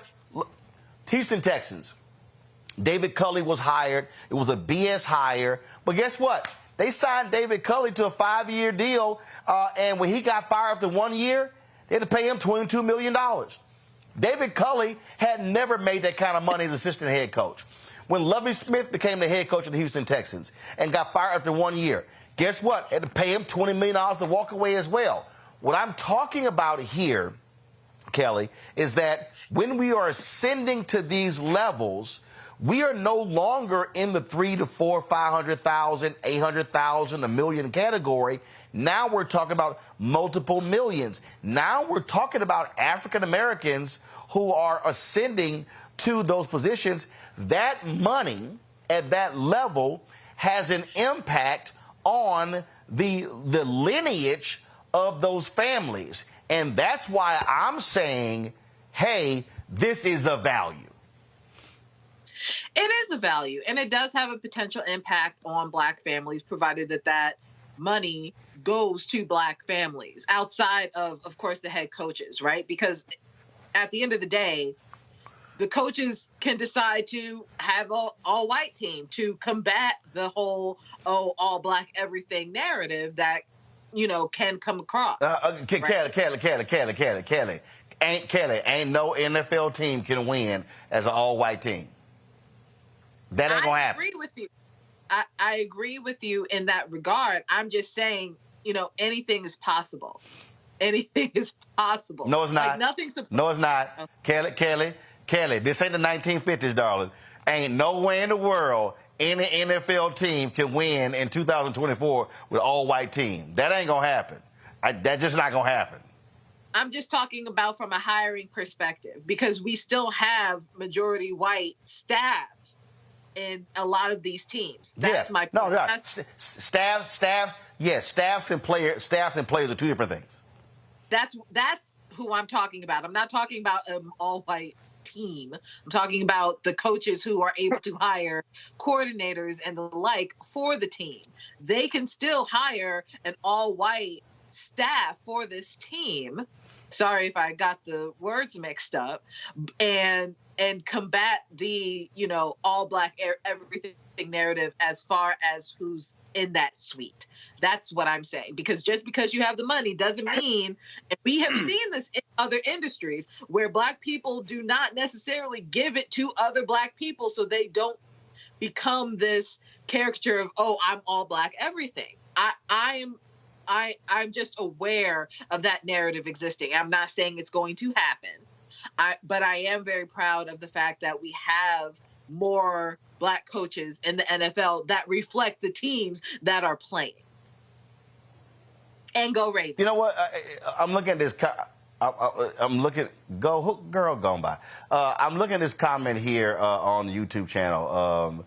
Houston Texans, David Culley was hired, it was a BS hire, but guess what? They signed David Culley to a 5-year deal, and when he got fired after 1 year, they had to pay him $22 million. David Culley had never made that kind of money as assistant head coach. When Lovie Smith became the head coach of the Houston Texans and got fired after 1 year, guess what? They had to pay him $20 million to walk away as well. What I'm talking about here, Kelly, is that when we are ascending to these levels, we are no longer in the 300,000 to 400,000, 500,000, 800,000, $1 million category. Now we're talking about multiple millions. Now we're talking about African Americans who are ascending to those positions. That money at that level has an impact on the lineage of those families. And that's why I'm saying, hey, this is a value. It is a value, and it does have a potential impact on Black families, provided that that money goes to Black families outside of course, the head coaches, right? Because at the end of the day, the coaches can decide to have an all-white team to combat the whole, all Black everything narrative that, can come across. Kelly. Ain't no NFL team can win as an all-white team. That ain't gonna happen. I agree with you. I agree with you in that regard. I'm just saying, anything is possible. Anything is possible. No, it's not. Like nothing's. No, it's not. Okay. Kelly, this ain't the 1950s, darling. Ain't nowhere in the world any NFL team can win in 2024 with all-white team. That ain't gonna happen. That's just not gonna happen. I'm just talking about from a hiring perspective, because we still have majority white staff in a lot of these teams. That's my point. No, yeah. Staffs and players are two different things. That's who I'm talking about. I'm not talking about an all-white team. I'm talking about the coaches who are able to hire coordinators and the like for the team. They can still hire an all-white staff for this team. Sorry if I got the words mixed up. And combat the, all Black everything narrative as far as who's in that suite. That's what I'm saying. Because just because you have the money doesn't mean, and we have seen this in other industries where Black people do not necessarily give it to other Black people so they don't become this caricature of, I'm all Black everything. I'm just aware of that narrative existing. I'm not saying it's going to happen. But I am very proud of the fact that we have more Black coaches in the NFL that reflect the teams that are playing. And go Ravens. You know what? I'm looking at this. I'm looking. Girl gone by. I'm looking at this comment here on the YouTube channel.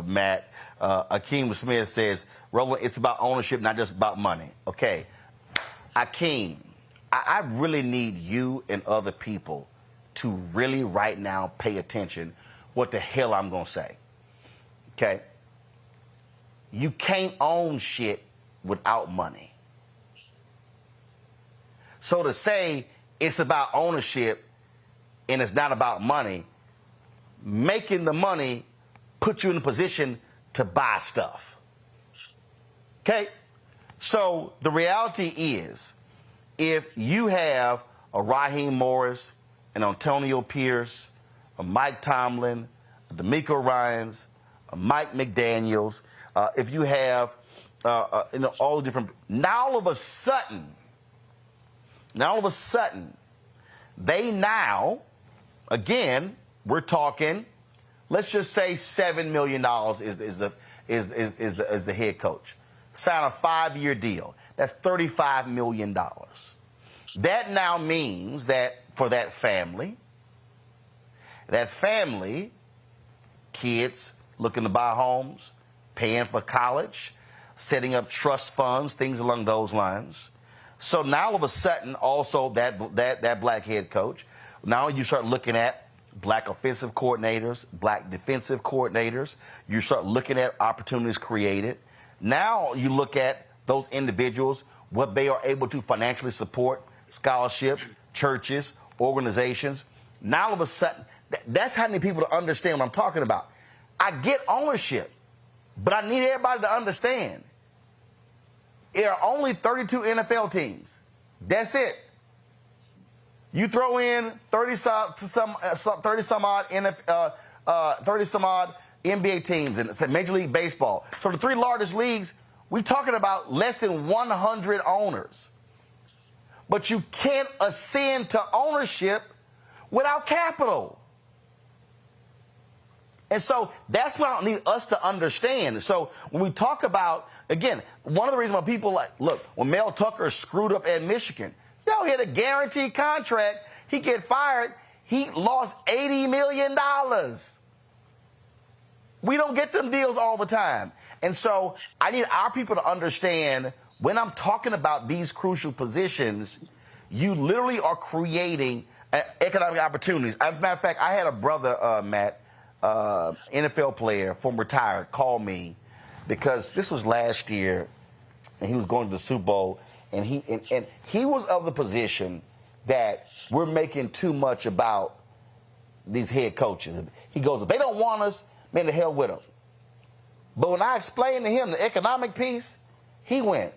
Matt Akeem Smith says, Roland, it's about ownership, not just about money. Okay. Akeem, I really need you and other people to really right now pay attention what the hell I'm going to say. Okay? You can't own shit without money. So to say it's about ownership and it's not about money, making the money puts you in a position to buy stuff. Okay? So the reality is, if you have a Raheem Morris, an Antonio Pierce, a Mike Tomlin, a D'Amico Ryans, a Mike McDaniels, if you have all the different, now all of a sudden, they now, again, we're talking, let's just say $7 million is the head coach. Sign a 5-year deal. That's $35 million. That now means that for that family, kids looking to buy homes, paying for college, setting up trust funds, things along those lines. So now all of a sudden, also that Black head coach, now you start looking at black offensive coordinators, black defensive coordinators. You start looking at opportunities created. Now you look at those individuals, what they are able to financially support, scholarships, churches, organizations. Now all of a sudden, that's how many people to understand what I'm talking about. I get ownership, but I need everybody to understand. There are only 32 NFL teams. That's it. You throw in 30 some odd NBA teams and say Major League Baseball. So the three largest leagues, we're talking about less than 100 owners. But you can't ascend to ownership without capital. And so that's what I need us to understand. So when we talk about, again, one of the reasons why people like, look, when Mel Tucker screwed up at Michigan, he had a guaranteed contract. He get fired. He lost $80 million. We don't get them deals all the time. And so I need our people to understand when I'm talking about these crucial positions, you literally are creating economic opportunities. As a matter of fact, I had a brother, Matt, NFL player, former retired, call me because this was last year and he was going to the Super Bowl. And he was of the position that we're making too much about these head coaches. He goes, if they don't want us, man, the hell with them. But when I explained to him the economic piece, he went,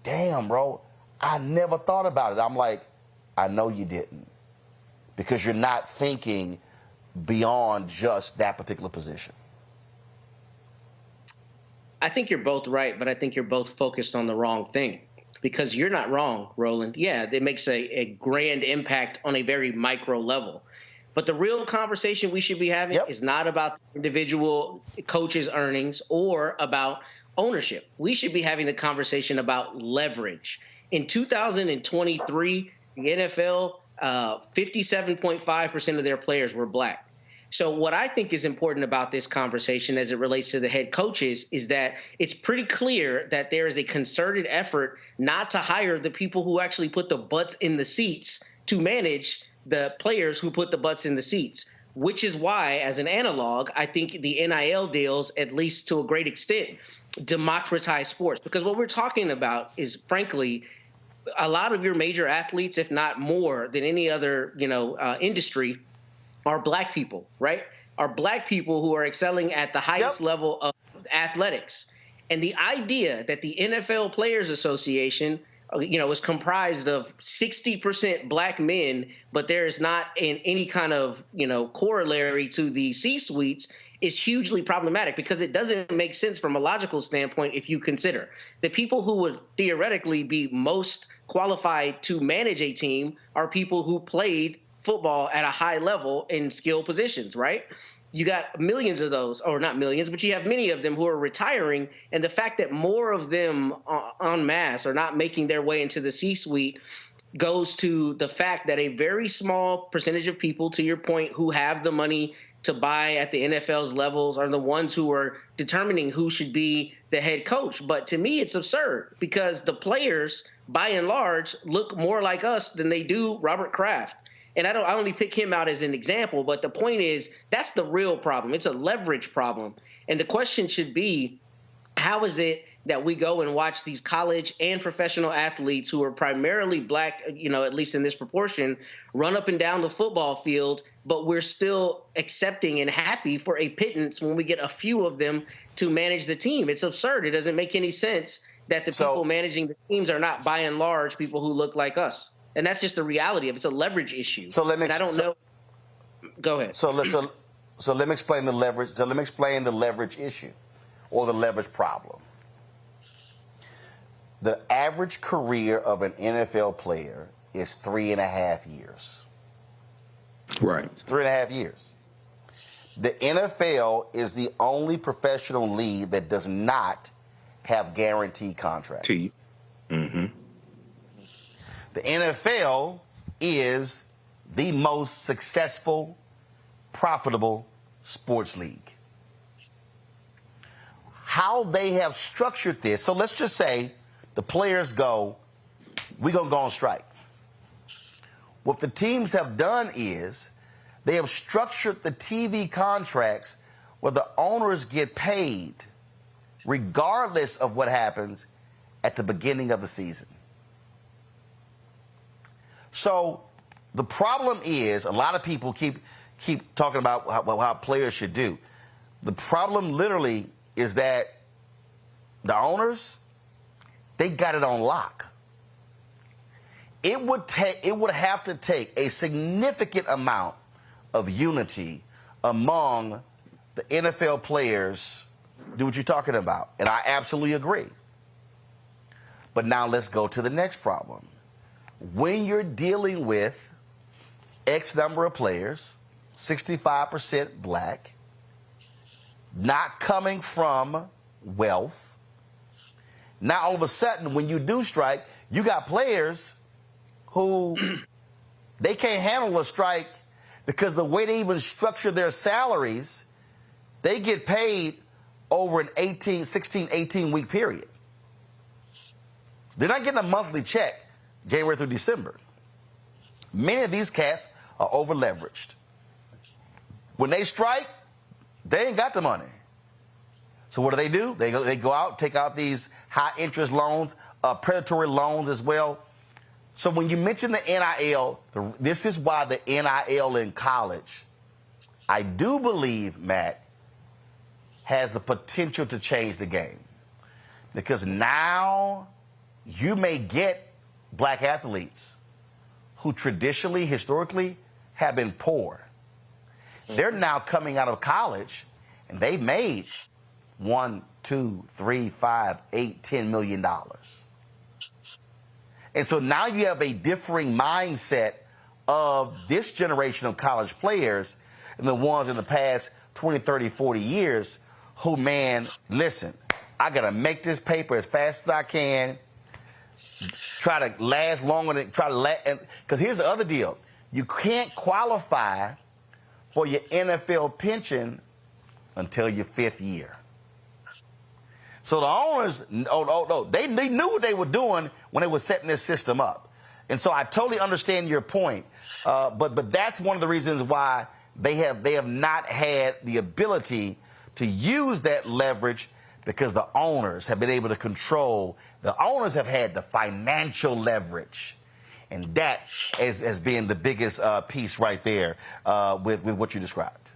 damn, bro, I never thought about it. I'm like, I know you didn't, because you're not thinking beyond just that particular position. I think you're both right, but I think you're both focused on the wrong thing. Because you're not wrong, Roland. Yeah, it makes a grand impact on a very micro level. But the real conversation we should be having is not about individual coaches' earnings or about ownership. We should be having the conversation about leverage. In 2023, the NFL, 57.5% of their players were black. So what I think is important about this conversation as it relates to the head coaches is that it's pretty clear that there is a concerted effort not to hire the people who actually put the butts in the seats to manage the players who put the butts in the seats, which is why, as an analog, I think the NIL deals, at least to a great extent, democratize sports. Because what we're talking about is, frankly, a lot of your major athletes, if not more than any other, industry, are black people, right? Are black people who are excelling at the highest level of athletics. And the idea that the NFL Players Association, is comprised of 60% black men, but there is not any kind of, corollary to the C-suites is hugely problematic, because it doesn't make sense from a logical standpoint if you consider the people who would theoretically be most qualified to manage a team are people who played football at a high level in skill positions, right? You got millions of those, or not millions, but you have many of them who are retiring. And the fact that more of them en masse are not making their way into the C-suite goes to the fact that a very small percentage of people, to your point, who have the money to buy at the NFL's levels are the ones who are determining who should be the head coach. But to me, it's absurd, because the players, by and large, look more like us than they do Robert Kraft. And I only pick him out as an example, but the point is that's the real problem. It's a leverage problem. And the question should be, how is it that we go and watch these college and professional athletes who are primarily black, at least in this proportion, run up and down the football field, but we're still accepting and happy for a pittance when we get a few of them to manage the team? It's absurd. It doesn't make any sense that the people managing the teams are not, by and large, people who look like us. And that's just the reality of it. It's a leverage issue. So let me. I don't know. Go ahead. So let me explain the leverage. So let me explain the leverage issue, or the leverage problem. The average career of an NFL player is 3.5 years. Right. It's 3.5 years. The NFL is the only professional league that does not have guaranteed contracts. Mm-hmm. The NFL is the most successful, profitable sports league. How they have structured this, so let's just say the players go, we're going to go on strike. What the teams have done is They have structured the TV contracts where the owners get paid regardless of what happens at the beginning of the season. So the problem is, a lot of people keep talking about how players should do. The problem literally is that the owners, they got it on lock. It would have to take a significant amount of unity among the NFL players to do what you're talking about. And I absolutely agree. But now let's go to the next problem. When you're dealing with X number of players, 65% black, not coming from wealth, now all of a sudden when you do strike, you got players who they can't handle a strike because the way they even structure their salaries, they get paid over an 18 week period. They're not getting a monthly check January through December. Many of these cats are over leveraged. When they strike, they ain't got the money. So what do? They go out, take out these high interest loans, predatory loans as well. So when you mention the NIL, this is why the NIL in college, I do believe, Matt, has the potential to change the game. Because now you may get black athletes who traditionally, historically, have been poor. They're now coming out of college and they've made $1, $2, $3, $5, $8, $10 million. And so now you have a differing mindset of this generation of college players and the ones in the past 20, 30, 40 years who, man, listen, I got to make this paper as fast as I can, try to last longer than, because here's the other deal. You can't qualify for your NFL pension until your 5th year. So the owners, they knew what they were doing when they were setting this system up. And so I totally understand your point, but that's one of the reasons why they have not had the ability to use that leverage, because the owners have been able to control. The owners have had the financial leverage. And that has been the biggest piece right there with what you described.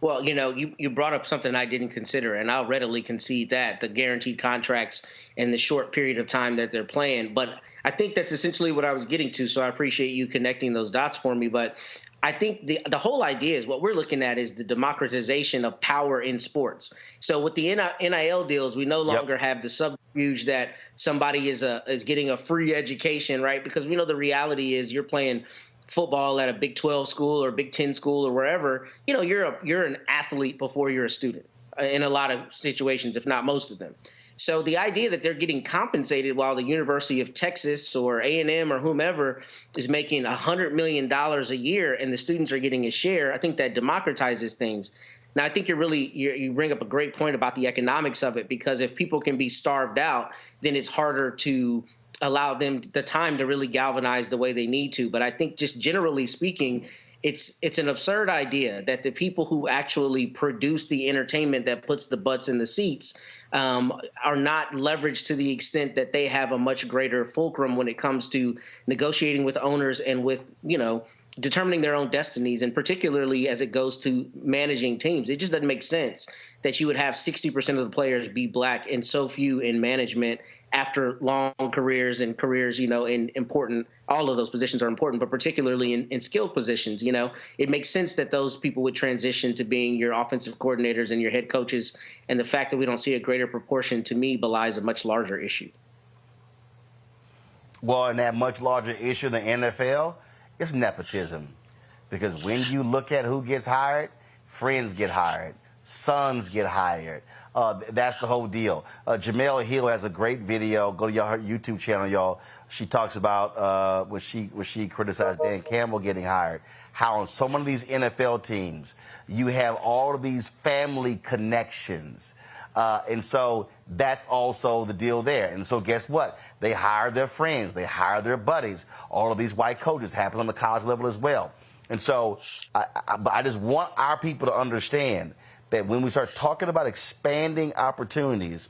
Well, you brought up something I didn't consider, and I'll readily concede that, the guaranteed contracts and the short period of time that they're playing. But I think that's essentially what I was getting to, so I appreciate you connecting those dots for me. But I think the whole idea is what we're looking at is the democratization of power in sports. So with the NIL deals, we no longer have the subterfuge that somebody is getting a free education, right? Because we know the reality is you're playing football at a Big 12 school or Big 10 school or wherever. You're an athlete before you're a student in a lot of situations, if not most of them. So the idea that they're getting compensated while the University of Texas or A&M or whomever is making $100 million a year and the students are getting a share, I think that democratizes things. Now, I think you bring up a great point about the economics of it, because if people can be starved out, then it's harder to allow them the time to really galvanize the way they need to. But I think just generally speaking, it's an absurd idea that the people who actually produce the entertainment that puts the butts in the seats are not leveraged to the extent that they have a much greater fulcrum when it comes to negotiating with owners and with, determining their own destinies, and particularly as it goes to managing teams. It just doesn't make sense that you would have 60% of the players be black and so few in management after long careers and careers, in important, all of those positions are important, but particularly in skilled positions, it makes sense that those people would transition to being your offensive coordinators and your head coaches. And the fact that we don't see a greater proportion, to me, belies a much larger issue. Well, and that much larger issue in the NFL is nepotism. Because when you look at who gets hired, friends get hired, sons get hired. That's the whole deal. Jamel Hill has a great video. Go to her YouTube channel, y'all. She talks about when she criticized Dan Campbell getting hired, how on so many of these NFL teams you have all of these family connections. And so that's also the deal there. And so guess what? They hire their friends. They hire their buddies. All of these white coaches happen on the college level as well. And so I just want our people to understand that when we start talking about expanding opportunities,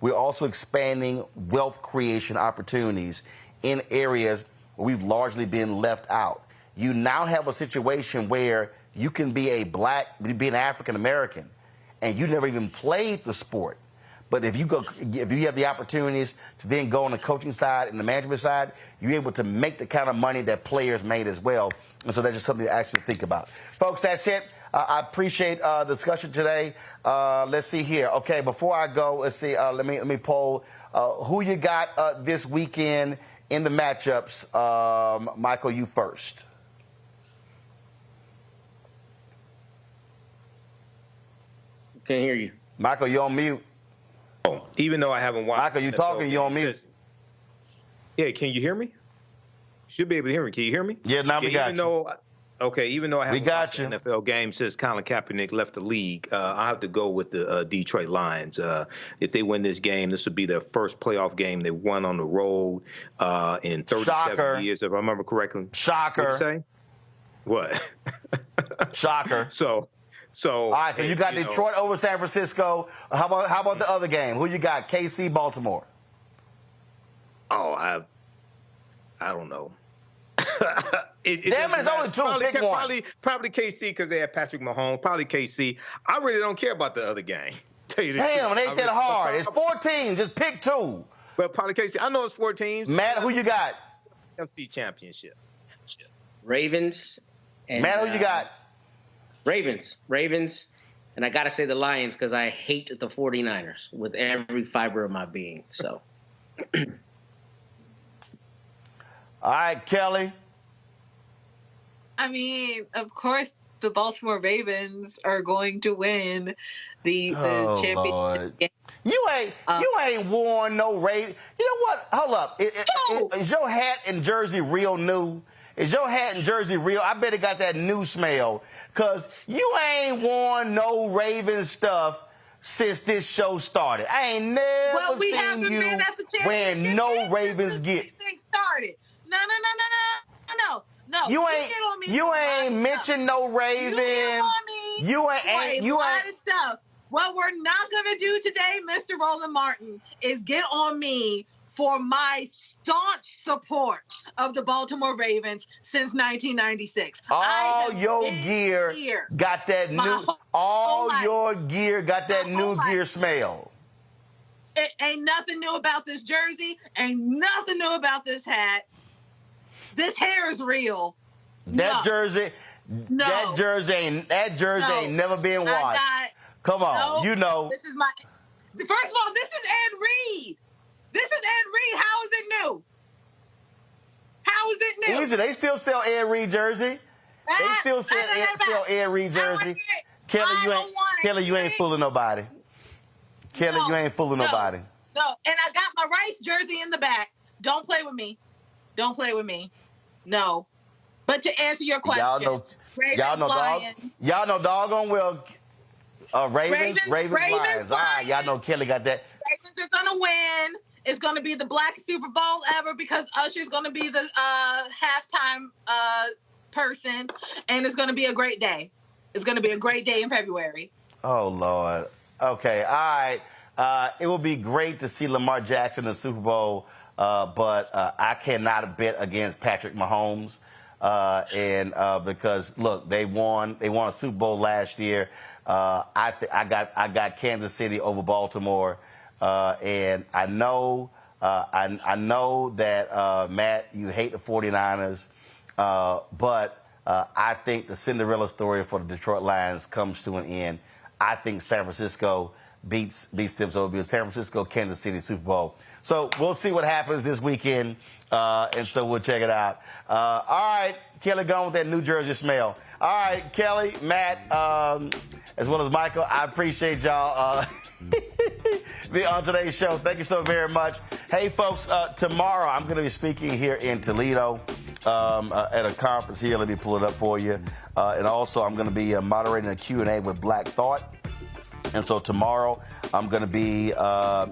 we're also expanding wealth creation opportunities in areas where we've largely been left out. You now have a situation where you can be an African American, and you never even played the sport. But if you have the opportunities to then go on the coaching side and the management side, you're able to make the kind of money that players made as well. And so that's just something to actually think about. Folks, that's it. I appreciate the discussion today. Let's see here. Okay, before I go, let's see. Let me poll who you got this weekend in the matchups. Michael, you first. Can't hear you. Michael, you're on mute. Oh, even though I haven't watched. Michael, you talking? You're on mute. Yeah, can you hear me? Should be able to hear me. Can you hear me? Yeah, now we got you. Even though I haven't watched you. an NFL game since Colin Kaepernick left the league, I have to go with the Detroit Lions. If they win this game, this would be their first playoff game they won on the road in 37 years, if I remember correctly. Shocker. What'd you say? What? Shocker. So all right, so you got Detroit over San Francisco. How about the other game? Who you got? KC, Baltimore. Oh, I don't know. Damn it, it's only two. Pick one. Probably KC because they have Patrick Mahomes. Probably KC. I really don't care about the other game. Tell you the truth. Damn, it ain't that hard. It's 14. Just pick two. But probably KC. I know it's 4 teams. Matt, who you got? NFC Championship. Ravens. And, Matt, who you got? Ravens. And I got to say the Lions because I hate the 49ers with every fiber of my being. So. All right, Kelly. I mean, of course, the Baltimore Ravens are going to win the championship Lord. game. You ain't worn no Raven. You know what? Hold up. Is your hat and jersey real new? Is your hat and jersey real? I bet it got that new smell. Because you ain't worn no Raven stuff since this show started. I ain't never seen you wearing no Ravens gear. Started. No. You ain't mentioned no Ravens. You ain't stuff. What we're not gonna do today, Mr. Roland Martin, is get on me for my staunch support of the Baltimore Ravens since 1996. All your gear got that new. All your gear got that new gear smell. It ain't nothing new about this jersey. Ain't nothing new about this hat. This hair is real. That jersey ain't never been washed. Come on, you know. This is first of all, this is Ed Reed. How is it new? How is it new? Easy. They still sell Ed Reed jersey. They still sell Ed Reed jersey. Kelly, you ain't fooling nobody. Kelly, you ain't fooling nobody. No, and I got my Rice jersey in the back. Don't play with me. No. But to answer your question, y'all know doggone well. Ravens, Lions. All right, y'all know Kelly got that. Ravens are gonna win. It's gonna be the blackest Super Bowl ever because Usher's gonna be the halftime person, and it's gonna be a great day. It's gonna be a great day in February. Oh Lord. Okay. All right. It will be great to see Lamar Jackson in the Super Bowl, but I cannot bet against Patrick Mahomes. Because look, they won a Super Bowl last year. I got Kansas City over Baltimore, and I know that Matt, you hate the 49ers, but I think the Cinderella story for the Detroit Lions comes to an end. I think San Francisco beats them, so it'll be a San Francisco Kansas City Super Bowl. So we'll see what happens this weekend, and so we'll check it out. All right, Kelly, gone with that New Jersey smell. All right, Kelly, Matt, as well as Michael, I appreciate y'all being on today's show. Thank you so very much. Hey, folks, tomorrow I'm going to be speaking here in Toledo at a conference here. Let me pull it up for you. And also, I'm going to be moderating a Q&A with Black Thought. And so tomorrow I'm going to be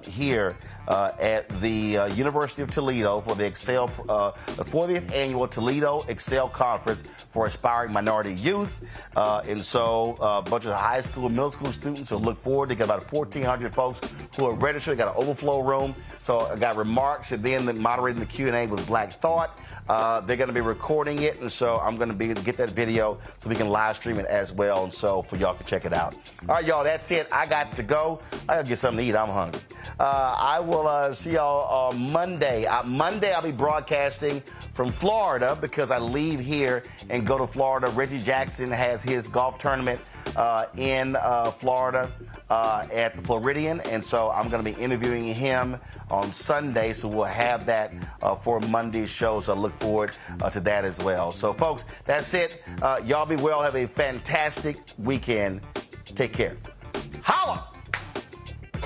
here at the University of Toledo for the Excel, the 40th annual Toledo Excel Conference for aspiring minority youth. And so a bunch of high school and middle school students. So look forward to get about 1,400 folks who are registered. Got an overflow room. So I got remarks and then moderating the Q&A with Black Thought. They're going to be recording it, and so I'm going to be able to get that video so we can live stream it as well, and so for y'all to check it out. All right, y'all, that's it. I got to go. I got to get something to eat. I'm hungry. I will see y'all on Monday. Monday, I'll be broadcasting from Florida because I leave here and go to Florida. Reggie Jackson has his golf tournament in Florida at the Floridian, and so I'm going to be interviewing him on Sunday, so we'll have that for Monday's show, so I look forward to that as well. So, folks, that's it. Y'all be well. Have a fantastic weekend. Take care. Holla!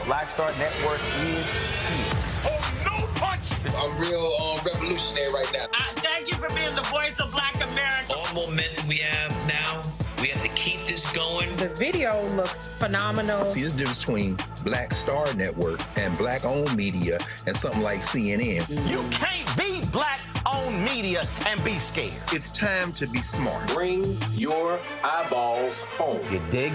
Black Star Network is here. Oh, no punch! I'm real revolutionary right now. Thank you for being the voice of Black America. All momentum we have now, we have to keep this going. The video looks phenomenal. See, there's a difference between Black Star Network and black-owned media and something like CNN. You can't be black-owned media and be scared. It's time to be smart. Bring your eyeballs home. You dig?